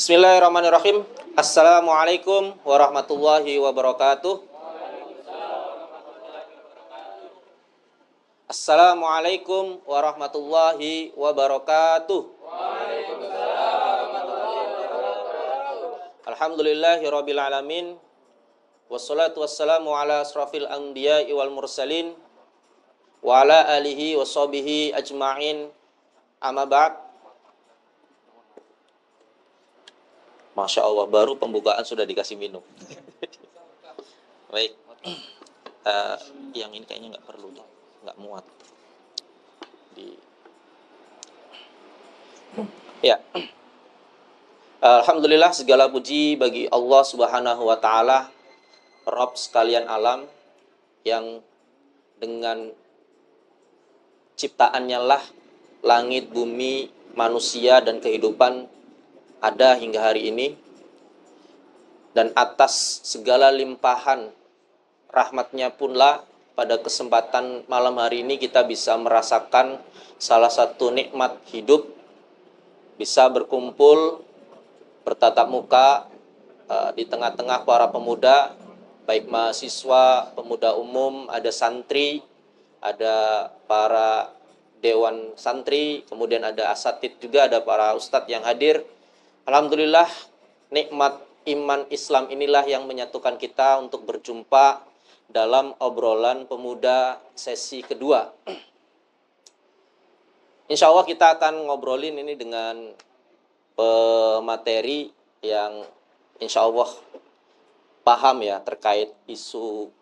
Bismillahirrahmanirrahim. Assalamualaikum warahmatullahi wabarakatuh. Assalamualaikum warahmatullahi wabarakatuh. Alhamdulillahirabbil alamin. Wassalatu wassalamu ala asrafil anbiya'i wal mursalin wa ala alihi washabihi ajma'in. Amma ba'd. Masya Allah, baru pembukaan sudah dikasih minum. Baik, yang ini kayaknya nggak perlu deh, nggak muat. Ya, Alhamdulillah segala puji bagi Allah Subhanahu Wa Taala, Rabb sekalian alam, yang dengan ciptaannya lah langit, bumi, manusia dan kehidupan ada hingga hari ini, dan atas segala limpahan rahmatnya pun lah pada kesempatan malam hari ini kita bisa merasakan salah satu nikmat hidup, bisa berkumpul bertatap muka di tengah-tengah para pemuda, baik mahasiswa, pemuda umum, ada santri, ada para dewan santri, kemudian ada asatid juga, ada para ustadz yang hadir. Alhamdulillah, nikmat iman Islam inilah yang menyatukan kita untuk berjumpa dalam obrolan pemuda sesi kedua. Insya Allah kita akan ngobrolin ini dengan pemateri yang insya Allah paham ya terkait isu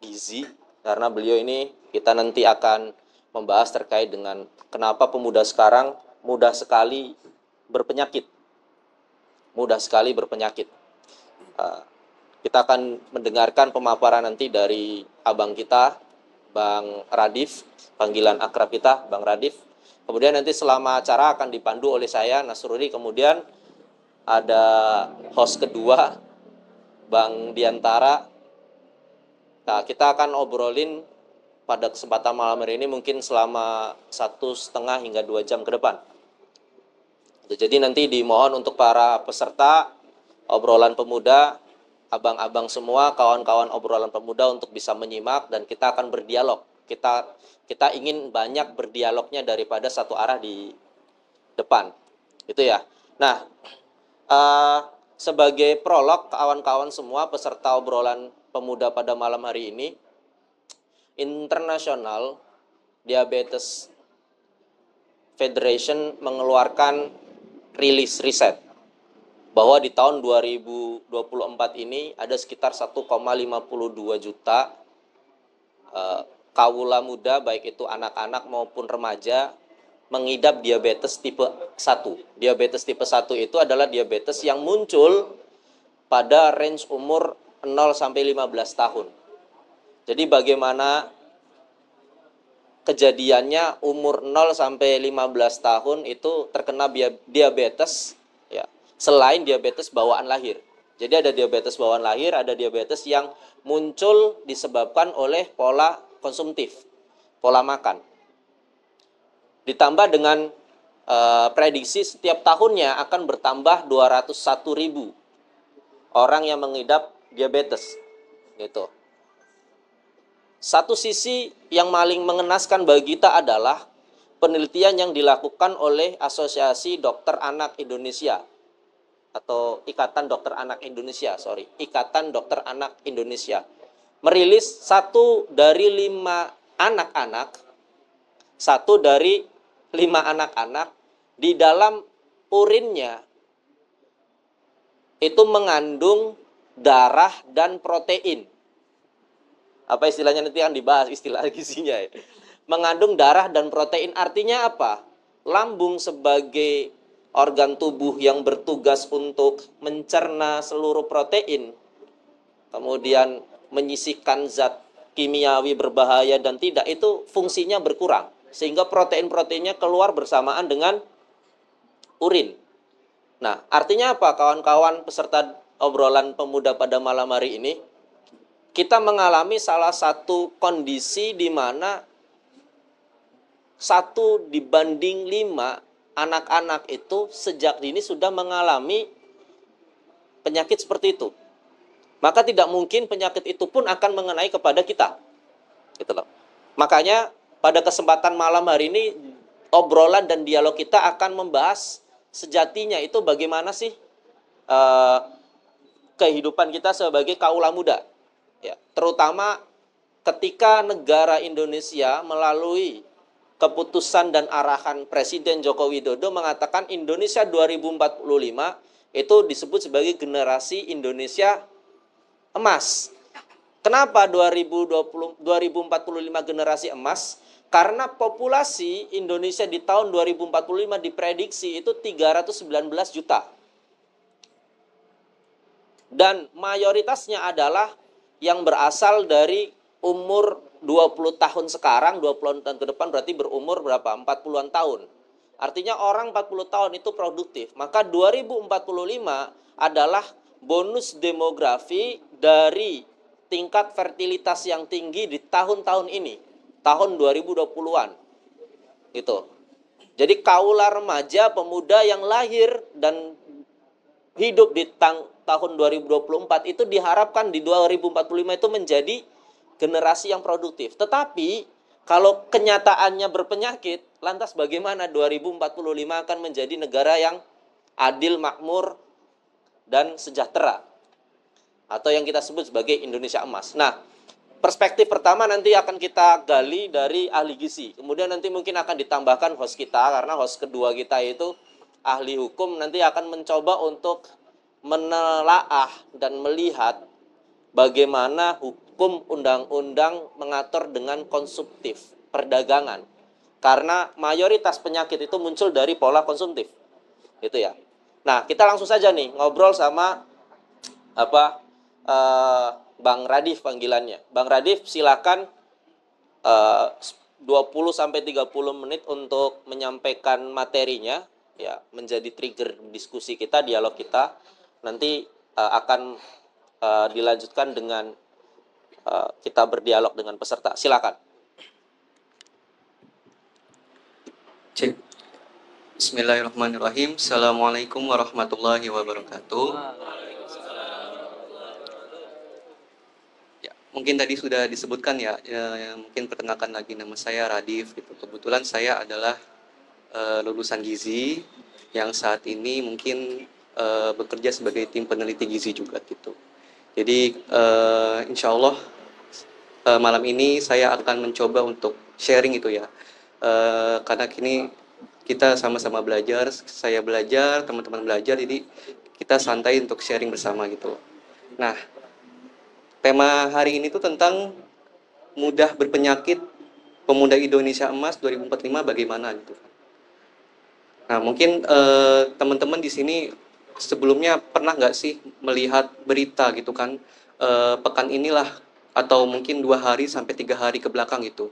gizi, karena beliau ini kita nanti akan membahas terkait dengan kenapa pemuda sekarang mudah sekali berpenyakit. Kita akan mendengarkan pemaparan nanti dari abang kita, Bang Radif, panggilan akrab kita, Bang Radif. Kemudian nanti selama acara akan dipandu oleh saya, Nasrudi. Kemudian ada host kedua, Bang Diantara. Nah, kita akan obrolin pada kesempatan malam hari ini mungkin selama 1,5 hingga 2 jam ke depan. Jadi nanti dimohon untuk para peserta obrolan pemuda, abang-abang semua, kawan-kawan obrolan pemuda untuk bisa menyimak dan kita akan berdialog. Kita ingin banyak berdialognya daripada satu arah di depan. Itu ya. Nah, sebagai prolog kawan-kawan semua peserta obrolan pemuda pada malam hari ini, International Diabetes Federation mengeluarkan rilis riset bahwa di tahun 2024 ini ada sekitar 1,52 juta kawula muda, baik itu anak-anak maupun remaja, mengidap diabetes tipe 1. Diabetes tipe 1 itu adalah diabetes yang muncul pada range umur 0 sampai 15 tahun. Jadi bagaimana kejadiannya umur 0 sampai 15 tahun itu terkena diabetes ya, selain diabetes bawaan lahir. Jadi ada diabetes bawaan lahir, ada diabetes yang muncul disebabkan oleh pola konsumtif, pola makan. Ditambah dengan prediksi setiap tahunnya akan bertambah 201.000 orang yang mengidap diabetes gitu. Satu sisi yang paling mengenaskan bagi kita adalah penelitian yang dilakukan oleh Asosiasi Dokter Anak Indonesia atau Ikatan Dokter Anak Indonesia, Ikatan Dokter Anak Indonesia merilis 1 dari 5 anak-anak di dalam urinnya itu mengandung darah dan protein. Apa istilahnya nanti yang dibahas, istilah gizinya ya. Mengandung darah dan protein artinya apa? Lambung sebagai organ tubuh yang bertugas untuk mencerna seluruh protein, kemudian menyisihkan zat kimiawi berbahaya dan tidak, itu fungsinya berkurang. Sehingga protein-proteinnya keluar bersamaan dengan urin. Nah, artinya apa kawan-kawan peserta obrolan pemuda pada malam hari ini? Kita mengalami salah satu kondisi di mana 1 dibanding 5 anak-anak itu sejak dini sudah mengalami penyakit seperti itu. Maka tidak mungkin penyakit itu pun akan mengenai kepada kita. Gitu loh. Makanya pada kesempatan malam hari ini obrolan dan dialog kita akan membahas sejatinya itu bagaimana sih kehidupan kita sebagai kaula muda. Ya, terutama ketika negara Indonesia melalui keputusan dan arahan Presiden Joko Widodo mengatakan Indonesia 2045 itu disebut sebagai generasi Indonesia emas. Kenapa 2045 generasi emas? Karena populasi Indonesia di tahun 2045 diprediksi itu 319 juta. Dan mayoritasnya adalah yang berasal dari umur 20 tahun sekarang, 20 tahun ke depan berarti berumur berapa? 40-an tahun. Artinya orang 40 tahun itu produktif. Maka 2045 adalah bonus demografi dari tingkat fertilitas yang tinggi di tahun-tahun ini. Tahun 2020-an. Gitu. Jadi kaula remaja, pemuda yang lahir dan hidup di tahun 2024 itu diharapkan di 2045 itu menjadi generasi yang produktif. Tetapi kalau kenyataannya berpenyakit, lantas bagaimana 2045 akan menjadi negara yang adil, makmur, dan sejahtera? Atau yang kita sebut sebagai Indonesia emas. Nah, perspektif pertama nanti akan kita gali dari ahli gizi. Kemudian nanti mungkin akan ditambahkan host kita, karena host kedua kita itu ahli hukum, nanti akan mencoba untuk menelaah dan melihat bagaimana hukum undang-undang mengatur dengan konsumtif perdagangan. Karena mayoritas penyakit itu muncul dari pola konsumtif. Itu ya. Nah, kita langsung saja nih ngobrol sama Bang Radif panggilannya. Bang Radif silakan 20-30 menit untuk menyampaikan materinya, ya, menjadi trigger diskusi kita, dialog kita. Nanti akan dilanjutkan dengan kita berdialog dengan peserta. Silakan. Cek. Bismillahirrahmanirrahim. Assalamualaikum warahmatullahi wabarakatuh. Ya, mungkin tadi sudah disebutkan ya, mungkin perkenalkan lagi, nama saya Radif gitu. Kebetulan saya adalah lulusan gizi yang saat ini mungkin bekerja sebagai tim peneliti gizi juga gitu. Jadi insya Allah malam ini saya akan mencoba untuk sharing itu ya, karena kini kita sama-sama belajar, saya belajar, teman-teman belajar, jadi kita santai untuk sharing bersama gitu. Nah, tema hari ini tuh tentang mudah berpenyakit, pemuda Indonesia emas 2045 bagaimana gitu. Nah, mungkin teman-teman di sini sebelumnya pernah nggak sih melihat berita gitu kan, pekan inilah atau mungkin 2 hari sampai 3 hari ke belakang gitu,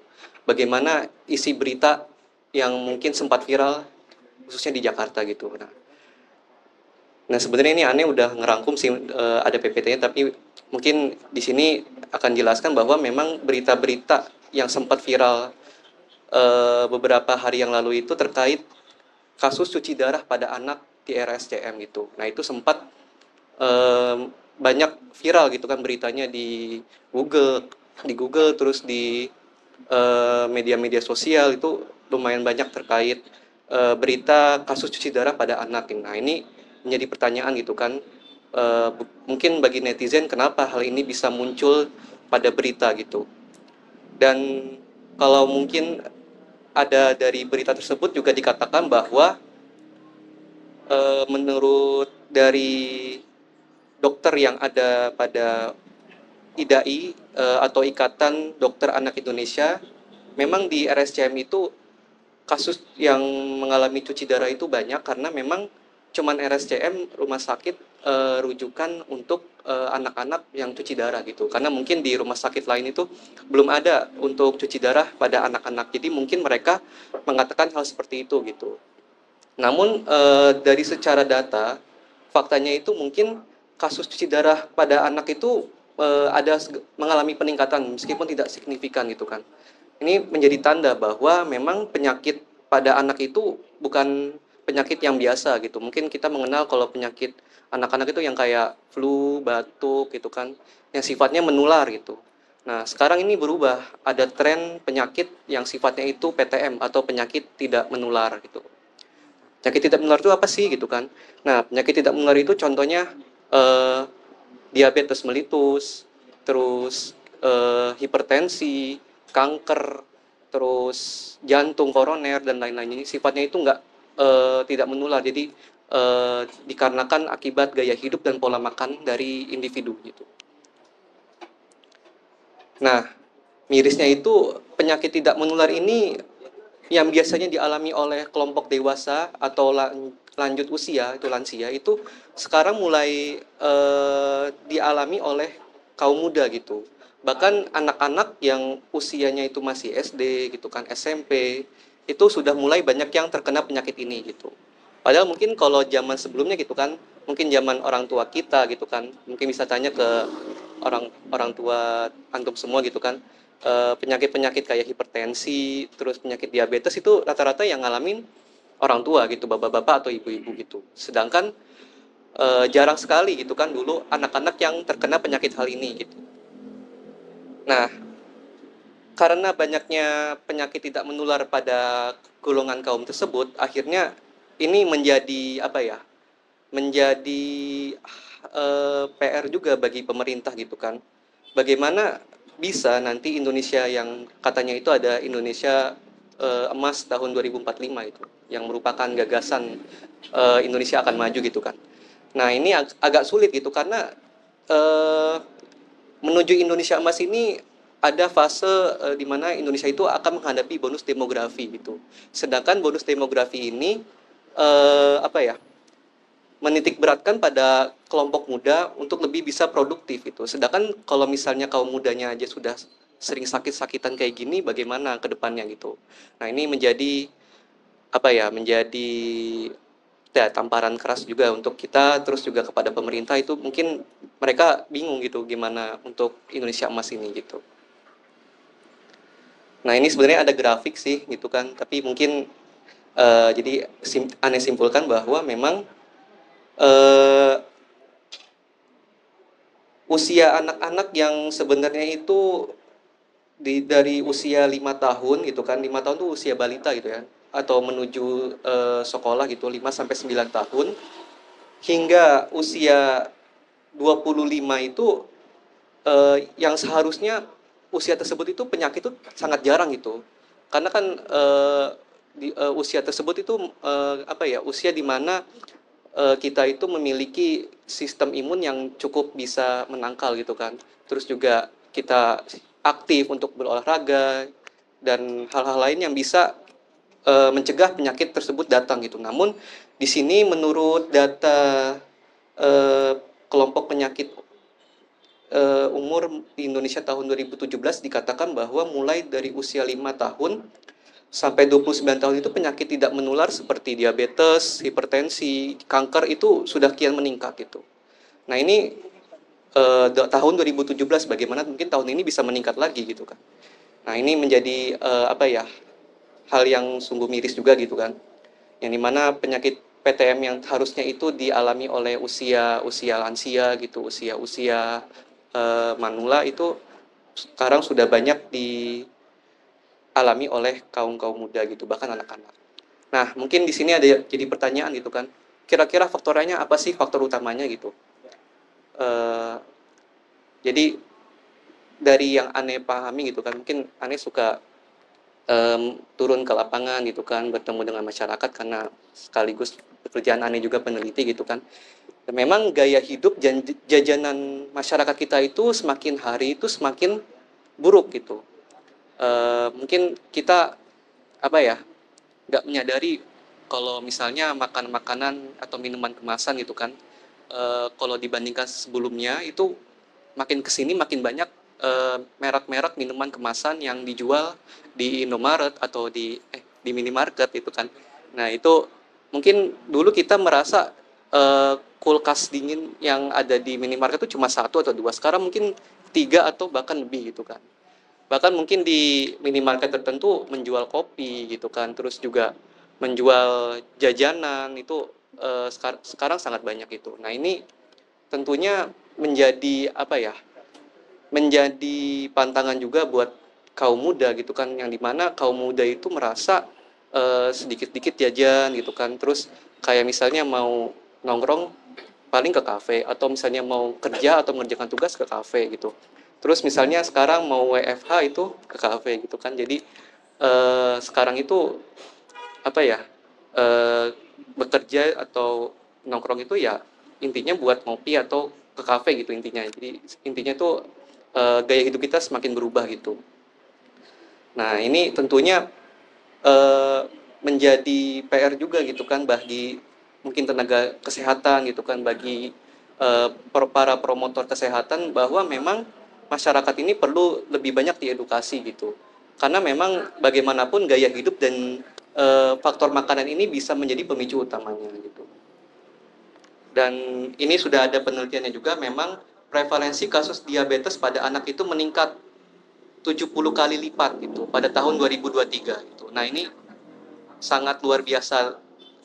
bagaimana isi berita yang mungkin sempat viral khususnya di Jakarta gitu. Nah sebenarnya ini aneh udah ngerangkum sih, ada PPT-nya, tapi mungkin di sini akan jelaskan bahwa memang berita-berita yang sempat viral beberapa hari yang lalu itu terkait kasus cuci darah pada anak di RSCM gitu. Nah itu sempat banyak viral gitu kan beritanya di Google terus di media-media sosial itu lumayan banyak terkait berita kasus cuci darah pada anak. Nah ini menjadi pertanyaan gitu kan, mungkin bagi netizen kenapa hal ini bisa muncul pada berita gitu. Dan kalau mungkin ada dari berita tersebut juga dikatakan bahwa menurut dari dokter yang ada pada IDAI atau Ikatan Dokter Anak Indonesia, memang di RSCM itu kasus yang mengalami cuci darah itu banyak karena memang cuman RSCM rumah sakit rujukan untuk anak-anak yang cuci darah gitu. Karena mungkin di rumah sakit lain itu belum ada untuk cuci darah pada anak-anak. Jadi mungkin mereka mengatakan hal seperti itu gitu. Namun dari secara data, faktanya itu mungkin kasus cuci darah pada anak itu ada mengalami peningkatan meskipun tidak signifikan gitu kan. Ini menjadi tanda bahwa memang penyakit pada anak itu bukan penyakit yang biasa gitu. Mungkin kita mengenal kalau penyakit anak-anak itu yang kayak flu, batuk gitu kan, yang sifatnya menular gitu. Nah, sekarang ini berubah, ada tren penyakit yang sifatnya itu PTM atau penyakit tidak menular gitu. Penyakit tidak menular itu apa sih gitu kan? Nah, penyakit tidak menular itu contohnya eh, diabetes mellitus, terus hipertensi, kanker, terus jantung koroner dan lain-lain. Ini sifatnya itu nggak tidak menular. Jadi dikarenakan akibat gaya hidup dan pola makan dari individu gitu. Nah, mirisnya itu penyakit tidak menular ini yang biasanya dialami oleh kelompok dewasa atau lanjut usia, itu lansia, itu sekarang mulai dialami oleh kaum muda gitu. Bahkan anak-anak yang usianya itu masih SD gitu kan, SMP, itu sudah mulai banyak yang terkena penyakit ini gitu. Padahal mungkin kalau zaman sebelumnya gitu kan, mungkin zaman orang tua kita gitu kan, mungkin bisa tanya ke orang orang tua antum semua gitu kan, penyakit-penyakit kayak hipertensi, terus penyakit diabetes itu rata-rata yang ngalamin orang tua gitu, bapak-bapak atau ibu-ibu gitu. Sedangkan jarang sekali gitu kan dulu anak-anak yang terkena penyakit hal ini gitu. Nah, karena banyaknya penyakit tidak menular pada golongan kaum tersebut, akhirnya ini menjadi apa ya? Menjadi PR juga bagi pemerintah gitu kan. Bagaimana bisa nanti Indonesia yang katanya itu ada Indonesia emas tahun 2045 itu, yang merupakan gagasan Indonesia akan maju gitu kan. Nah, ini agak sulit gitu karena eh, menuju Indonesia emas ini ada fase di mana Indonesia itu akan menghadapi bonus demografi gitu. Sedangkan bonus demografi ini apa ya? Menitik beratkan pada kelompok muda untuk lebih bisa produktif itu. Sedangkan kalau misalnya kaum mudanya aja sudah sering sakit-sakitan kayak gini, bagaimana ke depannya gitu. Nah, ini menjadi apa ya? Menjadi ya, tamparan keras juga untuk kita, terus juga kepada pemerintah itu mungkin mereka bingung gitu gimana untuk Indonesia emas ini gitu. Nah, ini sebenarnya ada grafik sih gitu kan, tapi mungkin jadi aneh simpulkan bahwa memang eh, usia anak-anak yang sebenarnya itu dari usia 5 tahun gitu kan, 5 tahun tuh usia balita gitu ya, atau menuju sekolah gitu, 5 sampai 9 tahun, hingga usia 25 itu yang seharusnya usia tersebut itu penyakit itu sangat jarang gitu. Karena kan usia tersebut itu apa ya, usia di mana kita itu memiliki sistem imun yang cukup bisa menangkal gitu kan. Terus juga kita aktif untuk berolahraga dan hal-hal lain yang bisa mencegah penyakit tersebut datang gitu. Namun di sini menurut data eh, kelompok penyakit umur di Indonesia tahun 2017 dikatakan bahwa mulai dari usia 5 tahun sampai 29 tahun itu penyakit tidak menular seperti diabetes, hipertensi, kanker itu sudah kian meningkat gitu. Nah, ini tahun 2017, bagaimana mungkin tahun ini bisa meningkat lagi gitu kan. Nah, ini menjadi apa ya, hal yang sungguh miris juga gitu kan. Yang dimana penyakit PTM yang harusnya itu dialami oleh usia lansia gitu, usia manula itu sekarang sudah banyak dialami oleh kaum-kaum muda gitu, bahkan anak-anak. Nah, mungkin di sini ada jadi pertanyaan gitu kan. Kira-kira faktornya apa sih, faktor utamanya gitu? Eh, jadi dari yang aneh pahami gitu kan, mungkin aneh suka turun ke lapangan gitu kan, bertemu dengan masyarakat karena sekaligus pekerjaan aneh juga peneliti gitu kan. Dan memang gaya hidup jajanan masyarakat kita itu semakin hari itu semakin buruk gitu. Mungkin kita apa ya, nggak menyadari kalau misalnya makan makanan atau minuman kemasan gitu kan, kalau dibandingkan sebelumnya itu makin kesini makin banyak merek-merek minuman kemasan yang dijual di Indomaret atau di minimarket itu kan. Nah, itu mungkin dulu kita merasa kulkas dingin yang ada di minimarket itu cuma satu atau dua, sekarang mungkin tiga atau bahkan lebih gitu kan. Bahkan mungkin di minimarket tertentu menjual kopi gitu kan, terus juga menjual jajanan itu sekarang sangat banyak itu. Nah, ini tentunya menjadi apa ya? Menjadi pantangan juga buat kaum muda gitu kan, yang dimana kaum muda itu merasa sedikit-sedikit jajan gitu kan, terus kayak misalnya mau nongkrong paling ke kafe, atau misalnya mau kerja atau mengerjakan tugas ke kafe gitu. Terus misalnya sekarang mau WFH itu ke kafe gitu kan. Jadi sekarang itu apa ya, eh, bekerja atau nongkrong itu ya intinya buat ngopi atau ke kafe gitu intinya. Jadi intinya tuh gaya hidup kita semakin berubah gitu. Nah, ini tentunya eh, menjadi PR juga gitu kan bagi mungkin tenaga kesehatan gitu kan, bagi para promotor kesehatan, bahwa memang masyarakat ini perlu lebih banyak diedukasi gitu. Karena memang bagaimanapun gaya hidup dan faktor makanan ini bisa menjadi pemicu utamanya gitu. Dan ini sudah ada penelitiannya juga, memang prevalensi kasus diabetes pada anak itu meningkat 70 kali lipat gitu pada tahun 2023 gitu. Nah, ini sangat luar biasa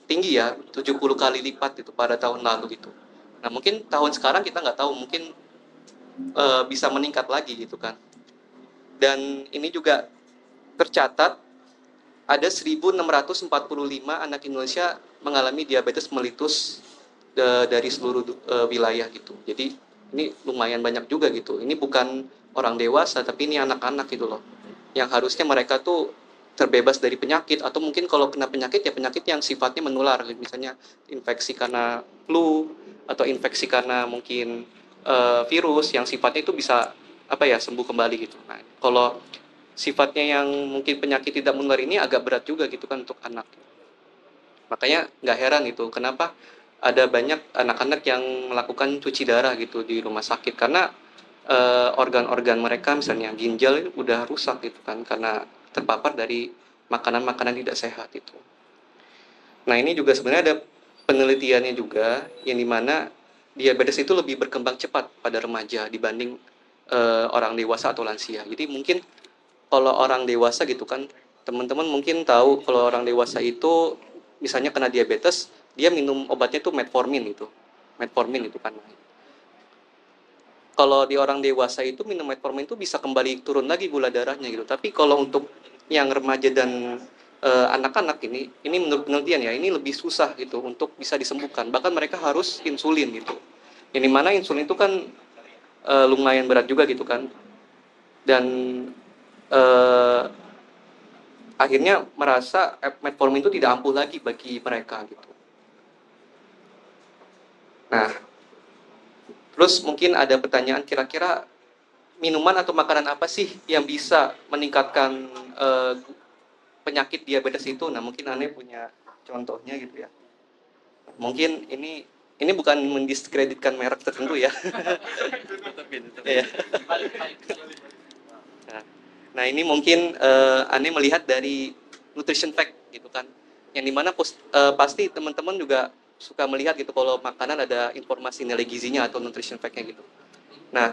tinggi ya, 70 kali lipat itu pada tahun lalu gitu. Nah, mungkin tahun sekarang kita nggak tahu, mungkin bisa meningkat lagi gitu kan. Dan ini juga tercatat ada 1.645 anak Indonesia mengalami diabetes mellitus dari seluruh wilayah gitu. Jadi ini lumayan banyak juga gitu. Ini bukan orang dewasa, tapi ini anak-anak gitu loh. Yang harusnya mereka tuh terbebas dari penyakit, atau mungkin kalau kena penyakit ya penyakit yang sifatnya menular, misalnya infeksi karena flu, atau infeksi karena mungkin virus yang sifatnya itu bisa apa ya, sembuh kembali gitu. Nah, kalau sifatnya yang mungkin penyakit tidak menular ini agak berat juga gitu kan untuk anak. Makanya nggak heran gitu kenapa ada banyak anak-anak yang melakukan cuci darah gitu di rumah sakit, karena organ-organ mereka misalnya ginjal udah rusak gitu kan, karena terpapar dari makanan-makanan tidak sehat itu. Nah, ini juga sebenarnya ada penelitiannya juga, yang dimana diabetes itu lebih berkembang cepat pada remaja dibanding orang dewasa atau lansia. Jadi mungkin kalau orang dewasa gitu kan, teman-teman mungkin tahu kalau orang dewasa itu misalnya kena diabetes, dia minum obatnya itu metformin itu. Metformin itu kan. Kalau di orang dewasa itu minum metformin itu bisa kembali turun lagi gula darahnya gitu. Tapi kalau untuk yang remaja dan anak-anak ini menurut penelitian ya, ini lebih susah gitu untuk bisa disembuhkan. Bahkan mereka harus insulin gitu. Yang dimana insulin itu kan lumayan berat juga gitu kan. Dan eh, akhirnya merasa metformin itu tidak ampuh lagi bagi mereka gitu. Nah, terus mungkin ada pertanyaan, kira-kira minuman atau makanan apa sih yang bisa meningkatkan penyakit diabetes itu? Nah, mungkin Ane punya contohnya gitu ya. Mungkin ini bukan mendiskreditkan merek tertentu ya. Iya. Nah, ini mungkin Ane melihat dari nutrition fact gitu kan. Yang dimana pasti teman-teman juga suka melihat gitu kalau makanan ada informasi nilai gizinya atau nutrition fact-nya gitu. Nah,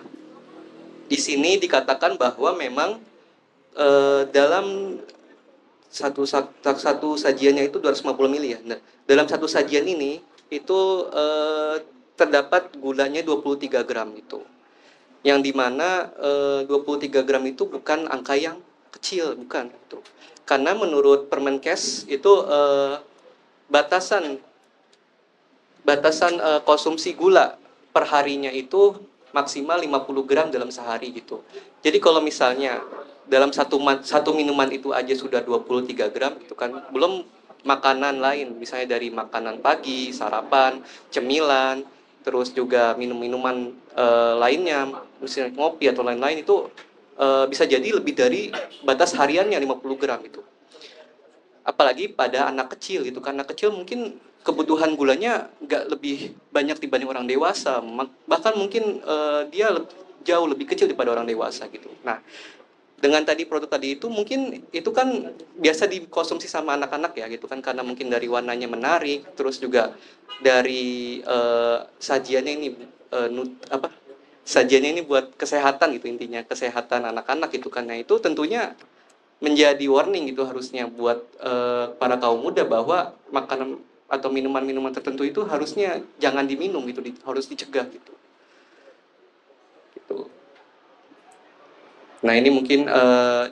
di sini dikatakan bahwa memang dalam satu sajiannya itu 250 mili ya. Nah, dalam satu sajian ini itu terdapat gulanya 23 gram itu. Yang dimana 23 gram itu bukan angka yang kecil, bukan itu. Karena menurut Permenkes itu batasan konsumsi gula per harinya itu maksimal 50 gram dalam sehari gitu. Jadi kalau misalnya dalam satu minuman itu aja sudah 23 gram gitu kan, belum makanan lain, misalnya dari makanan pagi, sarapan, cemilan, terus juga minum-minuman lainnya, misalnya ngopi atau lain-lain, itu bisa jadi lebih dari batas hariannya 50 gram itu. Apalagi pada anak kecil gitu, karena anak kecil mungkin kebutuhan gulanya nggak lebih banyak dibanding orang dewasa, bahkan mungkin dia jauh lebih kecil daripada orang dewasa gitu. Nah, dengan tadi produk tadi itu mungkin itu kan biasa dikonsumsi sama anak-anak ya gitu kan, karena mungkin dari warnanya menarik, terus juga dari sajiannya ini sajiannya ini buat kesehatan gitu, intinya kesehatan anak-anak gitu kan. Nah, itu tentunya menjadi warning gitu harusnya buat para kaum muda bahwa makanan atau minuman-minuman tertentu itu harusnya jangan diminum gitu, harus dicegah gitu. Gitu. Nah ini mungkin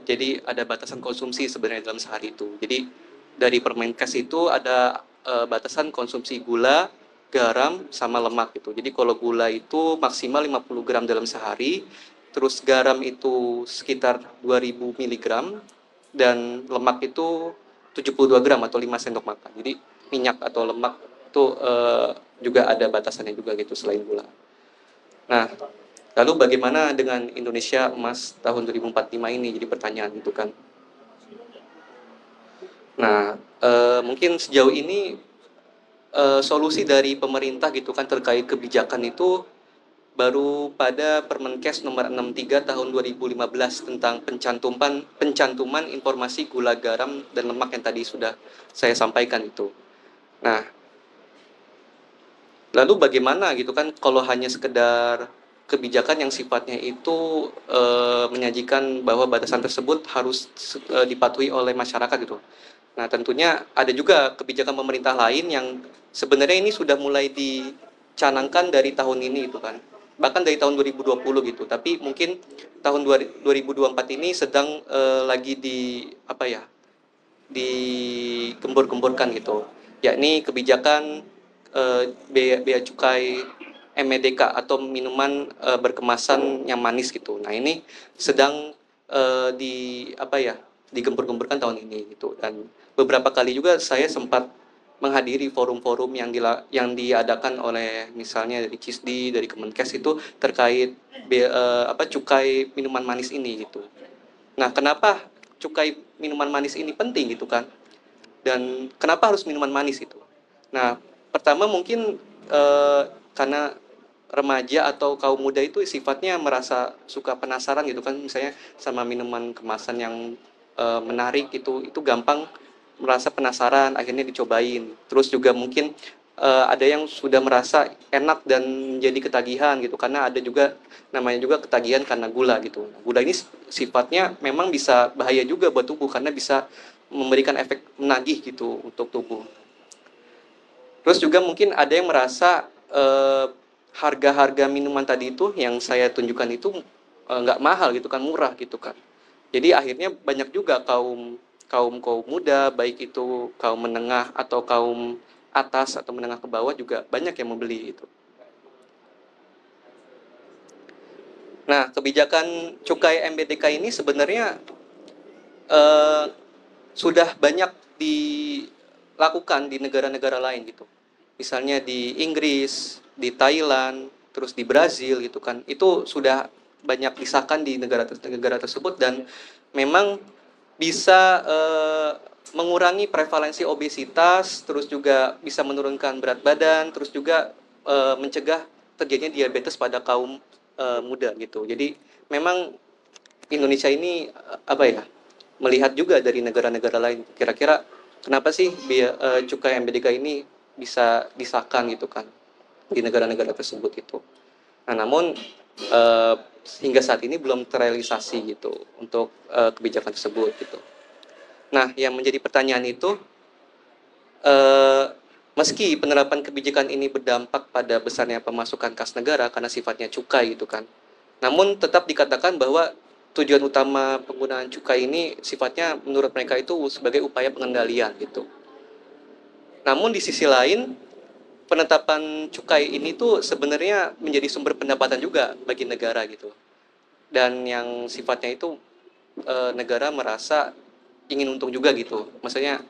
jadi ada batasan konsumsi sebenarnya dalam sehari itu. Jadi dari Permenkes itu ada batasan konsumsi gula, garam, sama lemak gitu. Jadi kalau gula itu maksimal 50 gram dalam sehari, terus garam itu sekitar 2000 miligram, dan lemak itu 72 gram atau 5 sendok makan. Jadi minyak atau lemak itu juga ada batasannya juga gitu selain gula. Nah, lalu bagaimana dengan Indonesia Emas tahun 2045 ini? Jadi pertanyaan itu kan. Nah, mungkin sejauh ini solusi dari pemerintah gitu kan terkait kebijakan itu baru pada Permenkes nomor 63 tahun 2015 tentang pencantuman informasi gula, garam, dan lemak yang tadi sudah saya sampaikan itu. Nah, lalu bagaimana gitu kan kalau hanya sekedar kebijakan yang sifatnya itu menyajikan bahwa batasan tersebut harus dipatuhi oleh masyarakat gitu. Nah, tentunya ada juga kebijakan pemerintah lain yang sebenarnya ini sudah mulai dicanangkan dari tahun ini itu kan. Bahkan dari tahun 2020 gitu. Tapi mungkin tahun 2024 ini sedang lagi digembor-gemborkan gitu. Yakni kebijakan bea cukai MEDK atau minuman berkemasan yang manis gitu. Nah, ini sedang digembur-gemburkan tahun ini gitu. Dan beberapa kali juga saya sempat menghadiri forum-forum yang diadakan oleh misalnya dari CISDI, dari Kemenkes itu terkait cukai minuman manis ini gitu. Nah, kenapa cukai minuman manis ini penting gitu kan? Dan kenapa harus minuman manis itu? Nah, pertama mungkin karena remaja atau kaum muda itu sifatnya merasa suka penasaran gitu kan, misalnya sama minuman kemasan yang menarik itu gampang merasa penasaran, akhirnya dicobain. Terus juga mungkin ada yang sudah merasa enak dan jadi ketagihan gitu, karena ada juga namanya juga ketagihan karena gula gitu. Gula ini sifatnya memang bisa bahaya juga buat tubuh karena bisa memberikan efek menagih gitu untuk tubuh. Terus juga mungkin ada yang merasa harga-harga minuman tadi itu yang saya tunjukkan itu nggak mahal gitu kan, murah gitu kan. Jadi akhirnya banyak juga kaum muda, baik itu kaum menengah atau kaum atas atau menengah ke bawah juga banyak yang membeli itu. Nah, kebijakan cukai MBTK ini sebenarnya sudah banyak dilakukan di negara-negara lain gitu. Misalnya di Inggris, di Thailand, terus di Brazil gitu kan. Itu sudah banyak disahkan di negara tersebut dan memang bisa mengurangi prevalensi obesitas, terus juga bisa menurunkan berat badan, terus juga mencegah terjadinya diabetes pada kaum muda gitu. Jadi memang Indonesia ini melihat juga dari negara-negara lain. Kira-kira kenapa sih cukai MBDK ini bisa disahkan gitu kan di negara-negara tersebut itu. Nah, namun hingga saat ini belum terrealisasi gitu untuk kebijakan tersebut gitu. Nah, yang menjadi pertanyaan itu, meski penerapan kebijakan ini berdampak pada besarnya pemasukan kas negara karena sifatnya cukai gitu kan, namun tetap dikatakan bahwa tujuan utama penggunaan cukai ini sifatnya menurut mereka itu sebagai upaya pengendalian gitu. Namun di sisi lain, penetapan cukai ini tuh sebenarnya menjadi sumber pendapatan juga bagi negara gitu. Dan yang sifatnya itu negara merasa ingin untung juga gitu. Maksudnya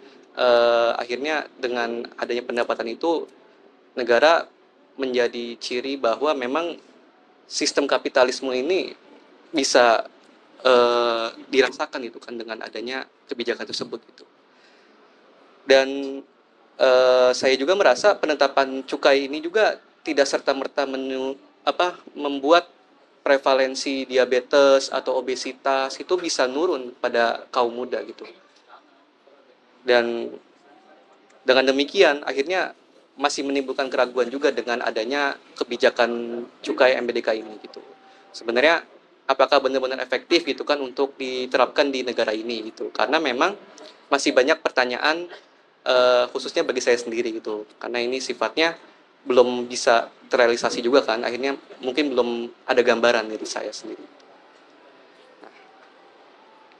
akhirnya dengan adanya pendapatan itu negara menjadi ciri bahwa memang sistem kapitalisme ini bisa dirasakan itu kan dengan adanya kebijakan tersebut gitu. Dan saya juga merasa penetapan cukai ini juga tidak serta-merta membuat prevalensi diabetes atau obesitas itu bisa nurun pada kaum muda gitu. Dan dengan demikian akhirnya masih menimbulkan keraguan juga dengan adanya kebijakan cukai MBDK ini gitu. Sebenarnya apakah benar-benar efektif gitu kan untuk diterapkan di negara ini gitu. Karena memang masih banyak pertanyaan khususnya bagi saya sendiri gitu. Karena ini sifatnya belum bisa terrealisasi juga kan. Akhirnya mungkin belum ada gambaran dari saya sendiri.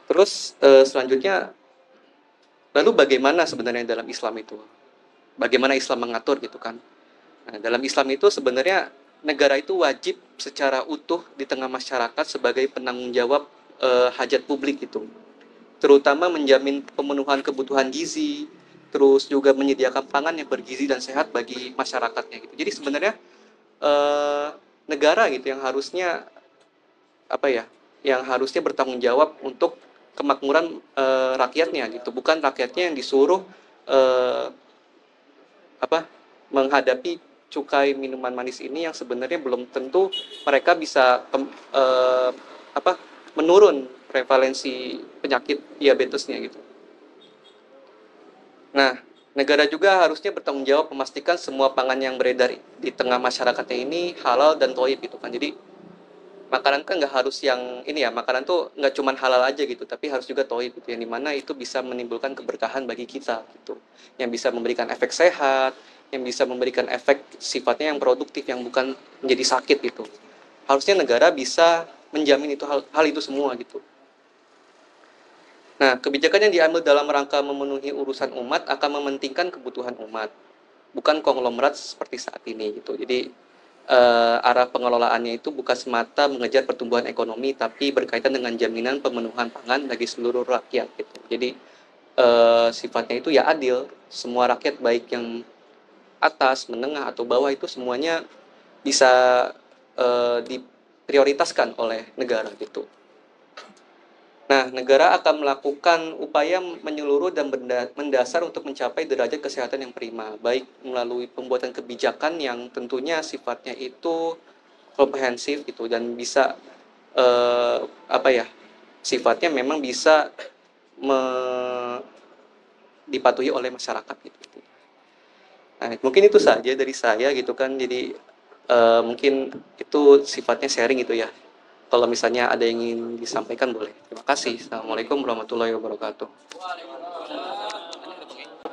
Terus selanjutnya, lalu bagaimana sebenarnya dalam Islam itu? Bagaimana Islam mengatur gitu kan? Nah, dalam Islam itu sebenarnya negara itu wajib secara utuh di tengah masyarakat sebagai penanggung jawab hajat publik gitu. Terutama menjamin pemenuhan kebutuhan gizi, terus juga menyediakan pangan yang bergizi dan sehat bagi masyarakatnya gitu. Jadi sebenarnya eh, negara gitu yang harusnya apa ya, yang harusnya bertanggung jawab untuk kemakmuran rakyatnya gitu, bukan rakyatnya yang disuruh eh, apa menghadapi cukai minuman manis ini yang sebenarnya belum tentu mereka bisa apa menurun prevalensi penyakit diabetesnya gitu. Nah, negara juga harusnya bertanggung jawab memastikan semua pangan yang beredar di tengah masyarakatnya ini halal dan thayyib gitu kan. Jadi makanan kan nggak harus yang ini ya, makanan tuh nggak cuma halal aja gitu, tapi harus juga thayyib gitu, yang dimana itu bisa menimbulkan keberkahan bagi kita gitu, yang bisa memberikan efek sehat, yang bisa memberikan efek sifatnya yang produktif, yang bukan menjadi sakit gitu. Harusnya negara bisa menjamin itu hal itu semua gitu. Nah, kebijakan yang diambil dalam rangka memenuhi urusan umat akan mementingkan kebutuhan umat, bukan konglomerat seperti saat ini gitu. Jadi arah pengelolaannya itu bukan semata mengejar pertumbuhan ekonomi, tapi berkaitan dengan jaminan pemenuhan pangan bagi seluruh rakyat gitu. Jadi sifatnya itu ya adil, semua rakyat baik yang atas, menengah atau bawah itu semuanya bisa diprioritaskan oleh negara gitu. Nah, negara akan melakukan upaya menyeluruh dan mendasar untuk mencapai derajat kesehatan yang prima, baik melalui pembuatan kebijakan yang tentunya sifatnya itu komprehensif gitu dan bisa apa ya, sifatnya memang bisa dipatuhi oleh masyarakat gitu. Nah, mungkin itu saja dari saya gitu kan. Jadi mungkin itu sifatnya sharing gitu ya. Kalau misalnya ada yang ingin disampaikan boleh. Terima kasih. Assalamualaikum warahmatullahi wabarakatuh.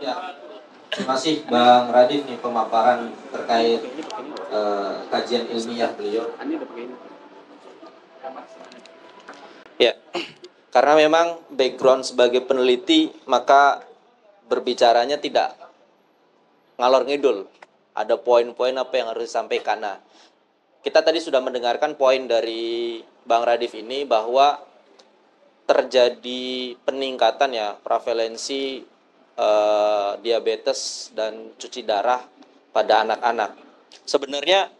Ya, terima kasih Bang Radif nih pemaparan terkait kajian ilmiah beliau. Ya, karena memang background sebagai peneliti, maka berbicaranya tidak ngalor ngidul. Ada poin-poin apa yang harus disampaikan. Nah, kita tadi sudah mendengarkan poin dari Bang Radif ini bahwa terjadi peningkatan ya prevalensi diabetes dan cuci darah pada anak-anak. Sebenarnya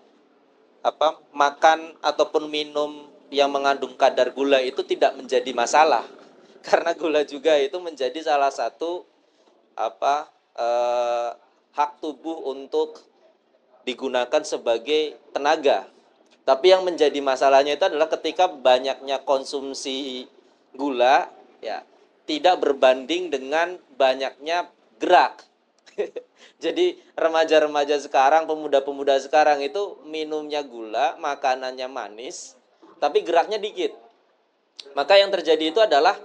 makan ataupun minum yang mengandung kadar gula itu tidak menjadi masalah karena gula juga itu menjadi salah satu hak tubuh untuk digunakan sebagai tenaga. Tapi yang menjadi masalahnya itu adalah ketika banyaknya konsumsi gula ya tidak berbanding dengan banyaknya gerak. Jadi remaja-remaja sekarang, pemuda-pemuda sekarang itu minumnya gula, makanannya manis, tapi geraknya dikit. Maka yang terjadi itu adalah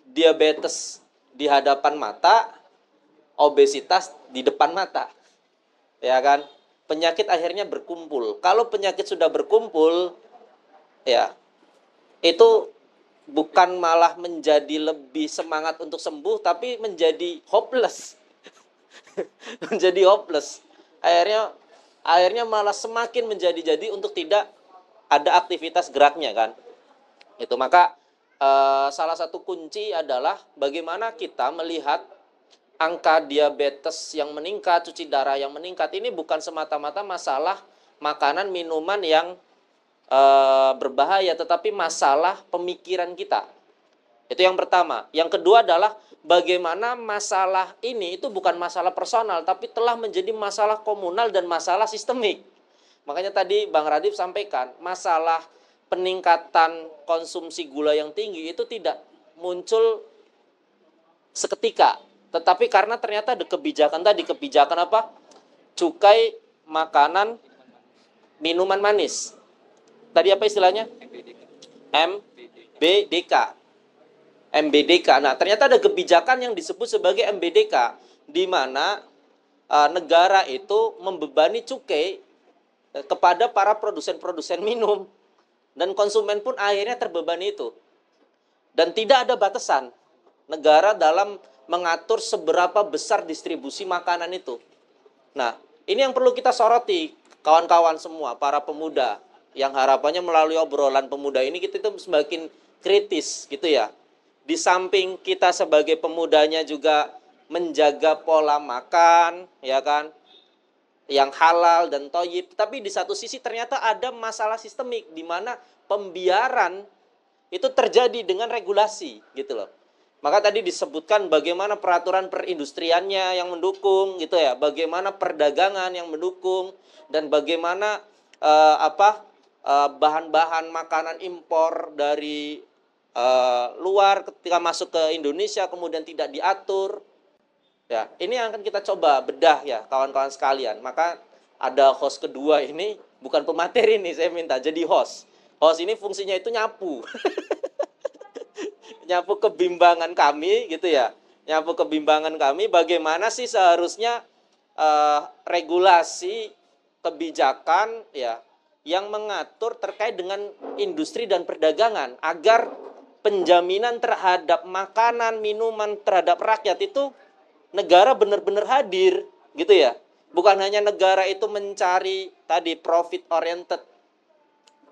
diabetes di hadapan mata, obesitas di depan mata. Ya kan? Penyakit akhirnya berkumpul. Kalau penyakit sudah berkumpul, ya, itu bukan malah menjadi lebih semangat untuk sembuh, tapi menjadi hopeless. Menjadi hopeless. Akhirnya malah semakin menjadi-jadi untuk tidak ada aktivitas geraknya kan. Itu maka salah satu kunci adalah bagaimana kita melihat angka diabetes yang meningkat, cuci darah yang meningkat ini bukan semata-mata masalah makanan minuman yang berbahaya, tetapi masalah pemikiran kita. Itu yang pertama. Yang kedua adalah bagaimana masalah ini itu bukan masalah personal, tapi telah menjadi masalah komunal dan masalah sistemik. Makanya tadi Bang Radif sampaikan, masalah peningkatan konsumsi gula yang tinggi itu tidak muncul seketika, tetapi karena ternyata ada kebijakan tadi, kebijakan apa? Cukai makanan, minuman manis. Tadi apa istilahnya? MBDK. MBDK. Nah, ternyata ada kebijakan yang disebut sebagai MBDK, di mana negara itu membebani cukai kepada para produsen-produsen minum, dan konsumen pun akhirnya terbebani itu. Dan tidak ada batasan negara dalam mengatur seberapa besar distribusi makanan itu. Nah, ini yang perlu kita soroti, kawan-kawan semua, para pemuda, yang harapannya melalui obrolan pemuda ini kita itu semakin kritis gitu ya. Di samping kita sebagai pemudanya juga menjaga pola makan, ya kan, yang halal dan thayyib, tapi di satu sisi ternyata ada masalah sistemik di mana pembiaran itu terjadi dengan regulasi gitu loh. Maka tadi disebutkan bagaimana peraturan perindustriannya yang mendukung gitu ya, bagaimana perdagangan yang mendukung, dan bagaimana bahan-bahan makanan impor dari luar ketika masuk ke Indonesia kemudian tidak diatur. Ya, ini yang akan kita coba bedah ya kawan-kawan sekalian. Maka ada host kedua ini, bukan pemateri nih, saya minta jadi host. Host ini fungsinya itu nyapu. Nyapu kebimbangan kami gitu ya. Nyapu kebimbangan kami bagaimana sih seharusnya regulasi kebijakan ya yang mengatur terkait dengan industri dan perdagangan agar penjaminan terhadap makanan, minuman terhadap rakyat itu negara benar-benar hadir gitu ya. Bukan hanya negara itu mencari tadi profit oriented,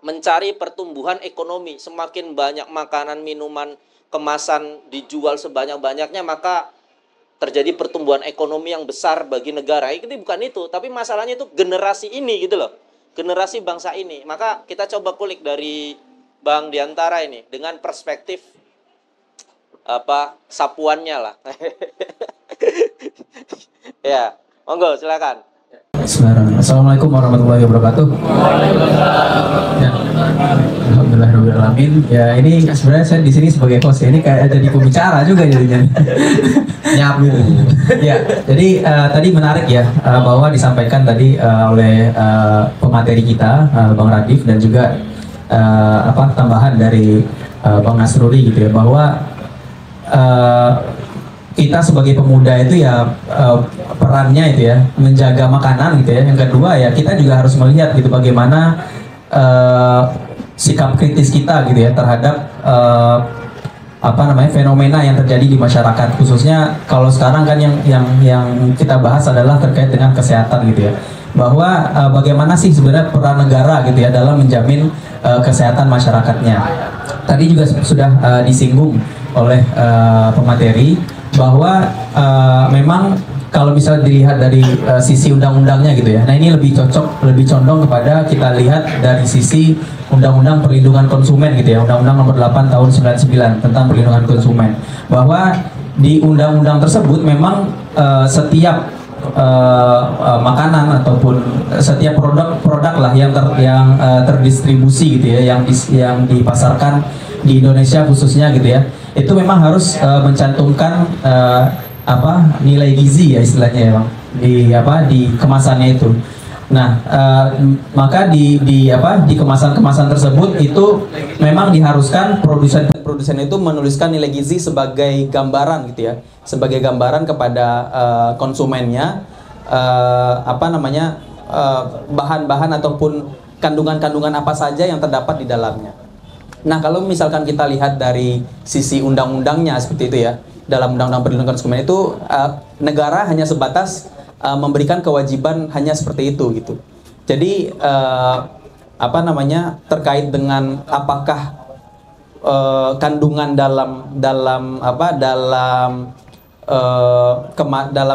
mencari pertumbuhan ekonomi. Semakin banyak makanan, minuman, kemasan dijual sebanyak-banyaknya, maka terjadi pertumbuhan ekonomi yang besar bagi negara. Itu bukan itu, tapi masalahnya itu generasi ini gitu loh. Generasi bangsa ini. Maka kita coba kulik dari Bang Diantara ini dengan perspektif sapuannya lah. Ya, monggo silakan. Assalamualaikum warahmatullahi wabarakatuh. Ya, alhamdulillahirobbilalamin. Ya, ini sebenarnya saya di sini sebagai host ya, ini kayak jadi pembicara juga jadinya. Nyapu. Ya, jadi tadi menarik ya bahwa disampaikan tadi oleh pemateri kita Bang Radif dan juga tambahan dari Bang Nasrulli gitu ya, bahwa kita sebagai pemuda itu ya perannya itu ya menjaga makanan gitu ya. Yang kedua ya kita juga harus melihat gitu bagaimana sikap kritis kita gitu ya terhadap fenomena yang terjadi di masyarakat, khususnya kalau sekarang kan yang kita bahas adalah terkait dengan kesehatan gitu ya, bahwa bagaimana sih sebenarnya peran negara gitu ya dalam menjamin kesehatan masyarakatnya. Tadi juga sudah disinggung oleh pemateri bahwa memang kalau misalnya dilihat dari sisi undang-undangnya gitu ya, nah ini lebih condong kepada kita lihat dari sisi Undang-Undang Perlindungan Konsumen gitu ya, Undang-Undang Nomor 8 Tahun 99 tentang perlindungan konsumen, bahwa di undang-undang tersebut memang setiap makanan ataupun setiap produk lah yang terdistribusi gitu ya, yang dipasarkan di Indonesia khususnya gitu ya, itu memang harus mencantumkan nilai gizi ya istilahnya ya Bang, di kemasannya itu. Nah, maka di kemasan tersebut itu memang diharuskan produsen itu menuliskan nilai gizi sebagai gambaran gitu ya, sebagai gambaran kepada konsumennya bahan-bahan ataupun kandungan-kandungan apa saja yang terdapat di dalamnya. Nah, kalau misalkan kita lihat dari sisi undang-undangnya seperti itu ya, dalam Undang-Undang Perlindungan Konsumen itu negara hanya sebatas memberikan kewajiban hanya seperti itu gitu. Jadi terkait dengan apakah kandungan dalam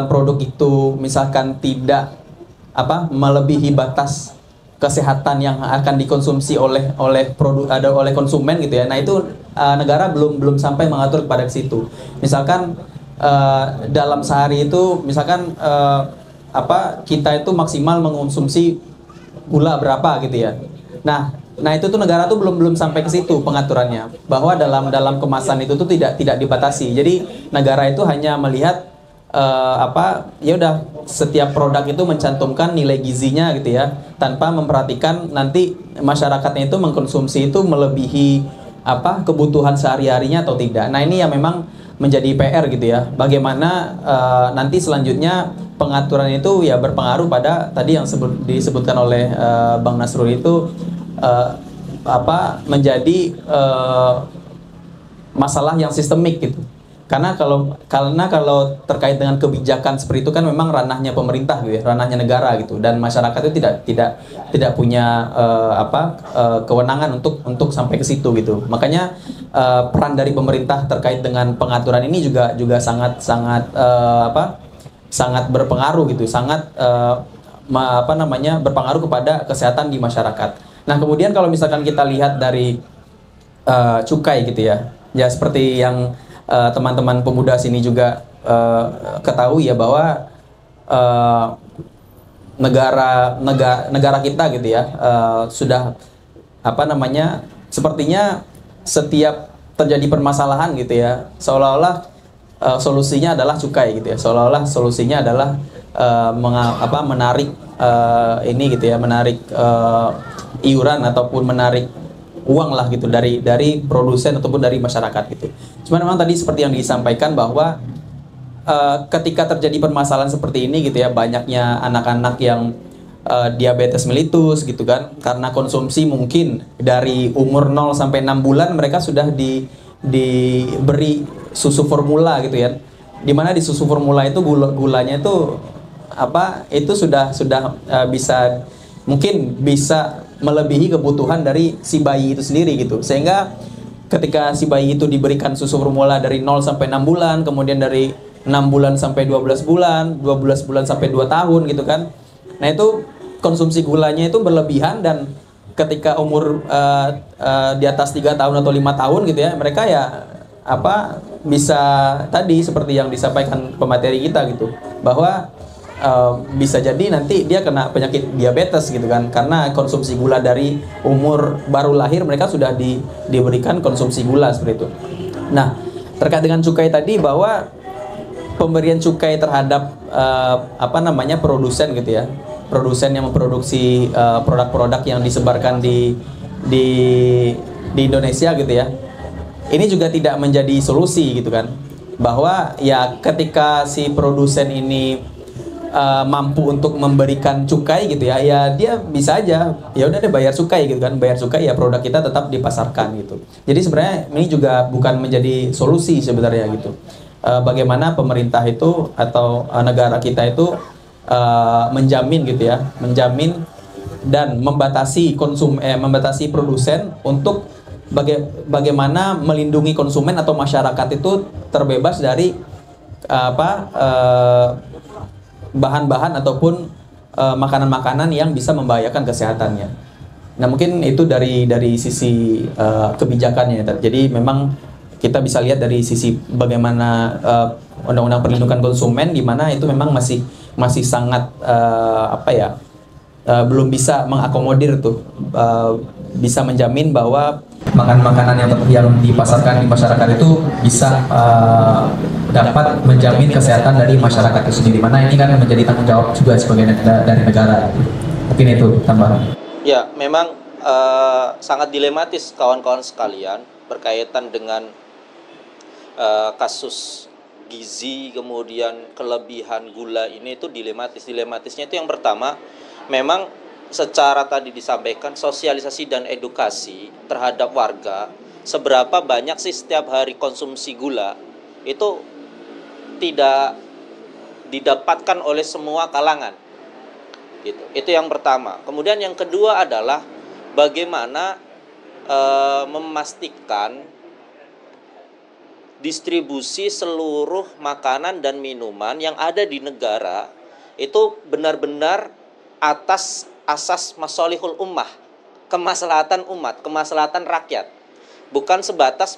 produk itu misalkan tidak melebihi batas kesehatan yang akan dikonsumsi oleh konsumen gitu ya. Nah, itu negara belum sampai mengatur kepada ke situ. Misalkan dalam sehari itu misalkan kita itu maksimal mengonsumsi gula berapa gitu ya. Nah itu tuh negara tuh belum sampai ke situ pengaturannya, bahwa dalam kemasan itu tuh tidak dibatasi. Jadi negara itu hanya melihat ya udah setiap produk itu mencantumkan nilai gizinya gitu ya, tanpa memperhatikan nanti masyarakatnya itu mengkonsumsi itu melebihi kebutuhan sehari-harinya atau tidak. Nah, ini yang memang menjadi PR gitu ya. Bagaimana nanti selanjutnya pengaturan itu ya berpengaruh pada tadi yang disebutkan oleh Bang Nasrul itu menjadi masalah yang sistemik gitu. Karena kalau terkait dengan kebijakan seperti itu kan memang ranahnya pemerintah gitu ya, ranahnya negara gitu, dan masyarakat itu tidak punya kewenangan untuk sampai ke situ gitu. Makanya peran dari pemerintah terkait dengan pengaturan ini juga sangat berpengaruh gitu, sangat berpengaruh kepada kesehatan di masyarakat. Nah, kemudian kalau misalkan kita lihat dari cukai gitu ya, ya seperti yang teman-teman pemuda sini juga ketahui ya, bahwa negara kita gitu ya sudah sepertinya setiap terjadi permasalahan gitu ya, seolah-olah solusinya adalah cukai gitu ya, seolah-olah solusinya adalah menarik ini gitu ya, menarik iuran ataupun menarik uang lah gitu dari produsen ataupun dari masyarakat gitu. Cuman memang tadi seperti yang disampaikan bahwa ketika terjadi permasalahan seperti ini gitu ya, banyaknya anak-anak yang diabetes mellitus gitu kan, karena konsumsi mungkin dari umur 0 sampai 6 bulan mereka sudah diberi susu formula gitu ya. Dimana di susu formula itu gulanya itu itu sudah mungkin bisa melebihi kebutuhan dari si bayi itu sendiri gitu. Sehingga ketika si bayi itu diberikan susu formula dari 0 sampai 6 bulan, kemudian dari 6 bulan sampai 12 bulan, 12 bulan sampai 2 tahun gitu kan. Nah, itu konsumsi gulanya itu berlebihan, dan ketika umur di atas 3 tahun atau 5 tahun gitu ya, mereka ya bisa tadi seperti yang disampaikan pemateri kita gitu, bahwa bisa jadi nanti dia kena penyakit diabetes gitu kan, karena konsumsi gula dari umur baru lahir mereka sudah diberikan konsumsi gula seperti itu. Nah, terkait dengan cukai tadi, bahwa pemberian cukai terhadap produsen gitu ya, produsen yang memproduksi produk-produk yang disebarkan di Indonesia gitu ya, ini juga tidak menjadi solusi gitu kan, bahwa ya ketika si produsen ini mampu untuk memberikan cukai gitu ya, ya dia bisa aja ya udah deh bayar cukai gitu kan, bayar cukai ya produk kita tetap dipasarkan gitu. Jadi sebenarnya ini juga bukan menjadi solusi sebenarnya gitu. Bagaimana pemerintah itu atau negara kita itu menjamin gitu ya, menjamin dan membatasi membatasi produsen untuk bagaimana melindungi konsumen atau masyarakat itu terbebas dari bahan-bahan ataupun makanan-makanan yang bisa membahayakan kesehatannya. Nah, mungkin itu dari sisi kebijakannya. Jadi memang kita bisa lihat dari sisi bagaimana Undang-Undang Perlindungan Konsumen, di mana itu memang masih sangat belum bisa mengakomodir tuh, bisa menjamin bahwa makanan-makanan yang dipasarkan di masyarakat itu bisa dapat menjamin kesehatan dari masyarakat itu sendiri. Mana ini kan menjadi tanggung jawab juga sebagai dari negara. Mungkin itu tambahan. Ya, memang sangat dilematis kawan-kawan sekalian berkaitan dengan kasus gizi, kemudian kelebihan gula ini itu dilematis. Dilematisnya itu yang pertama, memang secara tadi disampaikan sosialisasi dan edukasi terhadap warga, seberapa banyak sih setiap hari konsumsi gula itu tidak didapatkan oleh semua kalangan gitu. Itu yang pertama. Kemudian yang kedua adalah bagaimana memastikan distribusi seluruh makanan dan minuman yang ada di negara itu benar-benar atas asas masolihul ummah, kemaslahatan umat, kemaslahatan rakyat, bukan sebatas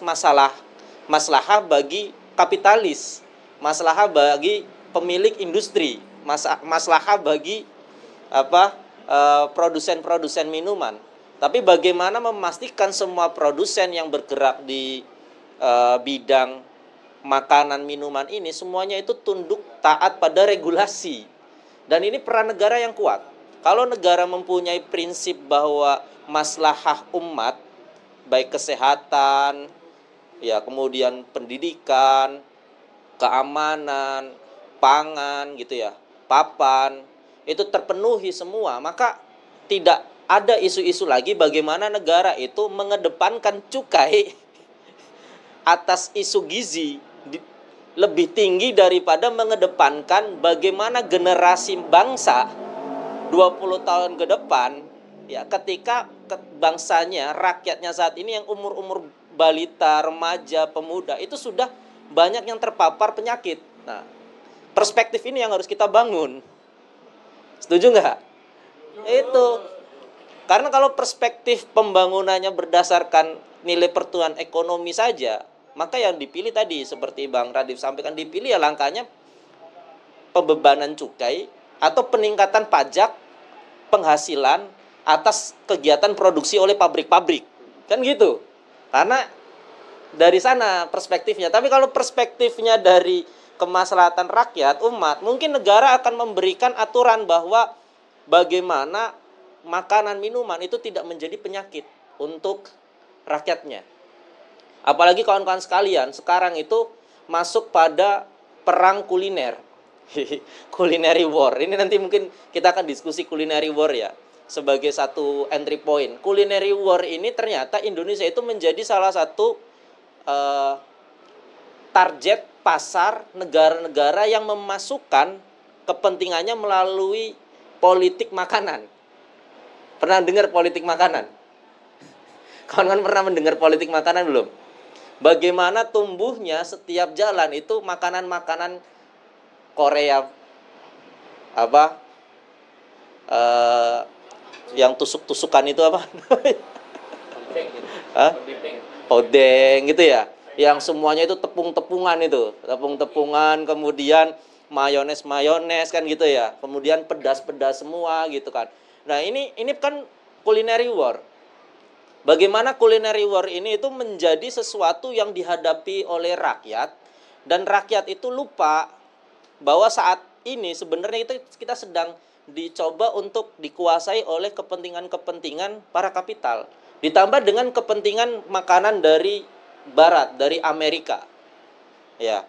maslahah bagi kapitalis, maslahah bagi pemilik industri, maslahah bagi produsen-produsen minuman. Tapi bagaimana memastikan semua produsen yang bergerak di bidang makanan minuman ini semuanya itu tunduk taat pada regulasi. Dan ini peran negara yang kuat. Kalau negara mempunyai prinsip bahwa maslahah umat baik kesehatan, ya kemudian pendidikan, keamanan, pangan gitu ya, papan, itu terpenuhi semua, maka tidak ada isu-isu lagi bagaimana negara itu mengedepankan cukai atas isu gizi lebih tinggi daripada mengedepankan bagaimana generasi bangsa 20 tahun ke depan, ya ketika bangsanya, rakyatnya saat ini yang umur-umur balita, remaja, pemuda itu sudah banyak yang terpapar penyakit. Nah, perspektif ini yang harus kita bangun. Setuju nggak? Itu. Karena kalau perspektif pembangunannya berdasarkan nilai pertumbuhan ekonomi saja, maka yang dipilih tadi seperti Bang Radif sampaikan, dipilih ya langkahnya pembebanan cukai atau peningkatan pajak penghasilan atas kegiatan produksi oleh pabrik-pabrik. Kan gitu. Karena dari sana perspektifnya. Tapi kalau perspektifnya dari kemaslahatan rakyat, umat, mungkin negara akan memberikan aturan bahwa bagaimana makanan minuman itu tidak menjadi penyakit untuk rakyatnya. Apalagi kawan-kawan sekalian, sekarang itu masuk pada perang kuliner. Culinary war. Ini nanti mungkin kita akan diskusi culinary war ya, sebagai satu entry point. Culinary war ini ternyata Indonesia itu menjadi salah satu target pasar negara-negara yang memasukkan kepentingannya melalui politik makanan. Pernah dengar politik makanan? Kawan-kawan pernah mendengar politik makanan belum? Bagaimana tumbuhnya setiap jalan itu makanan-makanan Korea, apa? Yang tusuk-tusukan itu apa? Odeng gitu ya. Yang semuanya itu tepung-tepungan itu. Tepung-tepungan, kemudian mayones kan gitu ya. Kemudian pedas-pedas semua gitu kan. Nah, ini kan culinary war. Bagaimana culinary war ini itu menjadi sesuatu yang dihadapi oleh rakyat, dan rakyat itu lupa bahwa saat ini sebenarnya itu kita sedang dicoba untuk dikuasai oleh kepentingan-kepentingan para kapital, ditambah dengan kepentingan makanan dari barat, dari Amerika. Ya.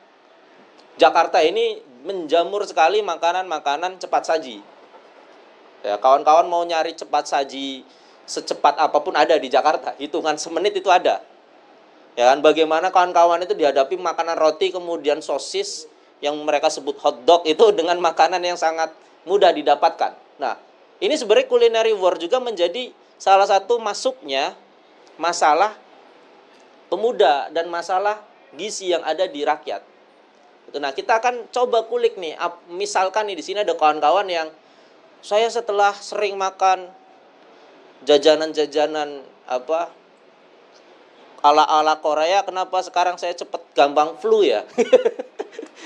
Jakarta ini menjamur sekali makanan-makanan cepat saji. Ya, kawan-kawan mau nyari cepat saji secepat apapun ada di Jakarta, hitungan semenit itu ada. Ya kan, bagaimana kawan-kawan itu dihadapi makanan roti kemudian sosis yang mereka sebut hotdog itu dengan makanan yang sangat mudah didapatkan. Nah, ini sebenarnya culinary war juga menjadi salah satu masuknya masalah pemuda dan masalah gizi yang ada di rakyat. Nah, kita akan coba kulik nih. Misalkan nih di sini ada kawan-kawan yang saya setelah sering makan jajanan-jajanan ala-ala Korea, kenapa sekarang saya cepet gampang flu ya?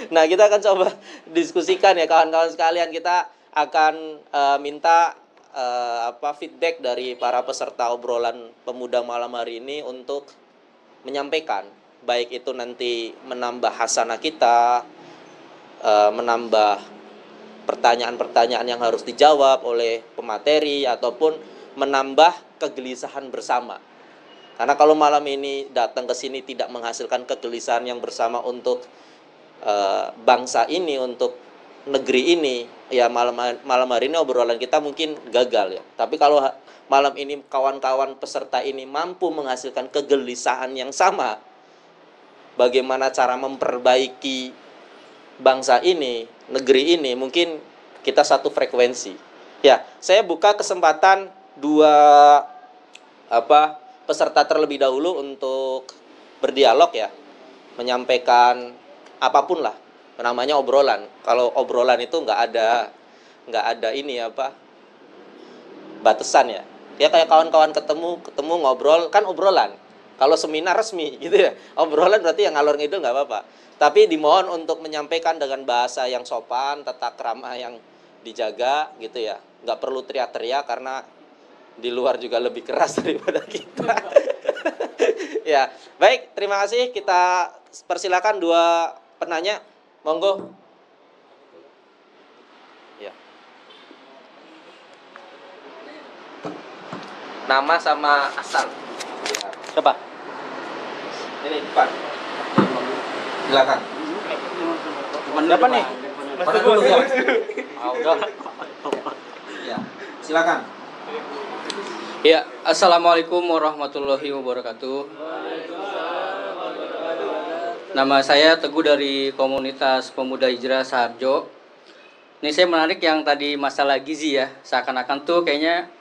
Nah, kita akan coba diskusikan ya kawan-kawan sekalian. Kita akan minta feedback dari para peserta obrolan pemuda malam hari ini untuk menyampaikan, baik itu nanti menambah hasanah kita, menambah pertanyaan-pertanyaan yang harus dijawab oleh pemateri, ataupun menambah kegelisahan bersama. Karena kalau malam ini datang ke sini tidak menghasilkan kegelisahan yang bersama untuk bangsa ini, untuk negeri ini, ya malam hari ini obrolan kita mungkin gagal ya. Tapi kalau malam ini kawan-kawan peserta ini mampu menghasilkan kegelisahan yang sama, bagaimana cara memperbaiki bangsa ini, negeri ini, mungkin kita satu frekuensi. Ya, saya buka kesempatan dua peserta terlebih dahulu untuk berdialog ya, menyampaikan apapun lah, namanya obrolan. Kalau obrolan itu nggak ada ini batasan ya. Ya kayak kawan-kawan ketemu ngobrol kan obrolan. Kalau seminar resmi gitu ya, obrolan berarti yang ngalor ngidul nggak apa-apa. Tapi dimohon untuk menyampaikan dengan bahasa yang sopan, tata krama yang dijaga gitu ya. Nggak perlu teriak-teriak karena di luar juga lebih keras daripada kita. Ya, baik, terima kasih. Kita persilakan dua penanya, monggo. Ya. Nama sama asal. Siapa? Ini Pak. Silakan. Siapa nih? Mas Teguh ya. Udah. Ya, silakan. Ya, Assalamualaikum warahmatullahi wabarakatuh. Nama saya Teguh dari komunitas Pemuda Hijrah Saharjo. Ini saya menarik yang tadi masalah gizi ya. Seakan-akan tuh kayaknya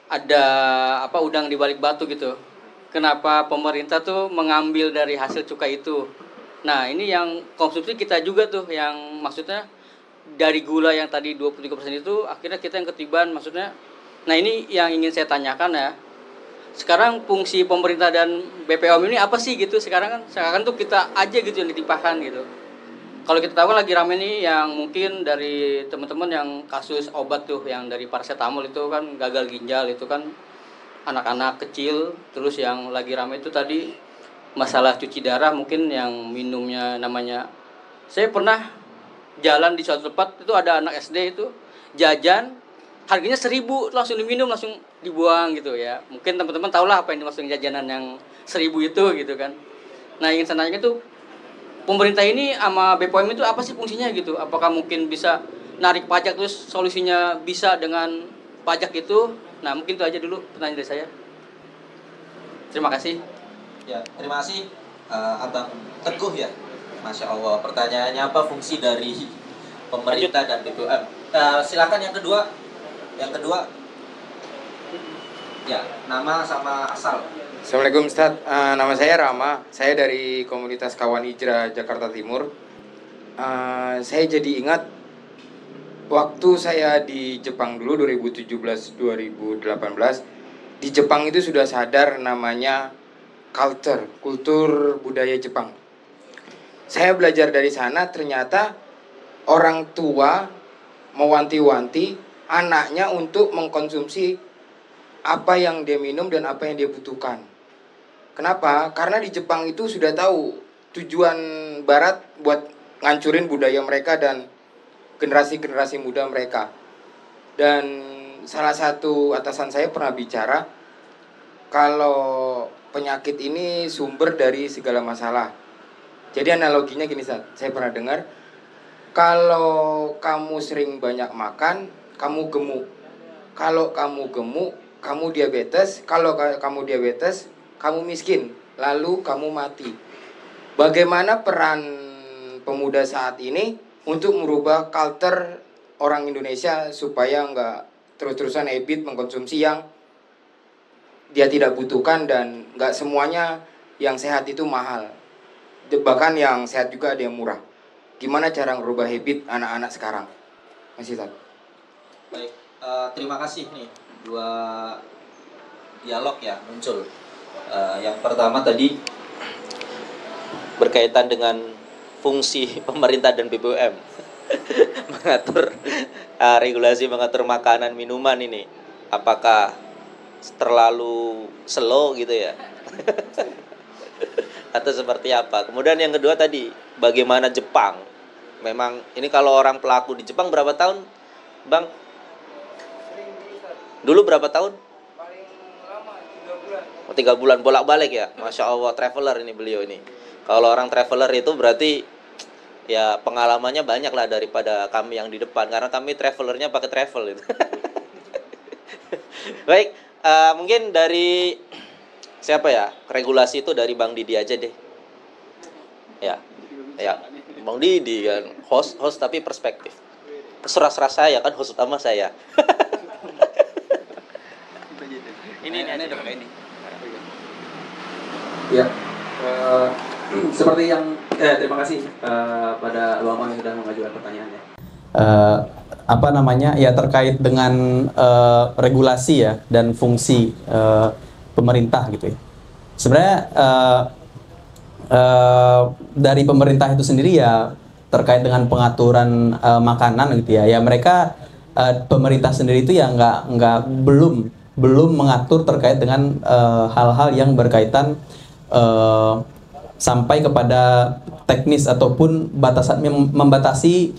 ada udang di balik batu gitu. Kenapa pemerintah tuh mengambil dari hasil cukai itu? Nah, ini yang konsumsi kita juga tuh, yang maksudnya dari gula yang tadi 23% itu akhirnya kita yang ketiban maksudnya. Nah, ini yang ingin saya tanyakan ya. Sekarang fungsi pemerintah dan BPOM ini apa sih gitu? Sekarang tuh kita aja gitu yang ditimpahkan gitu. Kalau kita tahu lagi rame nih yang mungkin dari teman-teman yang kasus obat tuh yang dari paracetamol itu kan gagal ginjal itu kan anak-anak kecil, terus yang lagi rame itu tadi masalah cuci darah mungkin yang minumnya namanya. Saya pernah jalan di suatu tempat itu ada anak SD itu jajan harganya 1.000 langsung diminum langsung dibuang gitu ya. Mungkin teman-teman tahu lah apa yang dimaksud jajanan yang 1.000 itu gitu kan. Nah, ingin saya tanya itu pemerintah ini sama BPOM itu apa sih fungsinya gitu? Apakah mungkin bisa narik pajak terus solusinya bisa dengan pajak itu? Nah, mungkin itu aja dulu pertanyaan dari saya. Terima kasih. Ya, terima kasih Abang Teguh ya. Masya Allah, pertanyaannya apa fungsi dari pemerintah dan BPOM? Silakan yang kedua. Yang kedua, ya, nama sama asal. Assalamualaikum Ustadz, nama saya Rama, saya dari komunitas Kawan Hijrah Jakarta Timur. Saya jadi ingat waktu saya di Jepang dulu 2017-2018, di Jepang itu sudah sadar namanya kultur budaya Jepang. Saya belajar dari sana, ternyata orang tua mewanti-wanti anaknya untuk mengkonsumsi apa yang dia minum dan apa yang dia butuhkan. Kenapa? Karena di Jepang itu sudah tahu tujuan Barat buat ngancurin budaya mereka dan generasi-generasi muda mereka. Dan salah satu atasan saya pernah bicara kalau penyakit ini sumber dari segala masalah. Jadi analoginya gini, saya pernah dengar, kalau kamu sering banyak makan, kamu gemuk. Kalau kamu gemuk, kamu diabetes. Kalau kamu diabetes, kamu miskin. Lalu kamu mati. Bagaimana peran pemuda saat ini untuk merubah culture orang Indonesia supaya nggak terus-terusan habit mengkonsumsi yang dia tidak butuhkan dan nggak semuanya yang sehat itu mahal. Bahkan yang sehat juga ada yang murah. Gimana cara merubah habit anak-anak sekarang? Masih tak? Baik, terima kasih nih dua dialog ya muncul. Yang pertama tadi berkaitan dengan fungsi pemerintah dan BPOM mengatur regulasi mengatur makanan minuman ini. Apakah terlalu slow gitu ya? Atau seperti apa? Kemudian yang kedua tadi, bagaimana Jepang? Memang ini kalau orang pelaku di Jepang berapa tahun, Bang? Dulu berapa tahun? Paling lama 3 bulan. 3 bulan bolak-balik ya. Masya Allah, traveler ini beliau ini. Kalau orang traveler itu berarti ya pengalamannya banyak lah daripada kami yang di depan, karena kami travelernya pakai travel itu. Baik, mungkin dari siapa ya? Regulasi itu dari Bang Didi aja deh. Ya, Bang Didi kan host tapi perspektif. Serah saya kan host utama saya. Ini ada pakai ini. Ya, seperti yang terima kasih pada Bang yang sudah mengajukan pertanyaannya. Apa namanya ya terkait dengan regulasi ya dan fungsi pemerintah gitu ya. Sebenarnya dari pemerintah itu sendiri ya terkait dengan pengaturan makanan gitu ya. Ya mereka pemerintah sendiri itu ya belum mengatur terkait dengan hal-hal yang berkaitan sampai kepada teknis ataupun membatasi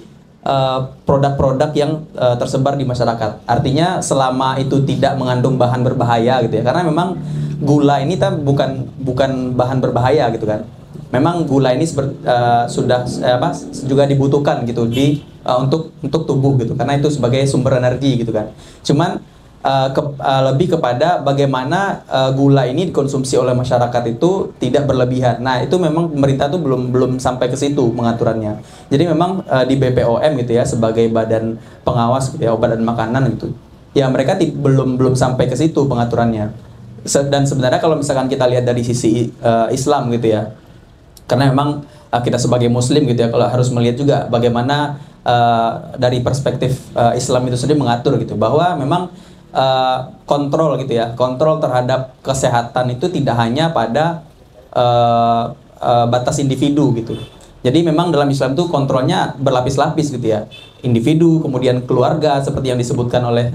produk-produk yang tersebar di masyarakat. Artinya selama itu tidak mengandung bahan berbahaya gitu ya. Karena memang gula ini bukan bukan bahan berbahaya gitu kan. Memang gula ini sudah juga dibutuhkan gitu untuk tubuh gitu, karena itu sebagai sumber energi gitu kan. Cuman lebih kepada bagaimana gula ini dikonsumsi oleh masyarakat itu tidak berlebihan. Nah, itu memang pemerintah tuh belum sampai ke situ pengaturannya. Jadi memang di BPOM gitu ya, sebagai badan pengawas gitu ya, obat dan makanan gitu. Ya mereka belum sampai ke situ pengaturannya. Dan sebenarnya kalau misalkan kita lihat dari sisi Islam gitu ya, karena memang kita sebagai Muslim gitu ya, kalau harus melihat juga bagaimana dari perspektif Islam itu sendiri mengatur gitu, bahwa memang kontrol gitu ya, kontrol terhadap kesehatan itu tidak hanya pada batas individu gitu. Jadi memang dalam Islam itu kontrolnya berlapis-lapis gitu ya, individu, kemudian keluarga, seperti yang disebutkan oleh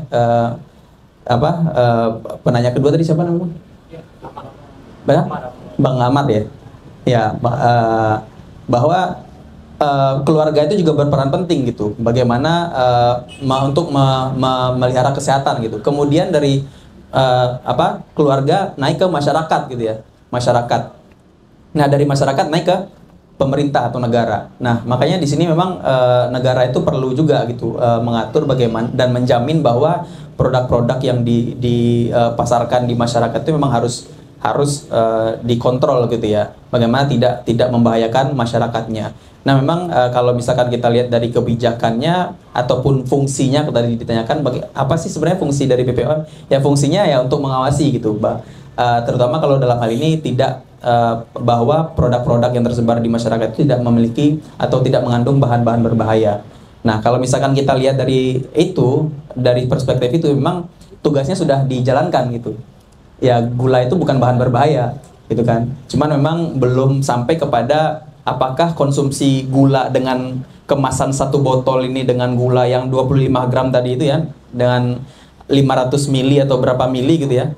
penanya kedua tadi siapa namanya? Bang Ahmad ya. Ya, bahwa keluarga itu juga berperan penting gitu. Bagaimana untuk memelihara kesehatan gitu. Kemudian dari keluarga naik ke masyarakat gitu ya, masyarakat. Nah, dari masyarakat naik ke pemerintah atau negara. Nah, makanya di sini memang negara itu perlu juga gitu mengatur bagaimana dan menjamin bahwa produk-produk yang dipasarkan di masyarakat itu memang harus dikontrol gitu ya, bagaimana tidak membahayakan masyarakatnya. Nah memang kalau misalkan kita lihat dari kebijakannya ataupun fungsinya, tadi ditanyakan apa sih sebenarnya fungsi dari BPOM? Ya fungsinya ya untuk mengawasi gitu, terutama kalau dalam hal ini tidak bahwa produk-produk yang tersebar di masyarakat itu tidak memiliki atau tidak mengandung bahan-bahan berbahaya. Nah kalau misalkan kita lihat dari perspektif itu memang tugasnya sudah dijalankan gitu. Ya gula itu bukan bahan berbahaya gitu kan. Cuman memang belum sampai kepada apakah konsumsi gula dengan kemasan satu botol ini dengan gula yang 25 gram tadi itu ya, dengan 500 mili atau berapa mili gitu ya,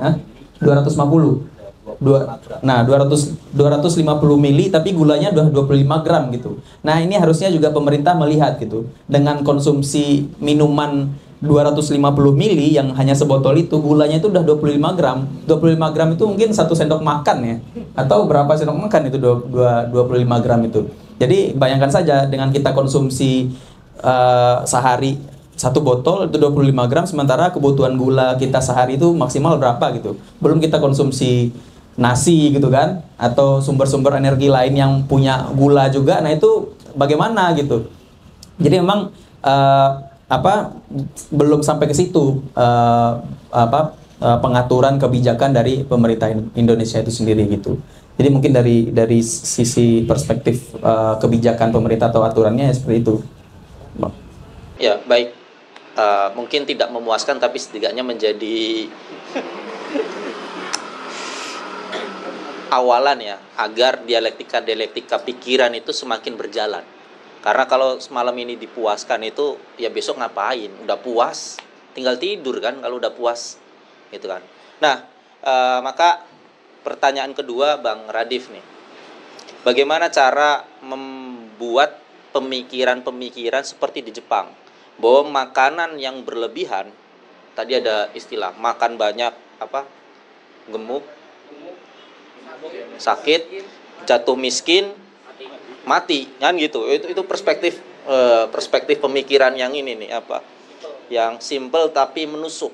250. 250 mili tapi gulanya udah 25 gram gitu. Nah ini harusnya juga pemerintah melihat gitu, dengan konsumsi minuman 250 mili yang hanya sebotol itu, gulanya itu udah 25 gram. 25 gram itu mungkin 1 sendok makan ya, atau berapa sendok makan itu 25 gram itu. Jadi bayangkan saja dengan kita konsumsi sehari satu botol itu 25 gram, sementara kebutuhan gula kita sehari itu maksimal berapa gitu. Belum kita konsumsi nasi gitu kan, atau sumber-sumber energi lain yang punya gula juga. Nah itu bagaimana gitu. Jadi memang belum sampai ke situ pengaturan kebijakan dari pemerintah Indonesia itu sendiri gitu. Jadi mungkin dari sisi perspektif kebijakan pemerintah atau aturannya ya seperti itu. Ya baik, mungkin tidak memuaskan tapi setidaknya menjadi awalan ya, agar dialektika pikiran itu semakin berjalan. Karena kalau semalam ini dipuaskan itu, ya besok ngapain? Udah puas, tinggal tidur kan kalau udah puas, gitu kan. Nah, maka pertanyaan kedua Bang Radif nih, bagaimana cara membuat pemikiran-pemikiran seperti di Jepang, bahwa makanan yang berlebihan, tadi ada istilah makan banyak gemuk, sakit, jatuh miskin, mati kan gitu. Itu perspektif pemikiran yang ini nih yang simple tapi menusuk,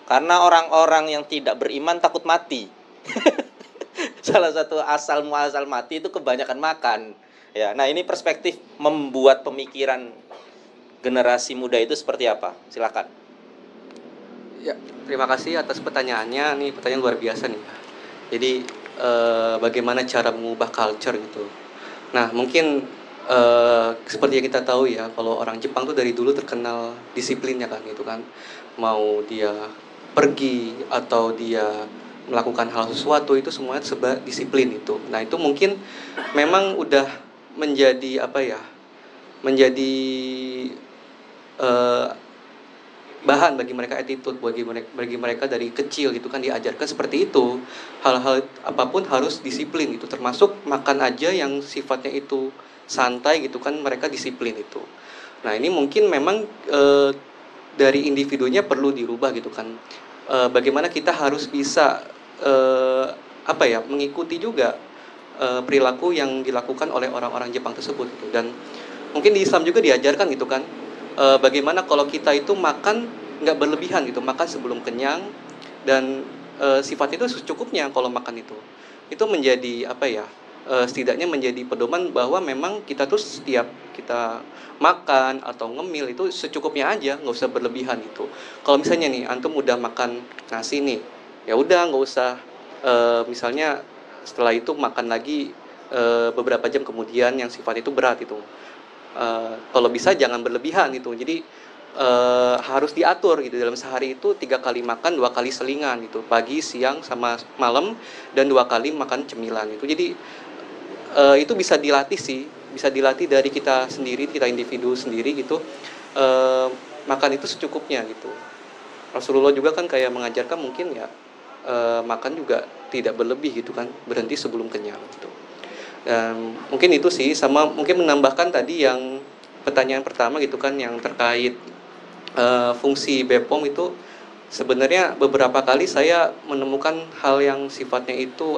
karena orang-orang yang tidak beriman takut mati. Salah satu asal muasal mati itu kebanyakan makan ya. Nah ini perspektif membuat pemikiran generasi muda itu seperti apa? Silakan. Ya, terima kasih atas pertanyaannya. Ini pertanyaan luar biasa nih. Jadi bagaimana cara mengubah culture gitu. Nah mungkin seperti yang kita tahu ya, kalau orang Jepang tuh dari dulu terkenal disiplinnya kan gitu kan. Mau dia pergi atau dia melakukan hal sesuatu itu semuanya serba disiplin itu. Nah itu mungkin memang udah menjadi menjadi bahan bagi mereka, attitude bagi mereka dari kecil gitu kan, diajarkan seperti itu. Hal-hal apapun harus disiplin gitu, termasuk makan aja yang sifatnya itu santai gitu kan, mereka disiplin itu. Nah ini mungkin memang dari individunya perlu dirubah gitu kan. Bagaimana kita harus bisa mengikuti juga perilaku yang dilakukan oleh orang-orang Jepang tersebut gitu. Dan mungkin di Islam juga diajarkan gitu kan, bagaimana kalau kita itu makan nggak berlebihan gitu, makan sebelum kenyang, dan sifatnya itu secukupnya kalau makan itu menjadi setidaknya menjadi pedoman bahwa memang kita tuh setiap kita makan atau ngemil itu secukupnya aja, nggak usah berlebihan gitu. Kalau misalnya nih antum udah makan nasi nih, ya udah nggak usah misalnya setelah itu makan lagi beberapa jam kemudian yang sifat itu berat itu. Kalau bisa jangan berlebihan itu. Jadi harus diatur gitu, dalam sehari itu 3 kali makan, 2 kali selingan gitu, pagi, siang, sama malam, dan 2 kali makan cemilan itu. Jadi itu bisa dilatih sih, bisa dilatih dari kita sendiri, kita individu sendiri gitu, makan itu secukupnya gitu. Rasulullah juga kan kayak mengajarkan mungkin ya makan juga tidak berlebih gitu kan, berhenti sebelum kenyang gitu. Dan mungkin itu sih, sama mungkin menambahkan tadi yang pertanyaan pertama gitu kan, yang terkait fungsi BPOM itu sebenarnya beberapa kali saya menemukan hal yang sifatnya itu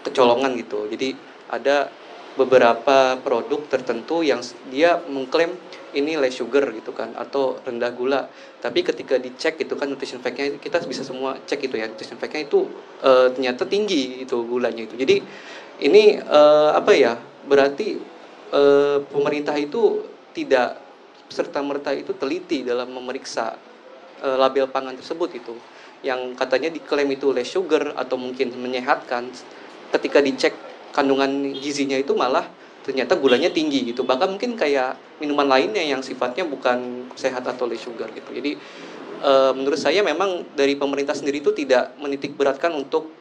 kecolongan gitu. Jadi ada beberapa produk tertentu yang dia mengklaim ini low sugar gitu kan, atau rendah gula. Tapi ketika dicek gitu kan nutrition fact-nya, kita bisa semua cek itu ya, nutrition fact-nya itu ternyata tinggi itu gulanya itu. Jadi ini berarti pemerintah itu tidak serta-merta itu teliti dalam memeriksa label pangan tersebut itu, yang katanya diklaim itu less sugar atau mungkin menyehatkan, ketika dicek kandungan gizinya itu malah ternyata gulanya tinggi gitu. Bahkan mungkin kayak minuman lainnya yang sifatnya bukan sehat atau less sugar gitu. Jadi menurut saya memang dari pemerintah sendiri itu tidak menitik beratkan untuk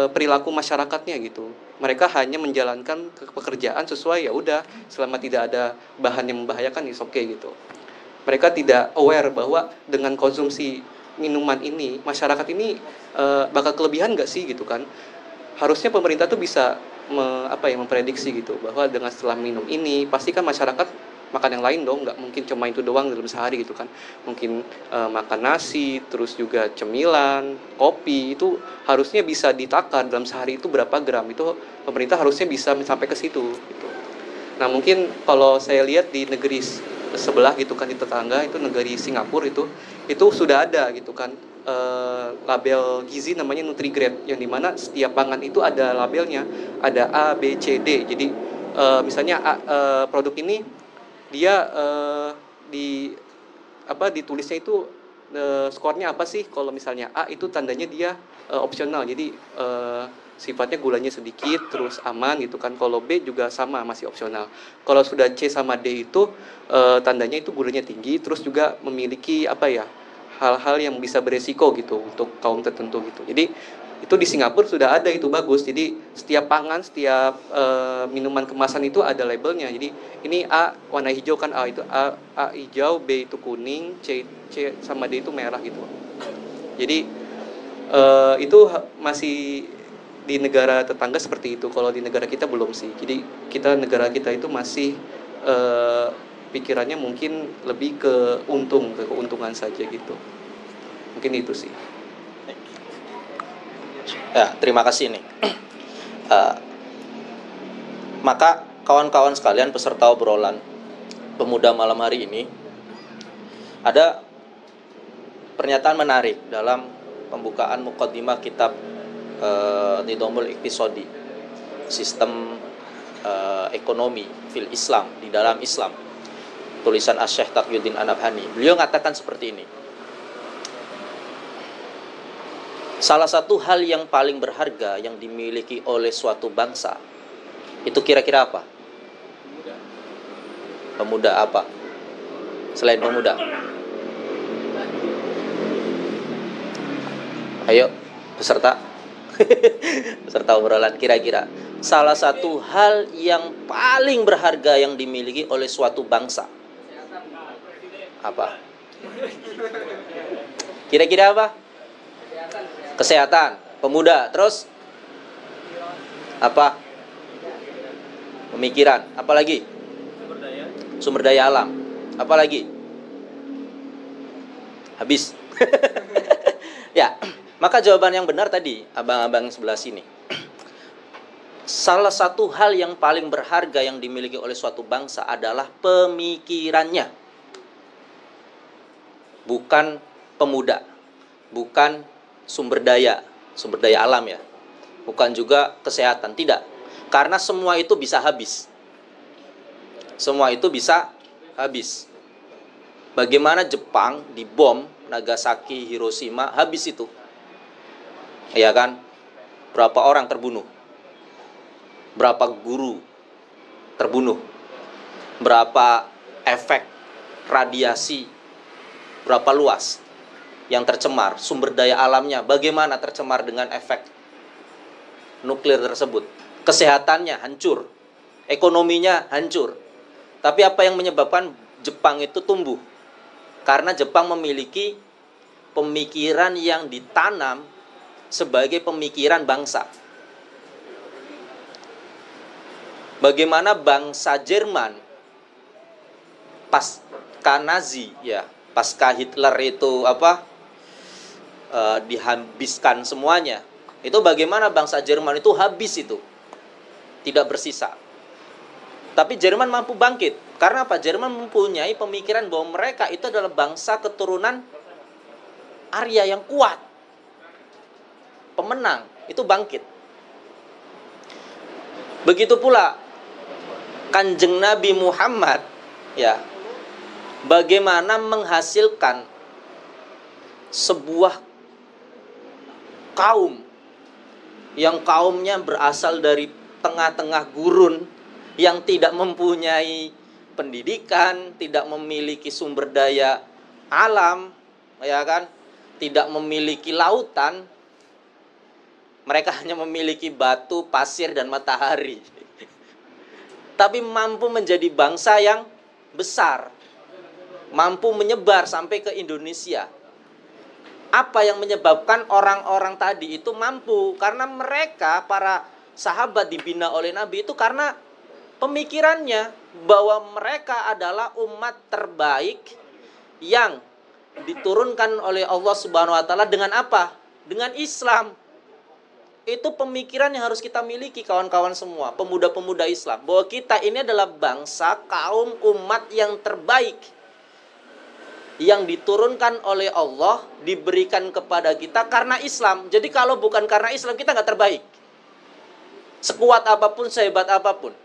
perilaku masyarakatnya gitu. Mereka hanya menjalankan pekerjaan sesuai, ya udah, selama tidak ada bahan yang membahayakan is okay gitu. Mereka tidak aware bahwa dengan konsumsi minuman ini masyarakat ini bakal kelebihan nggak sih gitu kan. Harusnya pemerintah tuh bisa memprediksi gitu, bahwa dengan setelah minum ini pasti kan masyarakat makan yang lain dong, nggak mungkin cuma itu doang dalam sehari gitu kan. Mungkin makan nasi, terus juga cemilan, kopi, itu harusnya bisa ditakar dalam sehari itu berapa gram, itu pemerintah harusnya bisa sampai ke situ gitu. Nah mungkin kalau saya lihat di negeri sebelah gitu kan, di tetangga itu negeri Singapura itu sudah ada gitu kan label gizi namanya NutriGrade, yang dimana setiap pangan itu ada labelnya, ada A, B, C, D. Jadi misalnya produk ini dia ditulisnya itu skornya apa sih. Kalau misalnya A itu tandanya dia opsional, jadi sifatnya gulanya sedikit terus aman gitu kan. Kalau B juga sama, masih opsional. Kalau sudah C sama D itu tandanya itu gulanya tinggi, terus juga memiliki hal-hal yang bisa beresiko gitu untuk kaum tertentu gitu. Jadi itu di Singapura sudah ada, itu bagus. Jadi setiap pangan, setiap minuman kemasan itu ada labelnya. Jadi ini A warna hijau kan, A itu A hijau, B itu kuning, C sama D itu merah gitu. Jadi itu masih di negara tetangga seperti itu. Kalau di negara kita belum sih. Jadi negara kita itu masih pikirannya mungkin lebih ke keuntungan saja gitu. Mungkin itu sih. Ya, terima kasih nih. Maka kawan-kawan sekalian peserta obrolan pemuda malam hari ini, ada pernyataan menarik dalam pembukaan muqaddimah kitab Nidhamul Iqtisadi, sistem ekonomi fil Islam, di dalam Islam, tulisan Asy-Syaikh Taqiyuddin An-Nabhani. Beliau mengatakan seperti ini: salah satu hal yang paling berharga yang dimiliki oleh suatu bangsa itu kira-kira apa? Pemuda apa? Selain pemuda. Ayo, peserta. Peserta obrolan, kira-kira salah satu hal yang paling berharga yang dimiliki oleh suatu bangsa apa? Kira-kira apa? Kesehatan. Pemuda. Terus apa? Pemikiran. Apa lagi? Sumber daya alam. Apa lagi? Habis. Ya, Maka jawaban yang benar tadi, abang-abang sebelah sini. Salah satu hal yang paling berharga yang dimiliki oleh suatu bangsa adalah pemikirannya. Bukan pemuda, bukan sumber daya alam ya. Bukan juga kesehatan, tidak. Karena semua itu bisa habis. Semua itu bisa habis. Bagaimana Jepang dibom Nagasaki, Hiroshima, habis itu. Ya kan? Berapa orang terbunuh? Berapa guru terbunuh? Berapa efek radiasi? Berapa luas yang tercemar? Sumber daya alamnya bagaimana tercemar dengan efek nuklir tersebut? Kesehatannya hancur, ekonominya hancur. Tapi apa yang menyebabkan Jepang itu tumbuh? Karena Jepang memiliki pemikiran yang ditanam sebagai pemikiran bangsa. Bagaimana bangsa Jerman pasca Nazi ya, pasca Hitler itu dihabiskan semuanya. Itu bagaimana bangsa Jerman itu habis itu. Tidak bersisa. Tapi Jerman mampu bangkit. Karena apa? Jerman mempunyai pemikiran bahwa mereka itu adalah bangsa keturunan Arya yang kuat. Pemenang, itu bangkit. Begitu pula Kanjeng Nabi Muhammad ya, bagaimana menghasilkan sebuah kaum yang kaumnya berasal dari tengah-tengah gurun, yang tidak mempunyai pendidikan, tidak memiliki sumber daya alam, ya kan? Tidak memiliki lautan. Mereka hanya memiliki batu, pasir, dan matahari. Tapi mampu menjadi bangsa yang besar. Mampu menyebar sampai ke Indonesia. Apa yang menyebabkan orang-orang tadi itu mampu? Karena mereka, para sahabat dibina oleh Nabi itu karena pemikirannya bahwa mereka adalah umat terbaik yang diturunkan oleh Allah Subhanahu wa taala dengan apa? Dengan Islam. Itu pemikiran yang harus kita miliki, kawan-kawan semua, pemuda-pemuda Islam, bahwa kita ini adalah bangsa, kaum, umat yang terbaik yang diturunkan oleh Allah, diberikan kepada kita karena Islam. Jadi kalau bukan karena Islam, kita nggak terbaik. Sekuat apapun, sehebat apapun.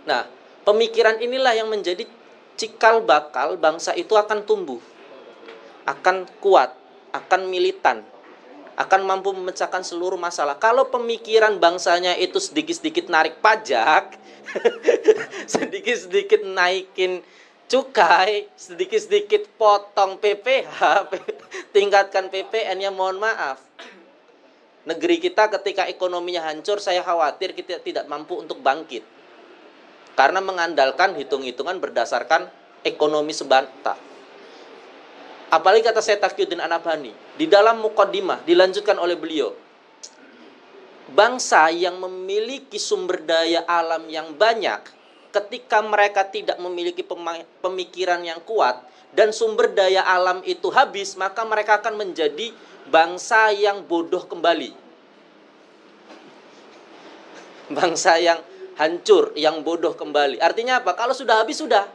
Nah, pemikiran inilah yang menjadi cikal bakal bangsa itu akan tumbuh, akan kuat, akan militan, akan mampu memecahkan seluruh masalah. Kalau pemikiran bangsanya itu sedikit-sedikit narik pajak, sedikit-sedikit naikin cukai, sedikit-sedikit potong PPh, tingkatkan PPN-nya, mohon maaf. Negeri kita ketika ekonominya hancur, saya khawatir kita tidak mampu untuk bangkit. Karena mengandalkan hitung-hitungan berdasarkan ekonomi semata. Apalagi kata Syekh Taqiyuddin An-Nabhani, di dalam Muqaddimah dilanjutkan oleh beliau, bangsa yang memiliki sumber daya alam yang banyak, ketika mereka tidak memiliki pemikiran yang kuat dan sumber daya alam itu habis, maka mereka akan menjadi bangsa yang bodoh kembali. Bangsa yang hancur, yang bodoh kembali. Artinya apa? Kalau sudah habis, sudah.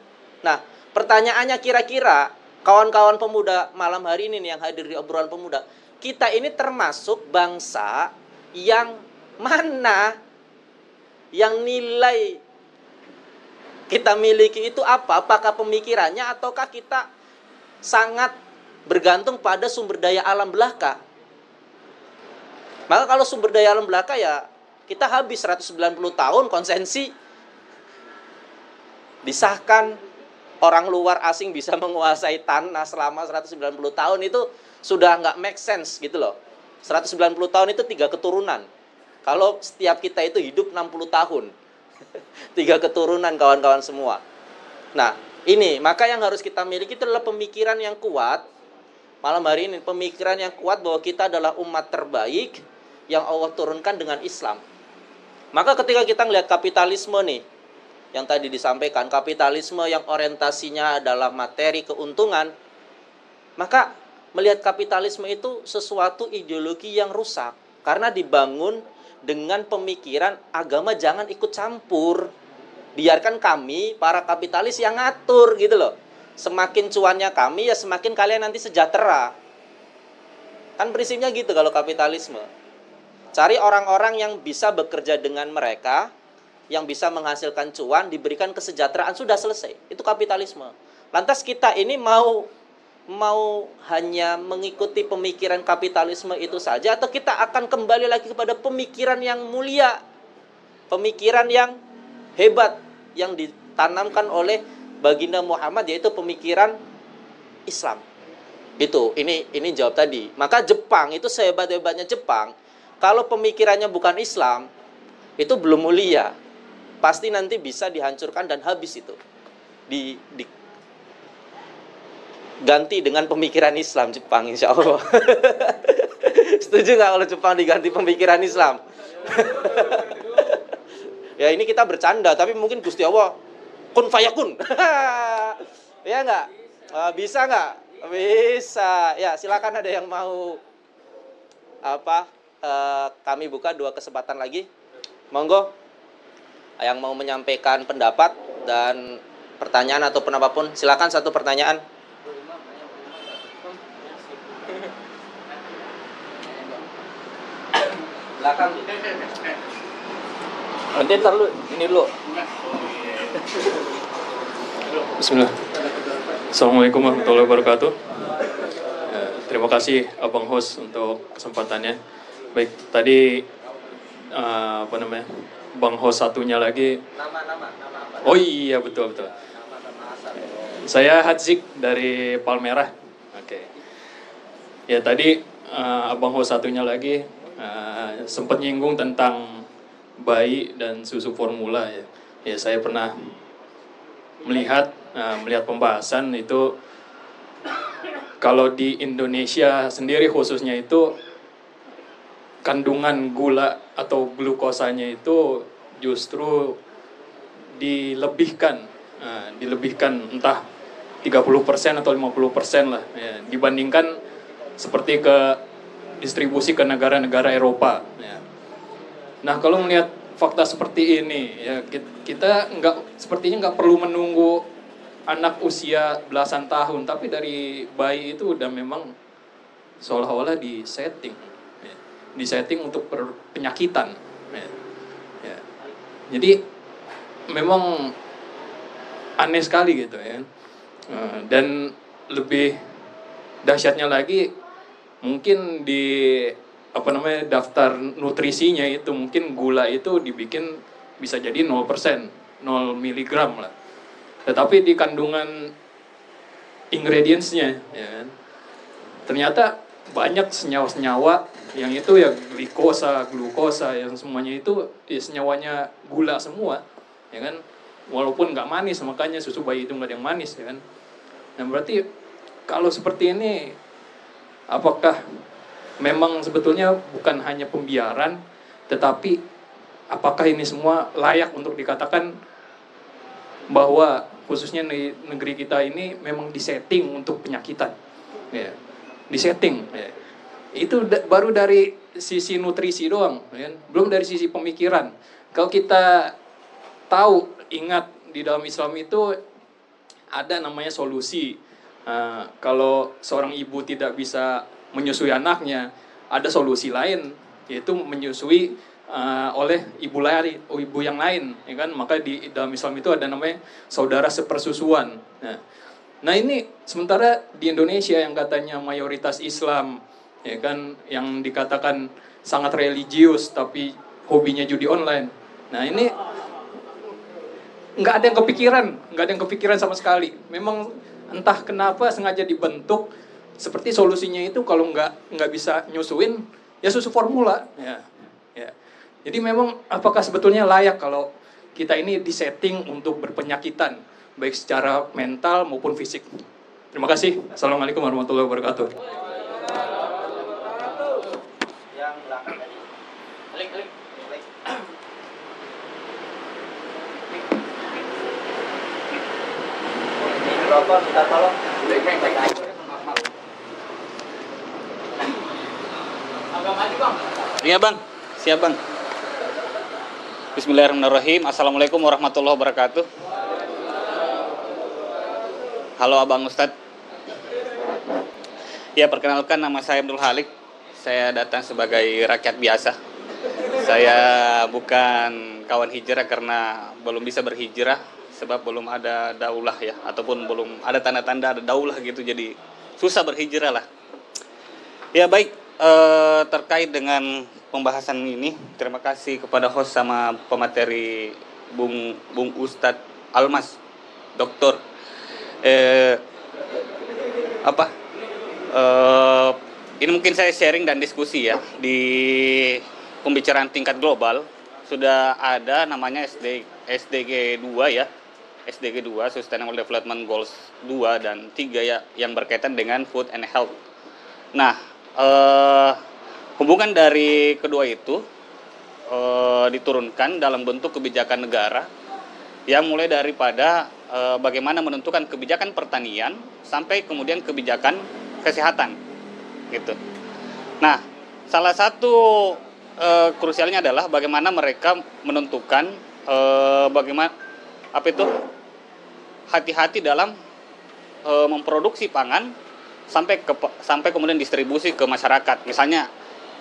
Nah, pertanyaannya kira-kira, kawan-kawan pemuda malam hari ini nih yang hadir di obrolan pemuda, kita ini termasuk bangsa yang mana yang nilai kita miliki itu apa? Apakah pemikirannya ataukah kita sangat bergantung pada sumber daya alam belaka? Maka kalau sumber daya alam belaka ya kita habis 190 tahun konsensi disahkan. Orang luar asing bisa menguasai tanah selama 190 tahun itu sudah nggak make sense gitu loh. 190 tahun itu 3 keturunan. Kalau setiap kita itu hidup 60 tahun. 3 keturunan kawan-kawan semua. Nah, ini maka yang harus kita miliki itu adalah pemikiran yang kuat. Malam hari ini pemikiran yang kuat bahwa kita adalah umat terbaik yang Allah turunkan dengan Islam. Maka ketika kita melihat kapitalisme nih, yang tadi disampaikan, kapitalisme yang orientasinya adalah materi keuntungan, maka melihat kapitalisme itu sesuatu ideologi yang rusak karena dibangun dengan pemikiran agama jangan ikut campur. Biarkan kami para kapitalis yang ngatur gitu loh. Semakin cuannya kami ya semakin kalian nanti sejahtera. Kan prinsipnya gitu kalau kapitalisme. Cari orang-orang yang bisa bekerja dengan mereka, yang bisa menghasilkan cuan, diberikan kesejahteraan, sudah selesai. Itu kapitalisme. Lantas kita ini mau hanya mengikuti pemikiran kapitalisme itu saja, atau kita akan kembali lagi kepada pemikiran yang mulia, pemikiran yang hebat yang ditanamkan oleh baginda Muhammad, yaitu pemikiran Islam. Itu, ini jawab tadi. Maka Jepang itu sehebat-hebatnya Jepang, kalau pemikirannya bukan Islam, itu belum mulia. Pasti nanti bisa dihancurkan dan habis itu. Ganti dengan pemikiran Islam Jepang, insya Allah. Setuju nggak kalau Jepang diganti pemikiran Islam? Ya ini kita bercanda, tapi mungkin Gusti Allah kun fayakun. Ya nggak? Bisa nggak? Bisa. Ya silakan, ada yang mau kami buka 2 kesempatan lagi. Monggo. Yang mau menyampaikan pendapat dan pertanyaan ataupun apapun, silakan 1 pertanyaan. Silakan. Nanti ntar lu, ini dulu. Bismillah. Assalamualaikum warahmatullahi wabarakatuh. Terima kasih Abang Host untuk kesempatannya. Baik, tadi Bang Host satunya lagi. Nama. Oh iya, betul. Saya Hadzik dari Palmerah. Oke. Ya tadi Abang Host satunya lagi sempat nyinggung tentang bayi dan susu formula ya. Ya saya pernah melihat pembahasan itu, kalau di Indonesia sendiri khususnya itu kandungan gula atau glukosanya itu justru dilebihkan entah 30% atau 50% lah ya, dibandingkan seperti ke distribusi ke negara-negara Eropa ya. Nah kalau melihat fakta seperti ini ya, kita sepertinya nggak perlu menunggu anak usia belasan tahun, tapi dari bayi itu udah memang seolah-olah disetting untuk penyakitan ya. Jadi memang aneh sekali gitu ya. Dan lebih dahsyatnya lagi mungkin di daftar nutrisinya itu mungkin gula itu dibikin bisa jadi 0%, 0 miligram lah. Tetapi di kandungan ingredients-nya ya kan, ternyata banyak senyawa-senyawa yang itu ya glikosa, glukosa, yang semuanya itu ya senyawanya gula semua ya kan. Walaupun nggak manis, makanya susu bayi itu nggak ada yang manis ya kan. Nah berarti kalau seperti ini, apakah memang sebetulnya bukan hanya pembiaran, tetapi apakah ini semua layak untuk dikatakan bahwa khususnya di negeri kita ini memang disetting untuk penyakitan ya, disetting ya. Itu baru dari sisi nutrisi doang ya. Belum dari sisi pemikiran. Kalau kita ingat di dalam Islam itu ada namanya solusi. Kalau seorang ibu tidak bisa menyusui anaknya, ada solusi lain, yaitu menyusui oleh ibu yang lain, ya kan? Maka di dalam Islam itu ada namanya saudara sepersusuan. Nah ini sementara di Indonesia yang katanya mayoritas Islam, ya kan, yang dikatakan sangat religius tapi hobinya judi online. Nah ini nggak ada yang kepikiran sama sekali. Memang entah kenapa sengaja dibentuk seperti solusinya itu kalau nggak bisa nyusuin ya susu formula ya. Jadi memang apakah sebetulnya layak kalau kita ini disetting untuk berpenyakitan baik secara mental maupun fisik. Terima kasih. Assalamualaikum warahmatullahi wabarakatuh. Yang belakang tadi. Klik. Mikrofon kita tolong. Iya bang, siap bang. Bismillahirrahmanirrahim. Assalamualaikum warahmatullahi wabarakatuh. Halo abang Ustadz. Ya perkenalkan, nama saya Abdul Halik. Saya datang sebagai rakyat biasa. Saya bukan kawan hijrah karena belum bisa berhijrah sebab belum ada daulah ya, ataupun belum ada tanda-tanda ada daulah gitu, jadi susah berhijrah lah. Ya baik, terkait dengan pembahasan ini, terima kasih kepada host sama pemateri Bung Ustadz Almas, Doktor. Ini mungkin saya sharing dan diskusi ya, di pembicaraan tingkat global sudah ada namanya SDG 2 ya, SDG 2 Sustainable Development Goals 2 dan 3 ya, yang berkaitan dengan food and health. Nah, hubungan dari kedua itu diturunkan dalam bentuk kebijakan negara yang mulai daripada bagaimana menentukan kebijakan pertanian sampai kemudian kebijakan kesehatan gitu. Nah, salah satu krusialnya adalah bagaimana mereka menentukan bagaimana hati-hati dalam memproduksi pangan sampai kemudian distribusi ke masyarakat. Misalnya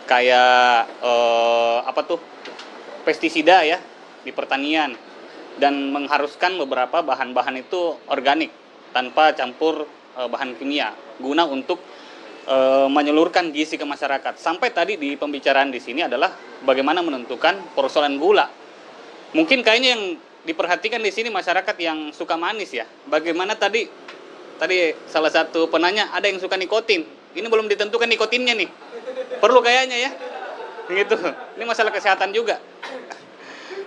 kayak pestisida ya di pertanian, dan mengharuskan beberapa bahan-bahan itu organik tanpa campur bahan kimia guna untuk menyeluruhkan gizi ke masyarakat. Sampai tadi di pembicaraan di sini adalah bagaimana menentukan persoalan gula. Mungkin kayaknya yang diperhatikan di sini masyarakat yang suka manis ya. Bagaimana tadi salah satu penanya ada yang suka nikotin. Ini belum ditentukan nikotinnya nih. Perlu kayaknya ya. Gitu. Ini masalah kesehatan juga.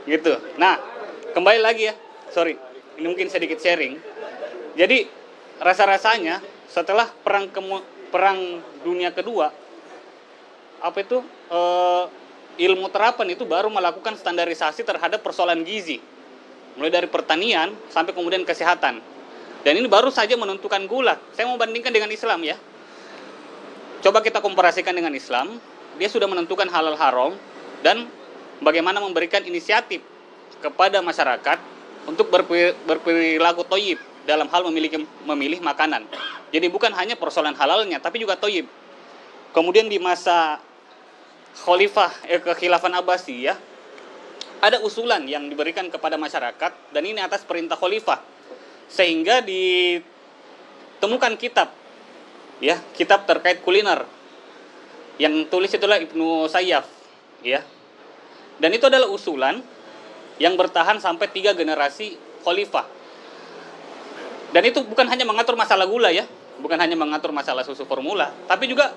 Gitu. Nah, kembali lagi ya. Sorry. Ini mungkin sedikit sharing. Jadi rasa-rasanya setelah Perang Dunia Kedua, ilmu terapan itu baru melakukan standarisasi terhadap persoalan gizi, mulai dari pertanian sampai kemudian kesehatan. Dan ini baru saja menentukan gula. Saya mau bandingkan dengan Islam ya. Coba kita komparasikan dengan Islam, dia sudah menentukan halal haram dan bagaimana memberikan inisiatif kepada masyarakat untuk berperilaku thayyib dalam hal memilih makanan. Jadi bukan hanya persoalan halalnya, tapi juga thayyib. Kemudian di masa kekhilafan Abbasiyah, ada usulan yang diberikan kepada masyarakat, dan ini atas perintah khalifah. Sehingga ditemukan kitab terkait kuliner. Yang tulis itulah Ibnu Sayyaf, ya. Dan itu adalah usulan yang bertahan sampai 3 generasi khalifah. Dan itu bukan hanya mengatur masalah gula ya, bukan hanya mengatur masalah susu formula, tapi juga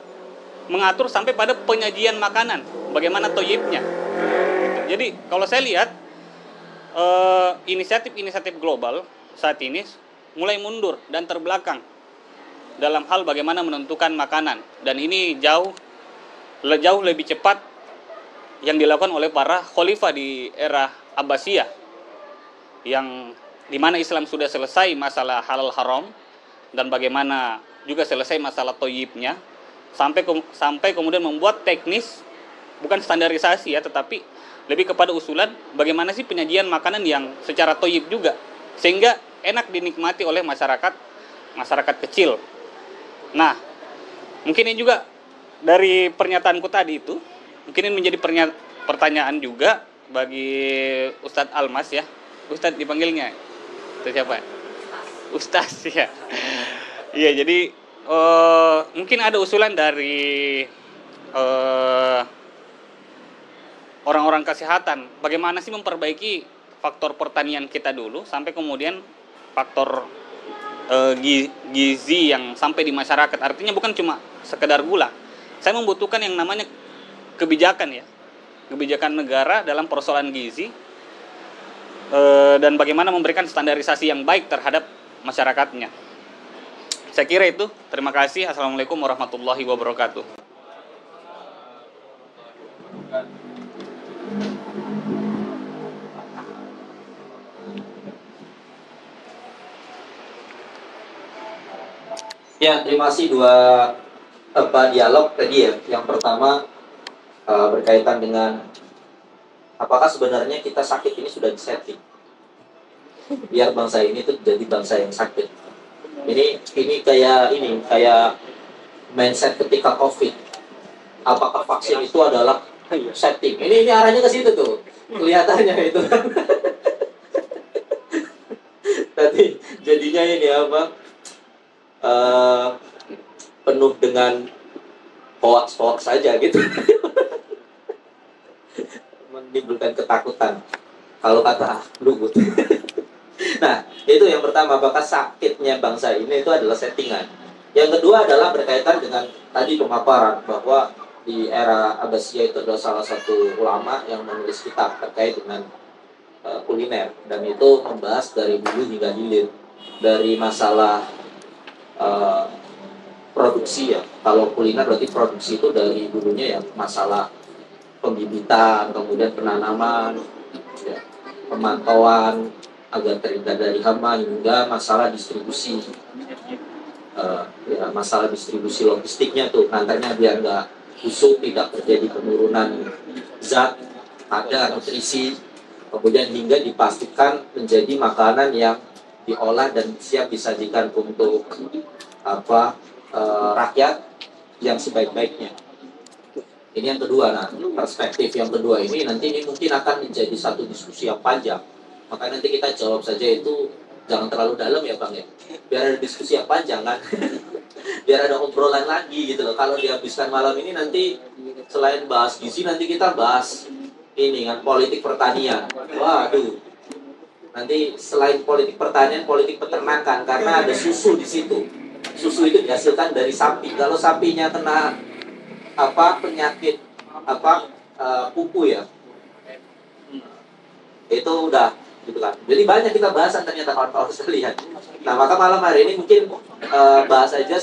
mengatur sampai pada penyajian makanan, bagaimana thayyibnya. Jadi kalau saya lihat inisiatif global saat ini mulai mundur dan terbelakang dalam hal bagaimana menentukan makanan, dan ini jauh lebih cepat yang dilakukan oleh para khalifah di era Abbasiyah, yang di mana Islam sudah selesai masalah halal haram dan bagaimana juga selesai masalah thayyibnya, sampai kemudian membuat teknis, bukan standarisasi ya, tetapi lebih kepada usulan bagaimana sih penyajian makanan yang secara thayyib juga sehingga enak dinikmati oleh masyarakat kecil. Nah, mungkin ini juga dari pernyataanku tadi itu, mungkin ini menjadi pertanyaan juga bagi Ustadz Almas ya. Ustadz dipanggilnya itu siapa? Ustadz ya. Iya, jadi mungkin ada usulan dari orang-orang kesehatan, bagaimana sih memperbaiki faktor pertanian kita dulu sampai kemudian faktor gizi yang sampai di masyarakat. Artinya bukan cuma sekedar gula. Saya membutuhkan yang namanya kebijakan ya, kebijakan negara dalam persoalan gizi, dan bagaimana memberikan standarisasi yang baik terhadap masyarakatnya. Saya kira itu. Terima kasih. Assalamualaikum warahmatullahi wabarakatuh. Ya, terima kasih dua dialog tadi ya. Yang pertama berkaitan dengan apakah sebenarnya kita sakit ini sudah disetting biar bangsa ini tuh jadi bangsa yang sakit. Ini kayak mindset ketika COVID. Apakah vaksin itu adalah setting? Ini arahnya ke situ tuh. Kelihatannya itu. Tadi jadinya ini apa? Penuh dengan hoax saja gitu. Menimbulkan ketakutan. Kalau kata Lugut. Nah, itu yang pertama, apakah sakitnya bangsa ini itu adalah settingan. Yang kedua adalah berkaitan dengan tadi pemaparan bahwa di era Abbasiyah itu adalah salah satu ulama yang menulis kitab terkait dengan kuliner, dan itu membahas dari hulu hingga hilir, dari masalah produksi ya. Kalau kuliner berarti produksi itu dari hulunya ya, masalah pembibitan, kemudian penanaman, ya, pemantauan agar terhindar dari hama, hingga masalah distribusi, ya, masalah distribusi logistiknya tuh, nantinya biar nggak busuk, tidak terjadi penurunan zat, ada nutrisi, kemudian hingga dipastikan menjadi makanan yang diolah dan siap disajikan untuk rakyat yang sebaik-baiknya. Ini yang kedua. Nah, perspektif yang kedua ini nanti mungkin akan menjadi satu diskusi yang panjang. Maka nanti kita jawab saja itu jangan terlalu dalam ya Bang ya. Biar ada diskusi yang panjang kan. Biar ada obrolan lagi gitu loh. Kalau dihabiskan malam ini nanti selain bahas gizi nanti kita bahas ini kan politik pertanian. Waduh. Nanti selain politik pertanian, politik peternakan, karena ada susu di situ. Susu itu dihasilkan dari sapi. Kalau sapinya kena penyakit kuku ya, itu udah gitu kan. Jadi banyak kita bahasan ternyata kawan-kawan sekalian. Nah, maka malam hari ini mungkin bahas aja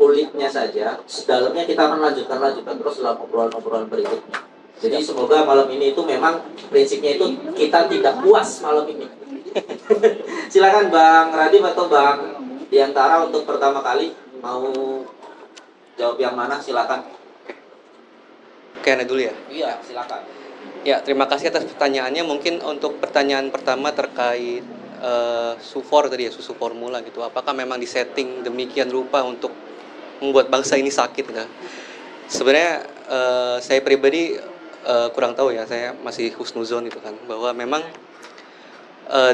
kulitnya saja, sedalamnya kita akan lanjutkan terus dalam obrolan-obrolan berikutnya. Jadi semoga malam ini itu memang prinsipnya itu kita tidak puas malam ini. Silakan Bang Radif atau Bang Diantara untuk pertama kali mau jawab yang mana, silakan. Oke, Anda dulu ya? Iya, silakan. Ya, terima kasih atas pertanyaannya. Mungkin untuk pertanyaan pertama terkait sufor tadi ya, susu formula gitu. Apakah memang disetting demikian rupa untuk membuat bangsa ini sakit? Kan? Sebenarnya saya pribadi kurang tahu ya, saya masih husnuzon gitu kan, bahwa memang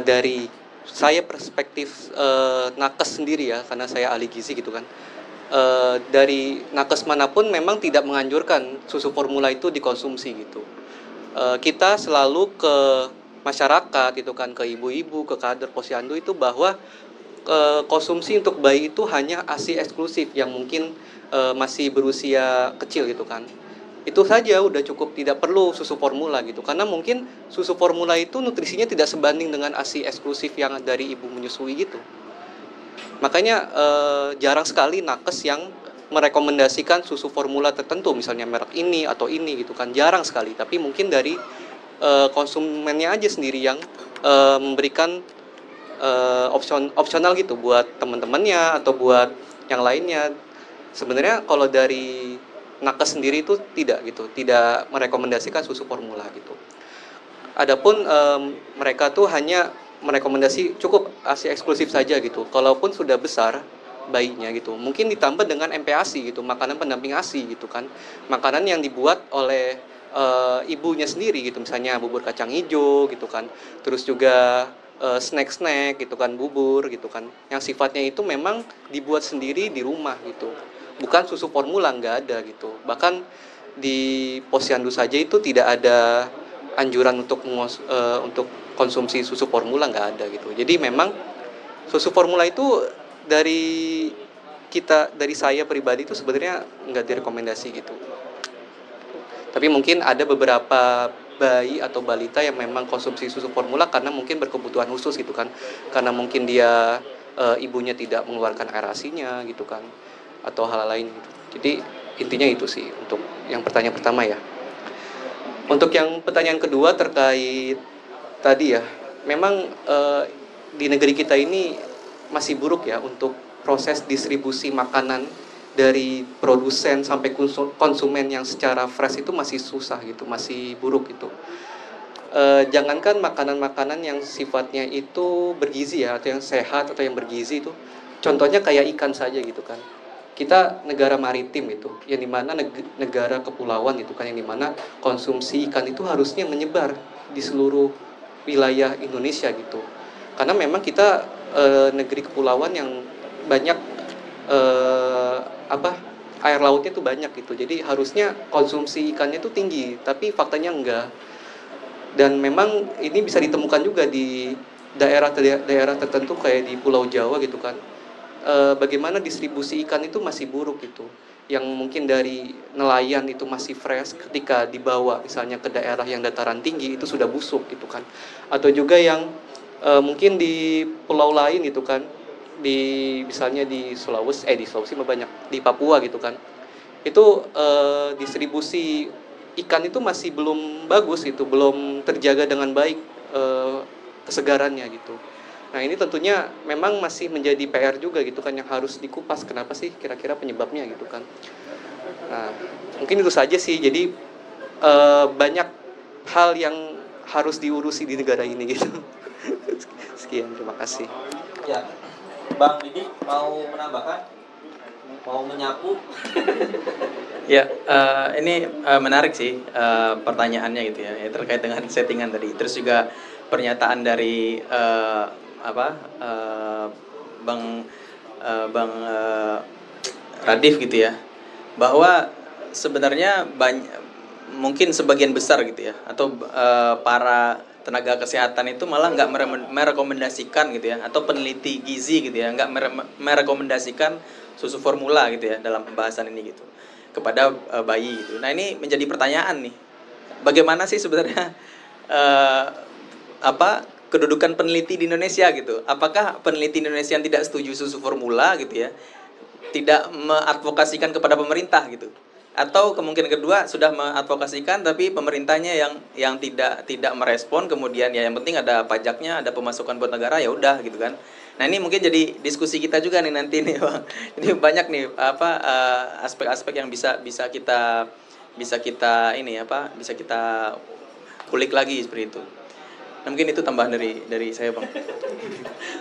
dari saya perspektif nakes sendiri ya, karena saya ahli gizi gitu kan. Dari nakes manapun memang tidak menganjurkan susu formula itu dikonsumsi gitu. Kita selalu ke masyarakat gitu kan, ke ibu-ibu, ke kader posyandu itu bahwa konsumsi untuk bayi itu hanya ASI eksklusif yang mungkin masih berusia kecil gitu kan. Itu saja udah cukup, tidak perlu susu formula gitu, karena mungkin susu formula itu nutrisinya tidak sebanding dengan ASI eksklusif yang dari ibu menyusui gitu. Makanya jarang sekali nakes yang merekomendasikan susu formula tertentu, misalnya merek ini atau ini gitu kan, jarang sekali. Tapi mungkin dari konsumennya aja sendiri yang memberikan opsional gitu buat teman-temannya atau buat yang lainnya. Sebenarnya kalau dari nakes sendiri itu tidak merekomendasikan susu formula gitu. Adapun mereka tuh hanya merekomendasi cukup ASI eksklusif saja gitu. Kalaupun sudah besar bayinya gitu, mungkin ditambah dengan MPASI gitu, makanan pendamping ASI gitu kan, makanan yang dibuat oleh ibunya sendiri gitu, misalnya bubur kacang hijau gitu kan, terus juga snack gitu kan, bubur gitu kan, yang sifatnya itu memang dibuat sendiri di rumah gitu, bukan susu formula, nggak ada gitu. Bahkan di posyandu saja itu tidak ada anjuran untuk konsumsi susu formula, nggak ada gitu. Jadi memang susu formula itu dari saya pribadi itu sebenarnya nggak direkomendasi gitu. Tapi mungkin ada beberapa bayi atau balita yang memang konsumsi susu formula karena mungkin berkebutuhan khusus gitu kan, karena mungkin dia ibunya tidak mengeluarkan air asinya gitu kan, atau hal lain gitu. Jadi intinya itu sih untuk yang pertanyaan pertama ya. Untuk yang pertanyaan kedua terkait tadi ya, memang di negeri kita ini masih buruk ya untuk proses distribusi makanan dari produsen sampai konsumen yang secara fresh itu masih susah gitu, masih buruk gitu. Jangankan makanan-makanan yang sifatnya itu bergizi ya, atau yang sehat atau yang bergizi itu, contohnya kayak ikan saja gitu kan. Kita negara maritim itu, yang dimana negara kepulauan gitu kan, yang dimana konsumsi ikan itu harusnya menyebar di seluruh wilayah Indonesia gitu. Karena memang kita negeri kepulauan yang banyak air lautnya tuh banyak gitu. Jadi harusnya konsumsi ikannya itu tinggi, tapi faktanya enggak. Dan memang ini bisa ditemukan juga di daerah tertentu kayak di Pulau Jawa gitu kan. Bagaimana distribusi ikan itu masih buruk gitu. Yang mungkin dari nelayan itu masih fresh, ketika dibawa misalnya ke daerah yang dataran tinggi itu sudah busuk gitu kan. Atau juga yang mungkin di pulau lain gitu kan, misalnya di Sulawesi mah banyak, di Papua gitu kan, itu distribusi ikan itu masih belum bagus gitu, belum terjaga dengan baik kesegarannya gitu. Nah ini tentunya memang masih menjadi PR juga gitu kan, yang harus dikupas kenapa sih kira-kira penyebabnya gitu kan. Nah mungkin itu saja sih, jadi banyak hal yang harus diurusi di negara ini gitu. Sekian, terima kasih. Ya, Bang Didi mau menambahkan, mau menyapu? Ya, ini menarik sih pertanyaannya gitu ya, terkait dengan settingan tadi. Terus juga pernyataan dari Bang Radif gitu ya, bahwa sebenarnya mungkin sebagian besar gitu ya, atau para tenaga kesehatan itu malah nggak merekomendasikan gitu ya, atau peneliti gizi gitu ya, nggak merekomendasikan susu formula gitu ya dalam pembahasan ini gitu kepada bayi gitu. Nah ini menjadi pertanyaan nih, bagaimana sih sebenarnya kedudukan peneliti di Indonesia gitu? Apakah peneliti Indonesia yang tidak setuju susu formula gitu ya, tidak mengadvokasikan kepada pemerintah gitu? Atau kemungkinan kedua sudah mengadvokasikan tapi pemerintahnya yang tidak merespon, kemudian ya yang penting ada pajaknya, ada pemasukan buat negara, ya udah gitu kan. Nah ini mungkin jadi diskusi kita juga nih nanti nih Bang. Ini banyak nih aspek-aspek yang bisa kita kulik lagi seperti itu. Nah, mungkin itu tambahan dari saya Bang.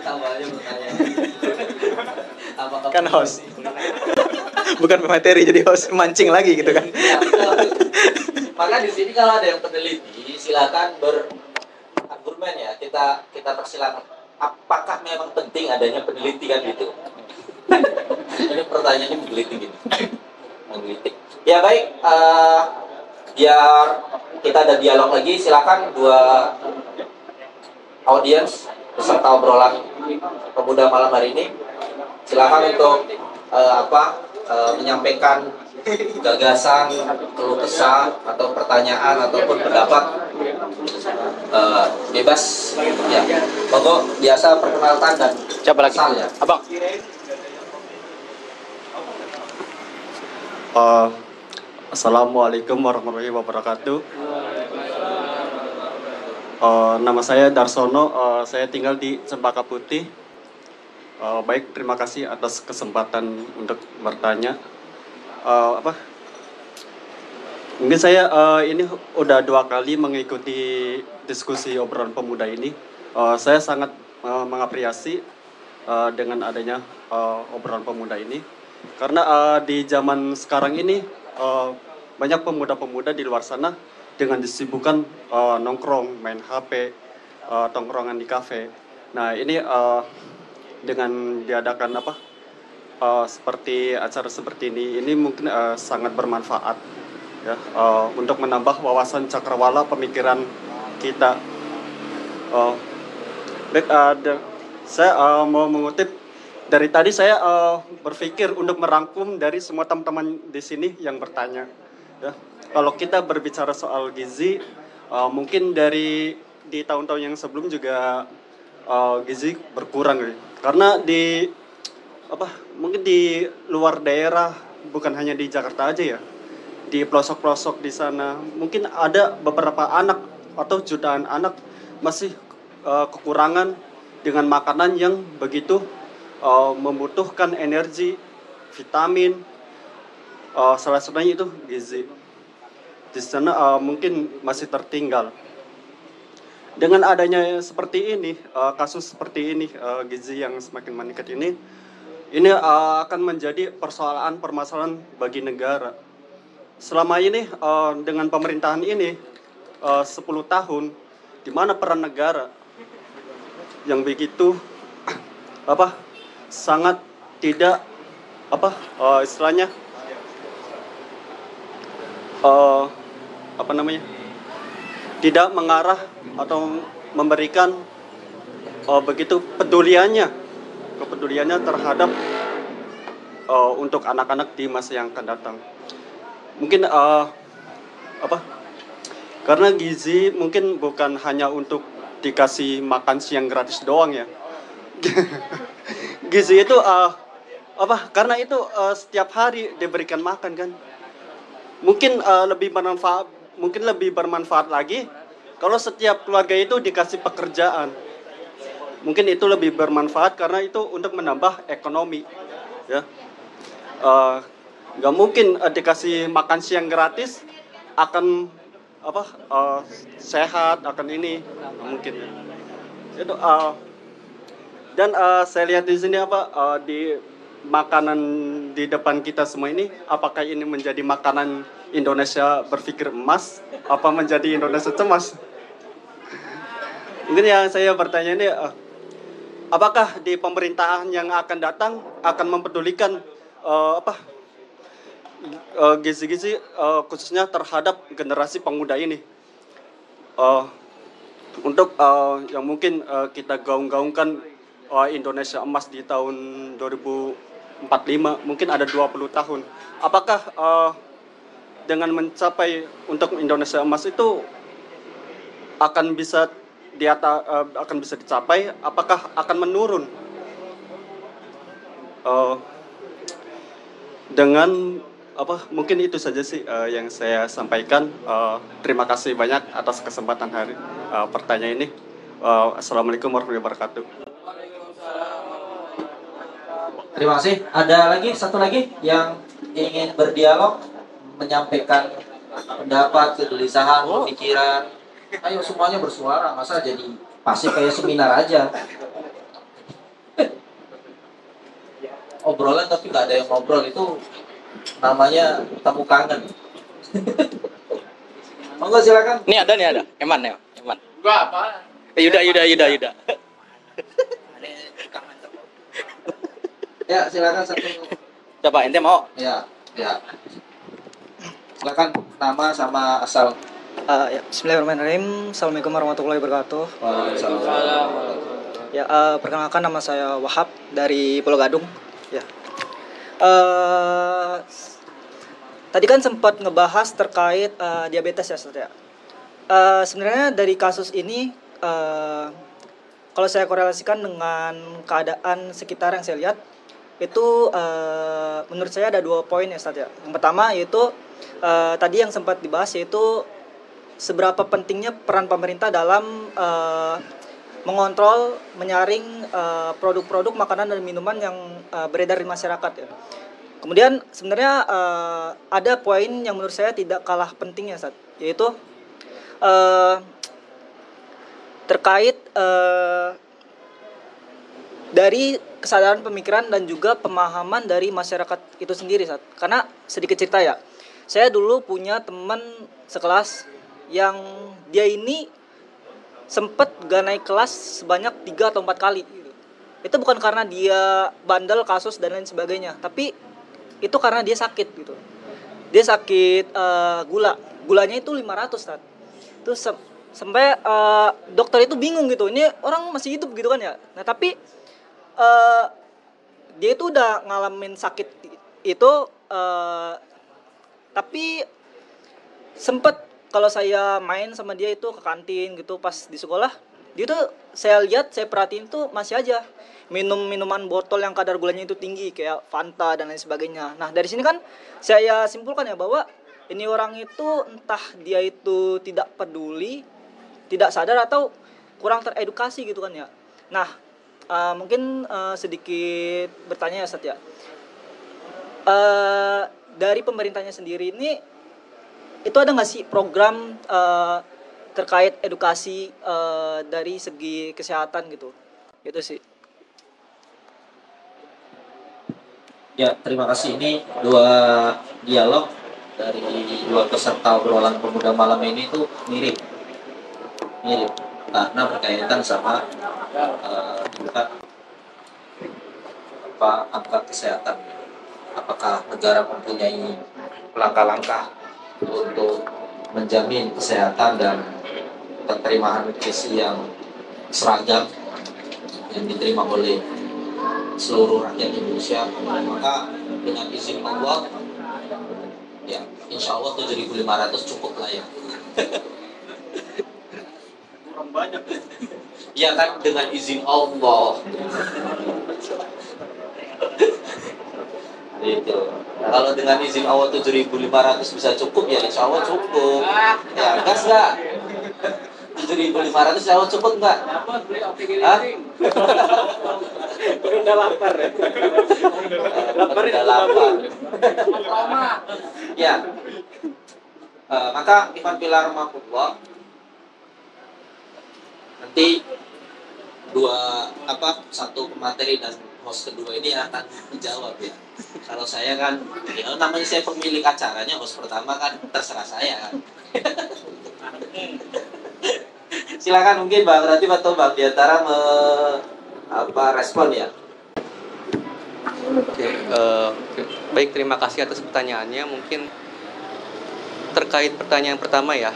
Tambah aja pertanyaan. Apakah Kan host. Bukan pemateri, jadi host mancing lagi gitu kan. Ya, maka di sini kalau ada yang peneliti silakan berargumen ya, kita persilakan. Apakah memang penting adanya peneliti kan gitu? Ini pertanyaannya menggelitik gitu. Menggelitik. Ya baik, biar kita ada dialog lagi, silakan dua audiens peserta obrolan pemuda malam hari ini, silakan untuk menyampaikan gagasan, keluh kesah atau pertanyaan ataupun pendapat, bebas ya. Monggo, biasa perkenalkan dan Siapa lagi? asal ya. Abang. Assalamualaikum warahmatullahi wabarakatuh. Nama saya Darsono, saya tinggal di Cempaka Putih. Baik, terima kasih atas kesempatan untuk bertanya. Mungkin saya ini udah 2 kali mengikuti diskusi obrolan pemuda ini. Saya sangat mengapresiasi dengan adanya obrolan pemuda ini, karena di zaman sekarang ini banyak pemuda-pemuda di luar sana dengan disibukkan nongkrong, main HP, tongkrongan di kafe. Nah ini dengan diadakan seperti acara seperti ini mungkin sangat bermanfaat ya, untuk menambah wawasan cakrawala pemikiran kita. Saya mau mengutip dari tadi, saya berpikir untuk merangkum dari semua teman-teman di sini yang bertanya. Ya, kalau kita berbicara soal gizi, mungkin di tahun-tahun yang sebelum juga gizi berkurang, karena mungkin di luar daerah, bukan hanya di Jakarta aja ya, di pelosok-pelosok di sana mungkin ada beberapa anak atau jutaan anak masih kekurangan dengan makanan yang begitu membutuhkan energi, vitamin, salah satunya itu gizi. Di sana mungkin masih tertinggal. Dengan adanya seperti ini, kasus seperti ini, gizi yang semakin meningkat ini akan menjadi permasalahan bagi negara. Selama ini dengan pemerintahan ini 10 tahun, di mana peran negara yang begitu sangat tidak istilahnya tidak mengarah atau memberikan begitu kepeduliannya terhadap untuk anak-anak di masa yang akan datang. Mungkin karena gizi mungkin bukan hanya untuk dikasih makan siang gratis doang ya. Gizi itu karena itu setiap hari diberikan makan kan. Mungkin lebih bermanfaat lagi kalau setiap keluarga itu dikasih pekerjaan. Mungkin itu lebih bermanfaat karena itu untuk menambah ekonomi ya. Nggak mungkin dikasih makan siang gratis akan sehat, akan ini nggak mungkin ya. Itu dan saya lihat di sini di makanan di depan kita semua ini, apakah ini menjadi makanan Indonesia berpikir emas apa menjadi Indonesia cemas? Mungkin yang saya bertanya ini, apakah di pemerintahan yang akan datang akan mempedulikan gizi-gizi khususnya terhadap generasi pemuda ini, untuk yang mungkin kita gaung-gaungkan Indonesia emas di tahun 2045, mungkin ada 20 tahun. Apakah dengan mencapai untuk Indonesia emas itu akan bisa dicapai? Apakah akan menurun? Dengan mungkin itu saja sih yang saya sampaikan. Terima kasih banyak atas kesempatan pertanyaan ini. Assalamualaikum warahmatullahi wabarakatuh. Terima kasih. Ada satu lagi yang ingin berdialog, menyampaikan pendapat, kegelisahan, pemikiran. Ayo semuanya bersuara, masa jadi pasif kayak seminar aja. Obrolan tapi nggak ada yang ngobrol, itu namanya temu kangen. Monggo silakan. Nih ada. Eman. Gua apa? Yuda. Ya, silakan satu. Coba ente mau? Ya. Silakan nama sama asal. Ya, Bismillahirrahmanirrahim. Assalamualaikum warahmatullahi wabarakatuh. Waalaikumsalam. Ya, perkenalkan nama saya Wahab dari Pulau Gadung. Ya. Tadi kan sempat ngebahas terkait diabetes ya, Ustaz ya. Sebenarnya dari kasus ini, kalau saya korelasikan dengan keadaan sekitar yang saya lihat, itu menurut saya ada 2 poin ya, Ustaz ya. Yang pertama yaitu tadi yang sempat dibahas, yaitu seberapa pentingnya peran pemerintah dalam mengontrol, menyaring produk-produk makanan dan minuman yang beredar di masyarakat ya. Kemudian sebenarnya ada poin yang menurut saya tidak kalah pentingnya, Ustaz, yaitu terkait dari kesadaran pemikiran dan juga pemahaman dari masyarakat itu sendiri, Ustaz. Karena sedikit cerita ya, saya dulu punya teman sekelas yang dia ini sempat gak naik kelas sebanyak 3 atau 4 kali gitu. Itu bukan karena dia bandel kasus dan lain sebagainya, tapi itu karena dia sakit gitu. Dia sakit gulanya itu 500, Ustaz. Itu sampai dokter itu bingung gitu, ini orang masih hidup gitu kan ya. Nah tapi dia itu udah ngalamin sakit itu, tapi sempet kalau saya main sama dia itu ke kantin gitu pas di sekolah, dia tuh saya perhatiin tuh masih aja minum minuman botol yang kadar gulanya itu tinggi kayak Fanta dan lain sebagainya. Nah dari sini kan saya simpulkan ya bahwa ini orang itu entah dia itu tidak peduli, tidak sadar, atau kurang teredukasi gitu kan ya. Nah mungkin sedikit bertanya ya, Ustaz ya. dari pemerintahnya sendiri ini itu ada nggak sih program terkait edukasi dari segi kesehatan gitu? Itu sih. Ya, terima kasih. Ini dua dialog dari dua peserta obrolan pemuda malam ini tuh mirip karena berkaitan sama angka kesehatan. Apakah negara mempunyai langkah-langkah untuk menjamin kesehatan dan penerimaan gizi yang seragam yang diterima oleh seluruh rakyat Indonesia? Maka dengan izin Allah, ya insya Allah 7.500 cukup lah ya. Kurang banyak. Ya kan, dengan izin Allah. Gitu. Nah, kalau dengan izin Allah 7.500 bisa cukup, ya insya Allah cukup. Ya gas nggak? 7.500 insya Allah cukup nggak? Hah? Udah lapar ya. Udah lapar. Ya. Maka Ivan Pilar Mahfudullah nanti satu pemateri dan host kedua ini akan menjawab ya. Kalau saya kan, ya namanya saya pemilik acaranya, host pertama kan terserah saya kan. Silakan mungkin Bang Ratib atau Bang Diantara respon ya. Oke, baik, terima kasih atas pertanyaannya. Mungkin terkait pertanyaan pertama ya,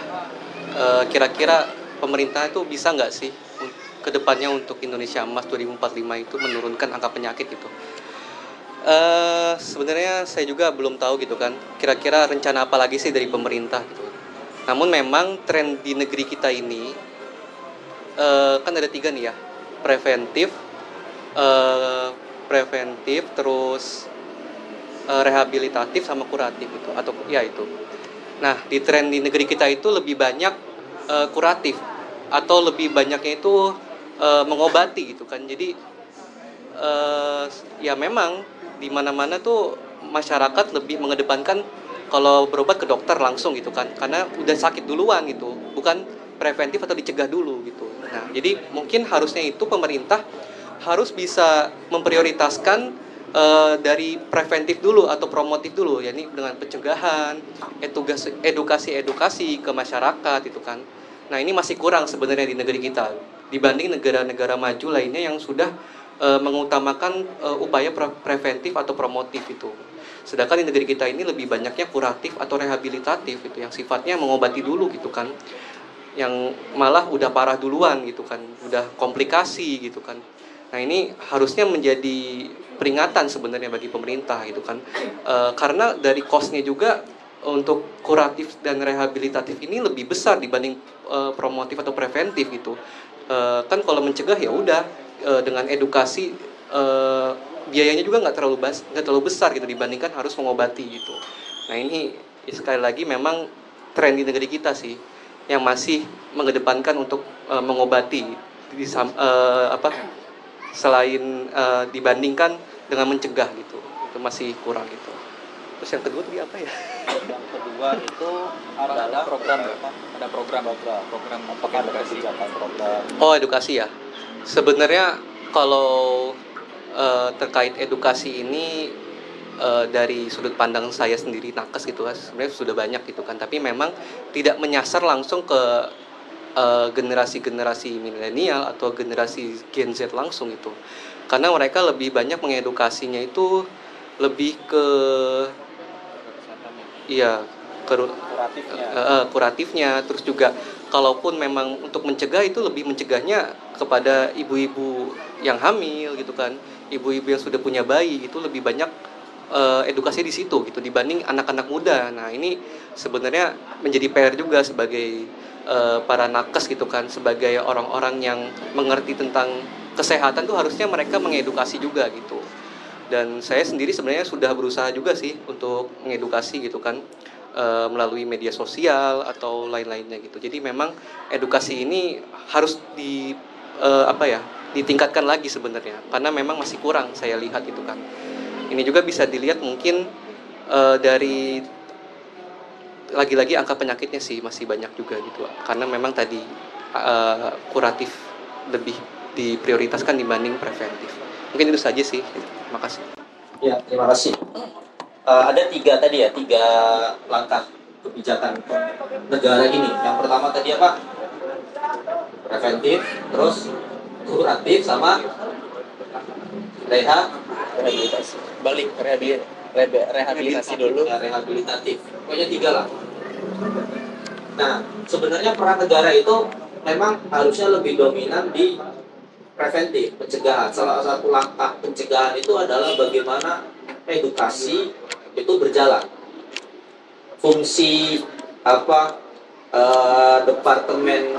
kira-kira pemerintah itu bisa nggak sih kedepannya untuk Indonesia Emas 2045 itu menurunkan angka penyakit itu? Sebenarnya saya juga belum tahu gitu kan, kira-kira rencana apa lagi sih dari pemerintah gitu. Namun memang tren di negeri kita ini kan ada 3 nih ya, preventif, terus rehabilitatif sama kuratif itu, atau ya itu. Nah, di tren di negeri kita itu lebih banyak kuratif atau lebih banyaknya itu mengobati gitu kan. Jadi ya memang di mana-mana tuh masyarakat lebih mengedepankan kalau berobat ke dokter langsung gitu kan, karena udah sakit duluan gitu, bukan preventif atau dicegah dulu gitu. Nah, jadi mungkin harusnya itu pemerintah harus bisa memprioritaskan dari preventif dulu atau promotif dulu, yakni dengan pencegahan, edukasi ke masyarakat itu kan. Nah, ini masih kurang sebenarnya di negeri kita dibanding negara-negara maju lainnya yang sudah mengutamakan upaya preventif atau promotif itu. Sedangkan di negeri kita ini lebih banyaknya kuratif atau rehabilitatif itu, yang sifatnya mengobati dulu gitu kan, yang malah udah parah duluan gitu kan, udah komplikasi gitu kan. Nah, ini harusnya menjadi peringatan sebenarnya bagi pemerintah gitu kan, karena dari cost-nya juga untuk kuratif dan rehabilitatif ini lebih besar dibanding promotif atau preventif gitu. Kan kalau mencegah ya udah dengan edukasi, biayanya juga nggak terlalu besar gitu dibandingkan harus mengobati gitu. Nah, ini sekali lagi memang tren di negeri kita sih yang masih mengedepankan untuk mengobati selain dibandingkan dengan mencegah gitu. Itu masih kurang gitu. Terus yang kedua tadi apa ya? Yang kedua itu adalah program apakah ada kebijakan program? Oh, edukasi ya. Sebenarnya kalau terkait edukasi ini dari sudut pandang saya sendiri nakes gitu kan, sebenarnya sudah banyak gitu kan, tapi memang tidak menyasar langsung ke generasi-generasi milenial atau generasi Gen Z langsung itu, karena mereka lebih banyak mengedukasinya itu lebih ke kuratifnya, terus juga kalaupun memang untuk mencegah itu lebih mencegahnya kepada ibu-ibu yang hamil gitu kan, ibu-ibu yang sudah punya bayi, itu lebih banyak edukasi di situ gitu dibanding anak-anak muda. Nah, ini sebenarnya menjadi PR juga sebagai para nakes gitu kan, sebagai orang-orang yang mengerti tentang kesehatan tuh harusnya mereka mengedukasi juga gitu. Dan saya sendiri sebenarnya sudah berusaha juga sih untuk mengedukasi gitu kan, melalui media sosial atau lain-lainnya gitu. Jadi memang edukasi ini harus ditingkatkan lagi sebenarnya, karena memang masih kurang saya lihat gitu kan. Ini juga bisa dilihat mungkin Dari lagi-lagi angka penyakitnya sih masih banyak juga gitu, karena memang tadi kuratif lebih diprioritaskan dibanding preventif. Mungkin itu saja sih. Terima kasih. Ya, terima kasih. Ada tiga tadi ya, tiga langkah kebijakan negara ini. Yang pertama tadi apa? Preventif, terus kuratif, sama rehabilitasi. Balik rehabilitasi dulu. Rehabilitatif. Pokoknya tiga lah. Nah, sebenarnya peran negara itu memang harusnya lebih dominan di preventif, pencegahan. Salah satu langkah pencegahan itu adalah bagaimana edukasi itu berjalan. Fungsi Departemen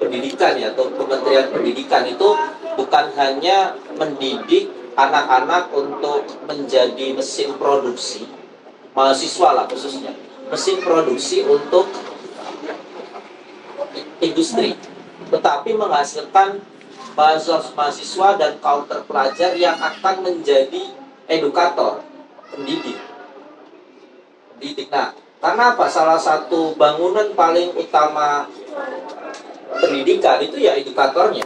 Pendidikan ya, atau Kementerian Pendidikan itu bukan hanya mendidik anak-anak untuk menjadi mesin produksi, mahasiswa lah khususnya, mesin produksi untuk industri, tetapi menghasilkan mahasiswa dan kaum terpelajar yang akan menjadi edukator, pendidik. Nah, karena apa? Salah satu bangunan paling utama pendidikan itu ya edukatornya.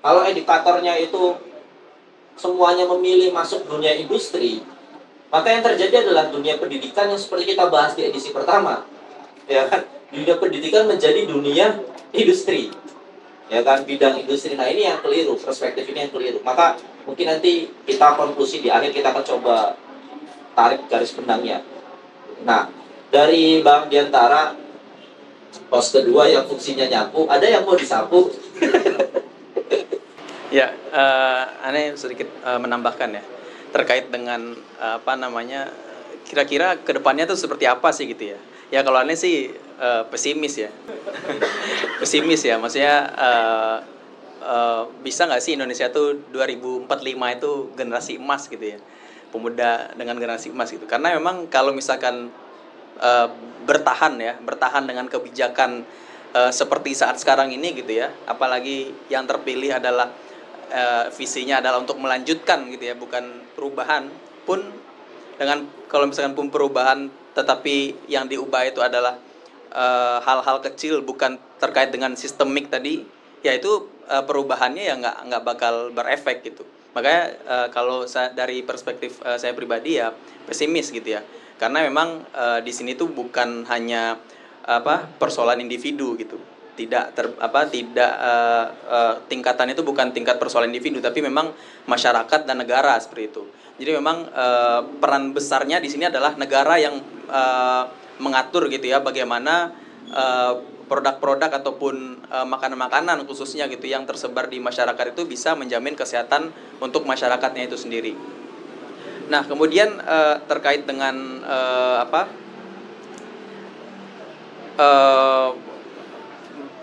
Kalau edukatornya itu semuanya memilih masuk dunia industri, maka yang terjadi adalah dunia pendidikan yang seperti kita bahas di edisi pertama, ya kan? Dunia pendidikan menjadi dunia industri, ya kan, bidang industri. Nah, ini yang keliru, perspektif ini yang keliru. Maka mungkin nanti kita konklusi di akhir, kita akan coba tarik garis benangnya. Nah, dari Bang Diantara, pos kedua yang fungsinya nyapu, ada yang mau disapu? Ya, aneh sedikit menambahkan ya, terkait dengan kira-kira kedepannya tuh seperti apa sih gitu ya. Ya kalau aneh sih pesimis ya. Pesimis ya, maksudnya bisa nggak sih Indonesia tuh 2045 itu generasi emas gitu ya, pemuda dengan generasi emas gitu. Karena memang kalau misalkan bertahan dengan kebijakan seperti saat sekarang ini gitu ya, apalagi yang terpilih adalah visinya adalah untuk melanjutkan gitu ya, bukan perubahan pun. Dengan kalau misalkan pun perubahan tetapi yang diubah itu adalah hal-hal kecil, bukan terkait dengan sistemik tadi, ya itu perubahannya ya nggak bakal berefek gitu. Makanya kalau dari perspektif saya pribadi ya pesimis gitu ya, karena memang di sini tuh bukan hanya persoalan individu gitu, tingkatan itu bukan tingkat persoalan individu, tapi memang masyarakat dan negara seperti itu. Jadi memang peran besarnya di sini adalah negara yang mengatur gitu ya, bagaimana produk-produk ataupun makanan-makanan khususnya gitu yang tersebar di masyarakat itu bisa menjamin kesehatan untuk masyarakatnya itu sendiri. Nah, kemudian terkait dengan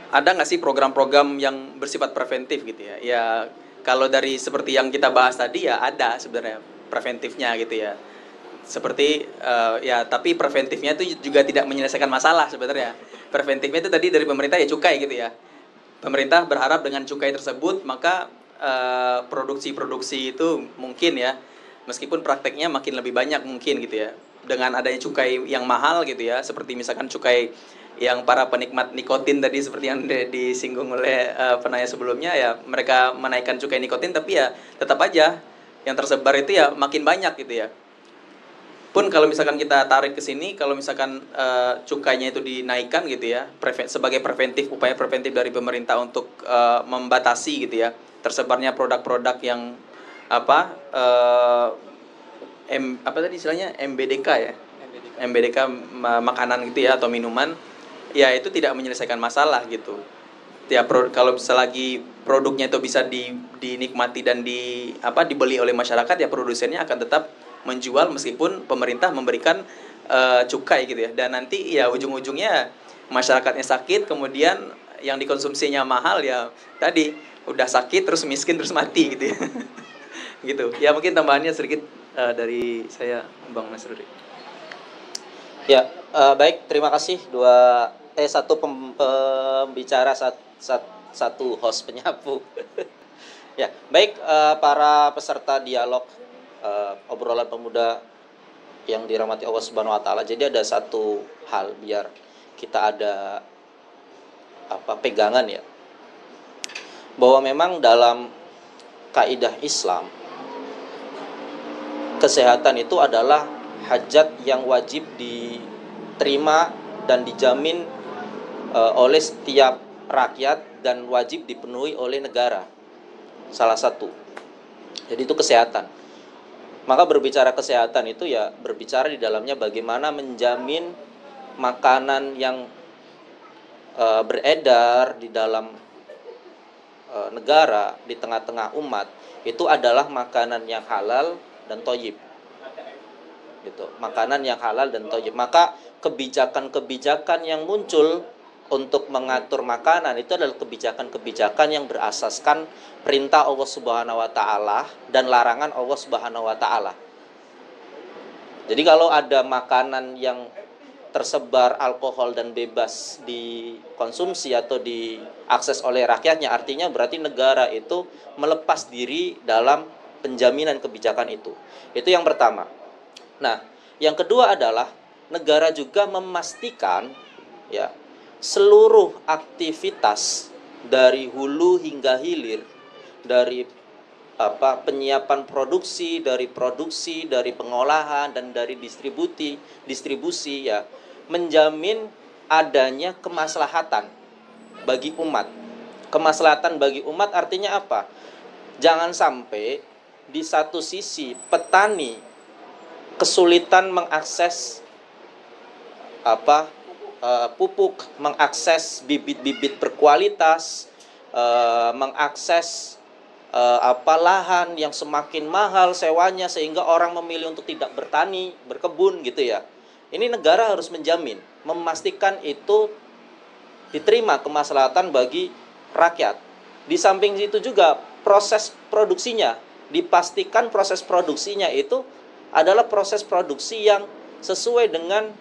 ada nggak sih program-program yang bersifat preventif gitu ya? Ya kalau dari seperti yang kita bahas tadi ya ada sebenarnya preventifnya gitu ya. Seperti tapi preventifnya itu juga tidak menyelesaikan masalah sebenarnya. Preventifnya itu tadi dari pemerintah ya cukai gitu ya. Pemerintah berharap dengan cukai tersebut maka produksi-produksi itu mungkin ya, meskipun prakteknya makin lebih banyak mungkin gitu ya. Dengan adanya cukai yang mahal gitu ya, seperti misalkan cukai yang para penikmat nikotin tadi seperti yang disinggung oleh penanya sebelumnya ya, mereka menaikkan cukai nikotin tapi ya tetap aja yang tersebar itu ya makin banyak gitu ya. Pun kalau misalkan kita tarik ke sini, kalau misalkan cukainya itu dinaikkan gitu ya, sebagai preventif, upaya preventif dari pemerintah untuk membatasi gitu ya tersebarnya produk-produk yang tadi istilahnya MBDK ya, MBDK makanan gitu ya atau minuman, ya itu tidak menyelesaikan masalah gitu. Ya kalau selagi produknya itu bisa dinikmati dan dibeli oleh masyarakat, ya produsennya akan tetap menjual meskipun pemerintah memberikan cukai gitu ya. Dan nanti ya ujung-ujungnya masyarakatnya sakit, kemudian yang dikonsumsinya mahal ya tadi udah sakit terus miskin terus mati gitu ya. Gitu. Ya mungkin tambahannya sedikit dari saya, Bang Nasrudi. Ya, baik, terima kasih satu pembicara, satu host penyapu. Ya, baik, para peserta dialog obrolan pemuda yang dirahmati Allah Subhanahu wa taala. Jadi ada satu hal biar kita ada pegangan ya. Bahwa memang dalam kaidah Islam kesehatan itu adalah hajat yang wajib diterima dan dijamin oleh setiap rakyat dan wajib dipenuhi oleh negara. Salah satu. Jadi itu kesehatan. Maka berbicara kesehatan itu ya berbicara di dalamnya bagaimana menjamin makanan yang beredar di dalam negara, di tengah-tengah umat, itu adalah makanan yang halal dan thayyib. Gitu. Makanan yang halal dan thayyib. Maka kebijakan-kebijakan yang muncul untuk mengatur makanan itu adalah kebijakan-kebijakan yang berasaskan perintah Allah Subhanahu wa taala dan larangan Allah Subhanahu wa taala. Jadi kalau ada makanan yang tersebar alkohol dan bebas dikonsumsi atau diakses oleh rakyatnya, artinya berarti negara itu melepas diri dalam penjaminan kebijakan itu. Itu yang pertama. Nah, yang kedua adalah negara juga memastikan ya seluruh aktivitas dari hulu hingga hilir, dari penyiapan produksi, dari pengolahan dan dari distribusi ya, menjamin adanya kemaslahatan bagi umat. Kemaslahatan bagi umat artinya apa? Jangan sampai di satu sisi petani kesulitan mengakses pupuk, mengakses bibit-bibit berkualitas, mengakses lahan yang semakin mahal sewanya sehingga orang memilih untuk tidak bertani, berkebun gitu ya. Ini negara harus menjamin, memastikan itu diterima kemaslahatan bagi rakyat. Di samping itu juga proses produksinya, dipastikan proses produksinya itu adalah proses produksi yang sesuai dengan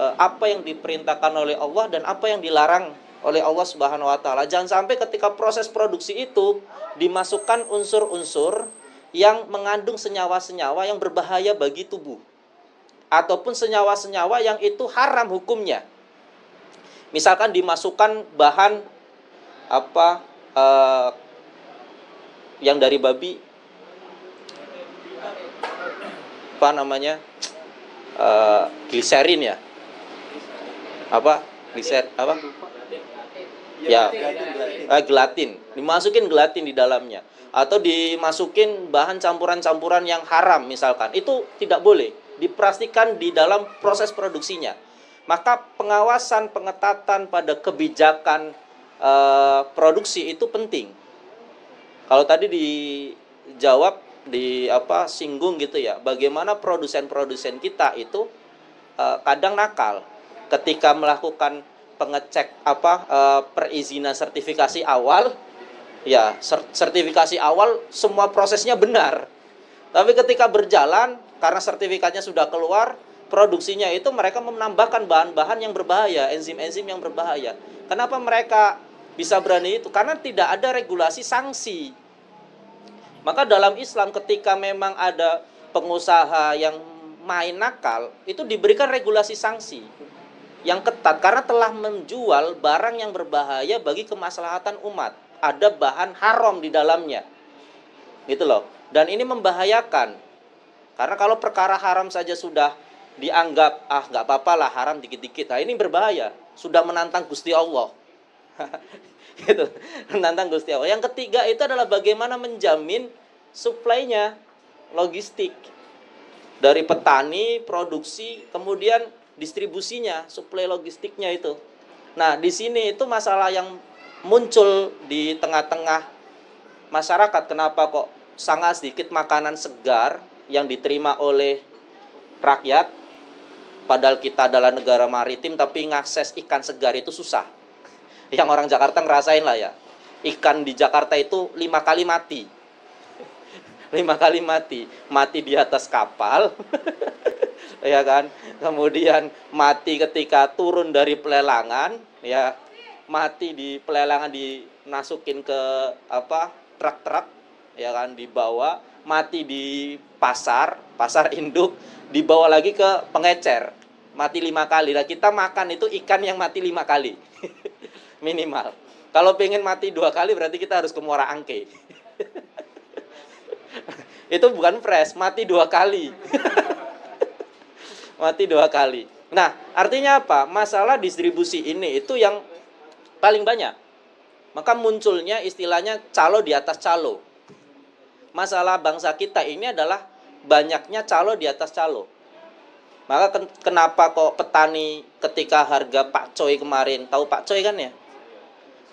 apa yang diperintahkan oleh Allah dan apa yang dilarang oleh Allah Subhanahu wa taala. Jangan sampai ketika proses produksi itu dimasukkan unsur-unsur yang mengandung senyawa-senyawa yang berbahaya bagi tubuh ataupun senyawa-senyawa yang itu haram hukumnya. Misalkan dimasukkan bahan yang dari babi, gliserin ya, gelatin, dimasukin gelatin di dalamnya, atau dimasukin bahan campuran-campuran yang haram misalkan, itu tidak boleh, dipastikan di dalam proses produksinya. Maka pengawasan, pengetatan pada kebijakan produksi itu penting. Kalau tadi dijawab singgung gitu ya, bagaimana produsen-produsen kita itu kadang nakal ketika melakukan pengecek perizinan sertifikasi awal ya, sertifikasi awal semua prosesnya benar, tapi ketika berjalan karena sertifikatnya sudah keluar, produksinya itu mereka menambahkan bahan-bahan yang berbahaya, enzim-enzim yang berbahaya. Kenapa mereka bisa berani itu? Karena tidak ada regulasi sanksi. Maka dalam Islam ketika memang ada pengusaha yang main nakal, itu diberikan regulasi sanksi yang ketat karena telah menjual barang yang berbahaya bagi kemaslahatan umat. Ada bahan haram di dalamnya. Gitu loh. Dan ini membahayakan. Karena kalau perkara haram saja sudah dianggap nggak apa-apa lah, haram dikit-dikit. Nah, ini berbahaya. Sudah menantang Gusti Allah. Gitu, menantang Gusti Allah. Yang ketiga itu adalah bagaimana menjamin suplainya, logistik dari petani, produksi, kemudian distribusinya, suplai logistiknya itu. Nah, di sini itu masalah yang muncul di tengah-tengah masyarakat. Kenapa kok sangat sedikit makanan segar yang diterima oleh rakyat, padahal kita adalah negara maritim, tapi ngakses ikan segar itu susah. Yang orang Jakarta ngerasain lah ya. Ikan di Jakarta itu 5 kali mati. 5 kali mati. Mati di atas kapal. Ya kan? Kemudian mati ketika turun dari pelelangan, ya. Mati di pelelangan, dimasukin ke truk-truk, ya kan, dibawa mati di pasar induk, dibawa lagi ke pengecer, mati 5 kali. Nah, kita makan itu ikan yang mati 5 kali minimal. Kalau pengen mati 2 kali berarti kita harus ke Muara Angke. Itu bukan fresh, mati 2 kali. Mati 2 kali. Nah, artinya apa? Masalah distribusi ini itu yang paling banyak. Maka munculnya istilahnya calo di atas calo. Masalah bangsa kita ini adalah banyaknya calo di atas calo. Maka kenapa kok petani ketika harga pakcoy kemarin, tahu pakcoy kan ya?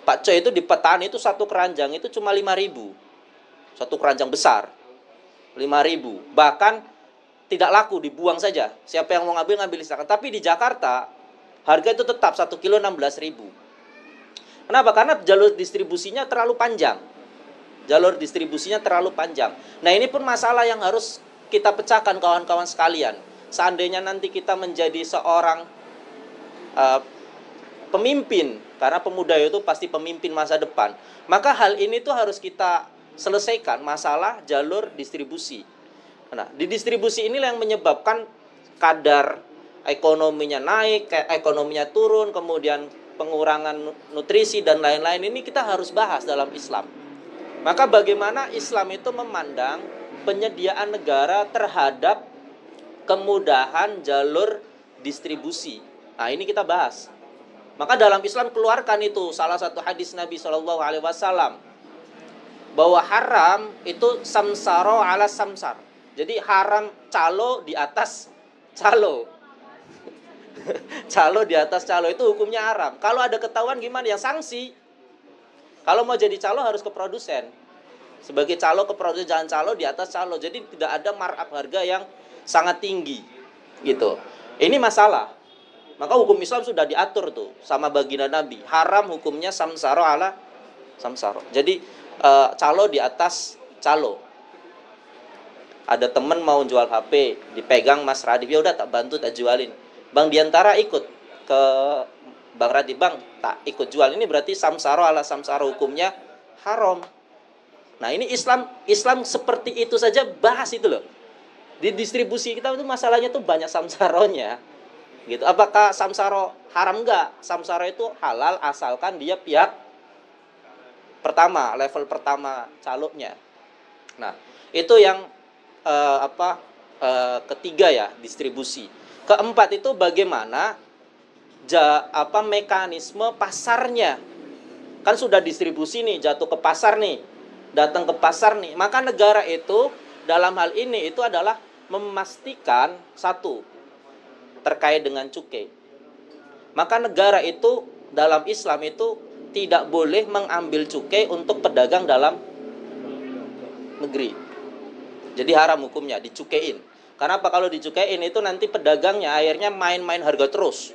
Pakcoy itu di petani itu satu keranjang itu cuma 5.000. Satu keranjang besar. 5.000. Bahkan tidak laku, dibuang saja. Siapa yang mau ngambil silakan. Tapi di Jakarta harga itu tetap 1 kilo 16.000. Kenapa? Karena jalur distribusinya terlalu panjang. Jalur distribusinya terlalu panjang. Nah, ini pun masalah yang harus kita pecahkan kawan-kawan sekalian. Seandainya nanti kita menjadi seorang pemimpin, karena pemuda itu pasti pemimpin masa depan, maka hal ini tuh harus kita selesaikan, masalah jalur distribusi. Nah, di distribusi inilah yang menyebabkan kadar ekonominya naik, ekonominya turun, kemudian pengurangan nutrisi dan lain-lain. Ini kita harus bahas dalam Islam. Maka bagaimana Islam itu memandang penyediaan negara terhadap kemudahan jalur distribusi. Nah, ini kita bahas. Maka dalam Islam keluarkan itu salah satu hadis Nabi SAW bahwa haram itu samsaro ala samsar. Jadi haram calo di atas calo. Calo di atas calo itu hukumnya haram. Kalau ada ketahuan gimana? Yang sanksi. Kalau mau jadi calo harus ke produsen. Sebagai calo ke produsen, jangan calo di atas calo. Jadi tidak ada markup harga yang sangat tinggi. Gitu. Ini masalah. Maka hukum Islam sudah diatur tuh sama baginda Nabi. Haram hukumnya samsaro ala samsaro. Jadi calo di atas calo. Ada temen mau jual HP, dipegang Mas Radif, ya udah tak bantu, tak jualin. Bang Diantara ikut ke Bang Radif, Bang tak ikut jual. Ini berarti samsaro ala samsaro, hukumnya haram. Nah, ini Islam seperti itu saja bahas itu loh. Di distribusi kita itu masalahnya tuh banyak samsaronya. Gitu. Apakah samsaro haram? Enggak. Samsaro itu halal asalkan dia pihak pertama, level pertama calonnya. Nah, itu yang ketiga ya, distribusi. Keempat itu bagaimana mekanisme pasarnya. Kan sudah distribusi nih, jatuh ke pasar nih, datang ke pasar nih. Maka negara itu dalam hal ini itu adalah memastikan satu, terkait dengan cukai. Maka negara itu dalam Islam itu tidak boleh mengambil cukai untuk pedagang dalam negeri. Jadi haram hukumnya, dicukein. Karena apa? Kalau dicukein itu nanti pedagangnya akhirnya main-main harga terus.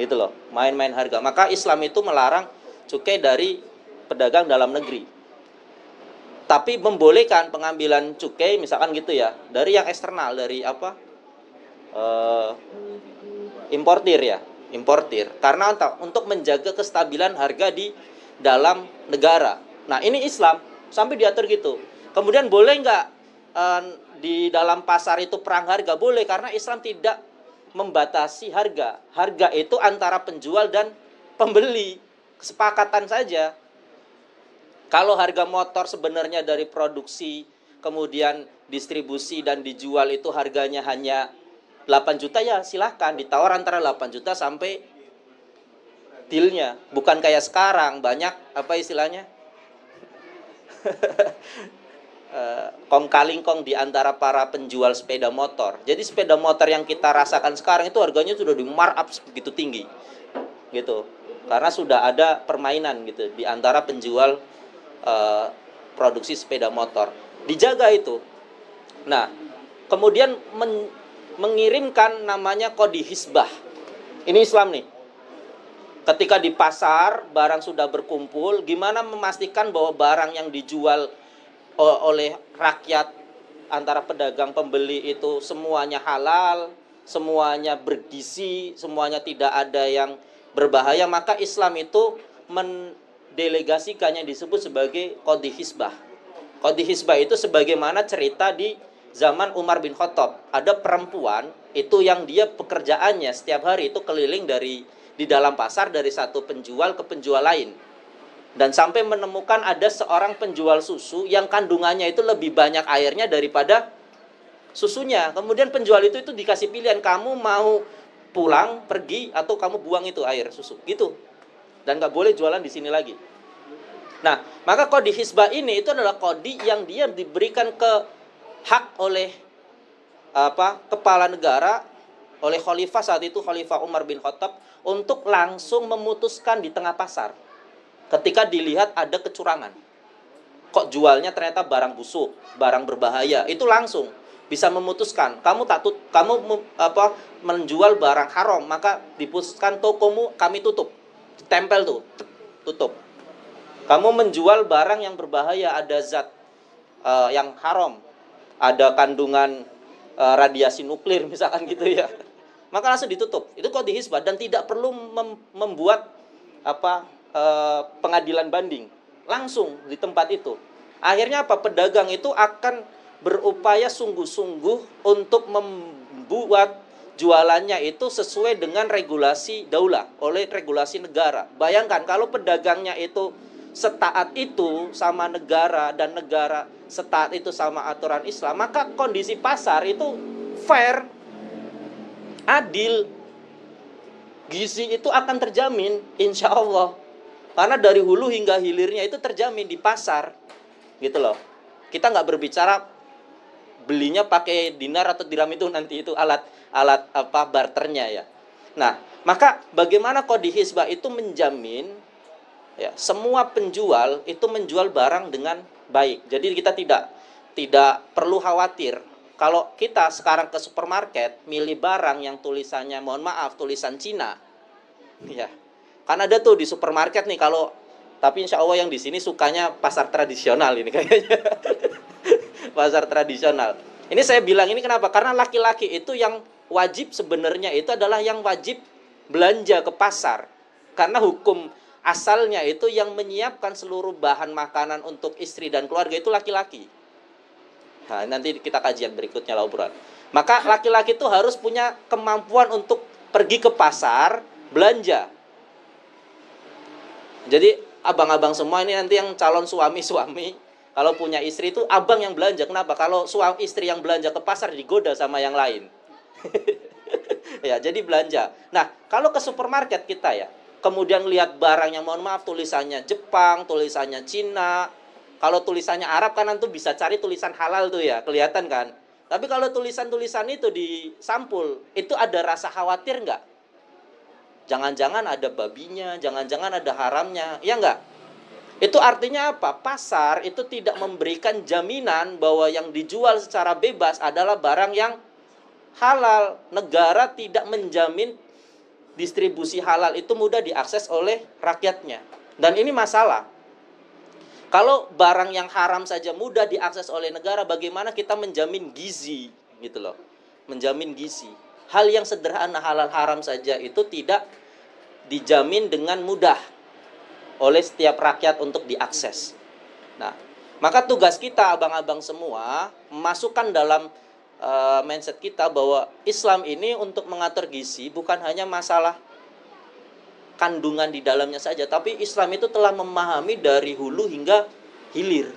Gitu loh, main-main harga. Maka Islam itu melarang cukai dari pedagang dalam negeri. Tapi membolehkan pengambilan cukai misalkan gitu ya, dari yang eksternal, dari importir ya, importir. Karena untuk menjaga kestabilan harga di dalam negara. Nah, ini Islam sampai diatur gitu. Kemudian boleh nggak di dalam pasar itu perang harga? Boleh, karena Islam tidak membatasi harga. Harga itu antara penjual dan pembeli, kesepakatan saja. Kalau harga motor sebenarnya dari produksi, kemudian distribusi dan dijual itu harganya hanya 8 juta, ya silahkan ditawar antara 8 juta sampai dealnya. Bukan kayak sekarang banyak istilahnya kong kaling kong di antara para penjual sepeda motor. Jadi sepeda motor yang kita rasakan sekarang itu harganya sudah di markup begitu tinggi, gitu. Karena sudah ada permainan gitu di antara penjual produksi sepeda motor. Dijaga itu. Nah, kemudian mengirimkan namanya kodi hisbah. Ini Islam nih. Ketika di pasar barang sudah berkumpul, gimana memastikan bahwa barang yang dijual oleh rakyat antara pedagang pembeli itu semuanya halal, semuanya bergizi, semuanya tidak ada yang berbahaya. Maka Islam itu mendelegasikannya disebut sebagai qadhi hisbah. Qadhi hisbah itu sebagaimana cerita di zaman Umar bin Khattab. Ada perempuan itu yang dia pekerjaannya setiap hari itu keliling di dalam pasar dari satu penjual ke penjual lain. Dan sampai menemukan ada seorang penjual susu yang kandungannya itu lebih banyak airnya daripada susunya. Kemudian penjual itu dikasih pilihan, kamu mau pulang, pergi, atau kamu buang itu air susu. Gitu. Dan nggak boleh jualan di sini lagi. Nah, maka qadhi hisbah ini itu adalah qadhi yang dia diberikan ke hak oleh kepala negara, oleh khalifah saat itu, Khalifah Umar bin Khattab, untuk langsung memutuskan di tengah pasar ketika dilihat ada kecurangan. Kok jualnya ternyata barang busuk, barang berbahaya, itu langsung bisa memutuskan, kamu menjual barang haram, maka diputuskan tokomu kami tutup. Tempel tuh, tutup. Kamu menjual barang yang berbahaya, ada zat yang haram, ada kandungan radiasi nuklir misalkan gitu ya, maka langsung ditutup. Itu qadhi hisbah dan tidak perlu membuat pengadilan banding, langsung di tempat itu. Akhirnya apa? Pedagang itu akan berupaya sungguh-sungguh untuk membuat jualannya itu sesuai dengan regulasi daulah, oleh regulasi negara. Bayangkan kalau pedagangnya itu setaat itu sama negara dan negara setaat itu sama aturan Islam, maka kondisi pasar itu fair, adil, gizi itu akan terjamin insya Allah. Karena dari hulu hingga hilirnya itu terjamin di pasar, gitu loh. Kita nggak berbicara belinya pakai dinar atau dirham, itu nanti itu alat barternya ya. Nah, maka bagaimana qadhi hisbah itu menjamin ya, semua penjual itu menjual barang dengan baik. Jadi kita tidak perlu khawatir kalau kita sekarang ke supermarket milih barang yang tulisannya, mohon maaf, tulisan Cina. Ya. Kan ada tuh di supermarket nih, kalau tapi insya Allah yang di sini sukanya pasar tradisional ini kayaknya. Pasar tradisional. Ini saya bilang ini kenapa? Karena laki-laki itu yang wajib sebenarnya itu adalah yang wajib belanja ke pasar. Karena hukum asalnya itu yang menyiapkan seluruh bahan makanan untuk istri dan keluarga itu laki-laki. Nah, nanti kita kajian berikutnya lah obrolan. Maka laki-laki itu harus punya kemampuan untuk pergi ke pasar, belanja. Jadi abang-abang semua ini nanti yang calon suami-suami, kalau punya istri itu abang yang belanja. Kenapa? Kalau suami istri yang belanja ke pasar digoda sama yang lain. Ya, jadi belanja. Nah, kalau ke supermarket kita ya, kemudian lihat barang yang mohon maaf tulisannya Jepang, tulisannya Cina. Kalau tulisannya Arab kan nanti bisa cari tulisan halal tuh ya, kelihatan kan. Tapi kalau tulisan-tulisan itu di sampul, itu ada rasa khawatir nggak? Jangan-jangan ada babinya, jangan-jangan ada haramnya, ya nggak? Itu artinya apa? Pasar itu tidak memberikan jaminan bahwa yang dijual secara bebas adalah barang yang halal. Negara tidak menjamin distribusi halal itu mudah diakses oleh rakyatnya. Dan ini masalah. Kalau barang yang haram saja mudah diakses oleh negara, bagaimana kita menjamin gizi, gitu loh. Menjamin gizi. Hal yang sederhana halal haram saja itu tidak dijamin dengan mudah oleh setiap rakyat untuk diakses. Nah, maka tugas kita abang-abang semua masukkan dalam mindset kita bahwa Islam ini untuk mengatur gizi bukan hanya masalah kandungan di dalamnya saja, tapi Islam itu telah memahami dari hulu hingga hilir.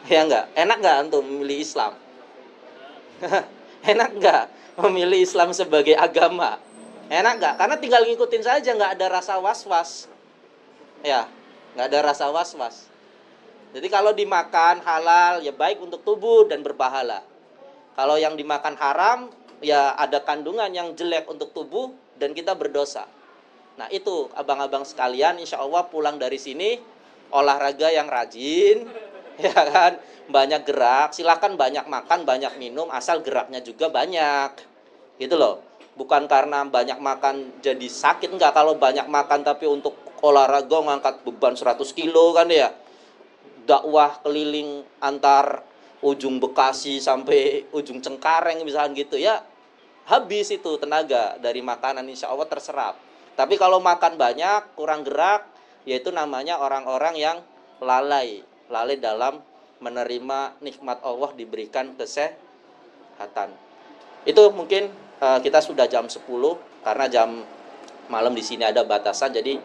Ya enggak? Enak enggak untuk memilih Islam? Enak enggak memilih Islam sebagai agama? Enak enggak? Karena tinggal ngikutin saja, enggak ada rasa was-was. Ya, enggak ada rasa was-was. Jadi kalau dimakan halal ya baik untuk tubuh dan berpahala. Kalau yang dimakan haram ya ada kandungan yang jelek untuk tubuh dan kita berdosa. Nah itu abang-abang sekalian, insya Allah pulang dari sini olahraga yang rajin, ya kan, banyak gerak, silakan banyak makan, banyak minum, asal geraknya juga banyak, gitu loh. Bukan karena banyak makan jadi sakit, enggak. Kalau banyak makan tapi untuk olahraga ngangkat beban 100 kilo kan ya, dakwah keliling antar ujung Bekasi sampai ujung Cengkareng misalkan gitu ya, habis itu tenaga dari makanan, insya Allah terserap. Tapi kalau makan banyak, kurang gerak, yaitu namanya orang-orang yang lalai dalam menerima nikmat Allah diberikan kesehatan. Itu mungkin kita sudah jam 10 karena jam malam di sini ada batasan, jadi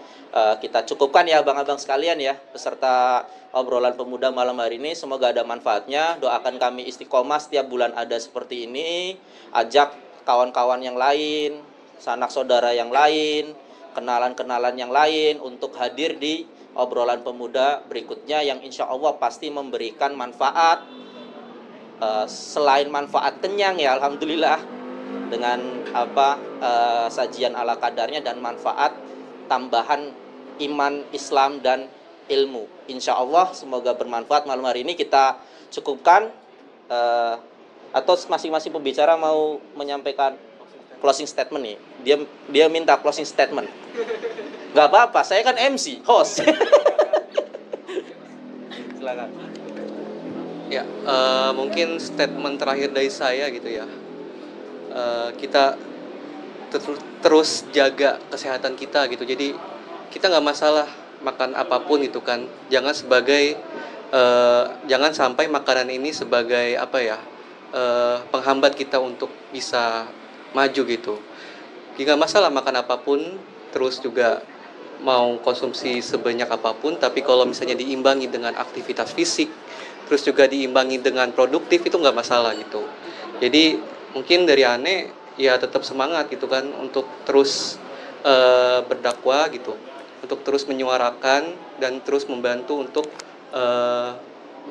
kita cukupkan ya abang-abang sekalian ya peserta obrolan pemuda malam hari ini. Semoga ada manfaatnya. Doakan kami istiqomah setiap bulan ada seperti ini. Ajak kawan-kawan yang lain, sanak saudara yang lain, kenalan-kenalan yang lain untuk hadir di obrolan pemuda berikutnya yang insya Allah pasti memberikan manfaat. Selain manfaat kenyang ya alhamdulillah dengan sajian ala kadarnya, dan manfaat tambahan iman, Islam dan ilmu. Insya Allah semoga bermanfaat. Malam hari ini kita cukupkan, atau masing-masing pembicara mau menyampaikan closing statement nih. Dia minta closing statement. Gak apa-apa, saya kan MC, host. Silakan. Ya, mungkin statement terakhir dari saya gitu ya. Kita terus jaga kesehatan kita gitu. Jadi kita nggak masalah makan apapun itu kan. Jangan sampai makanan ini sebagai penghambat kita untuk bisa maju gitu. Nggak masalah makan apapun, terus juga mau konsumsi sebanyak apapun, tapi kalau misalnya diimbangi dengan aktivitas fisik, terus juga diimbangi dengan produktif, itu nggak masalah gitu. Jadi mungkin dari Ane ya tetap semangat gitu kan untuk terus berdakwah gitu, untuk terus menyuarakan dan terus membantu untuk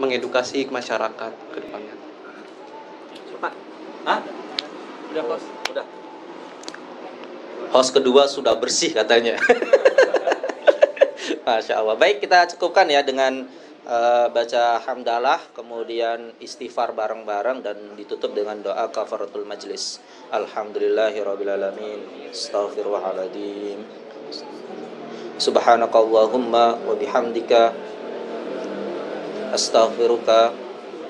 mengedukasi masyarakat ke depannya. Udah host? Udah. Host kedua sudah bersih katanya. Masya Allah. Baik, kita cukupkan ya dengan baca hamdalah, kemudian istighfar bareng-bareng, dan ditutup dengan doa kafaratul majlis. Alhamdulillahirrabbilalamin. Astaghfirullahaladzim. Subhanakallahumma wa bihamdika astaghfiruka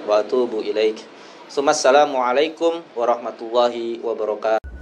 wa atubu ilaik. Assalamualaikum warahmatullahi wabarakatuh.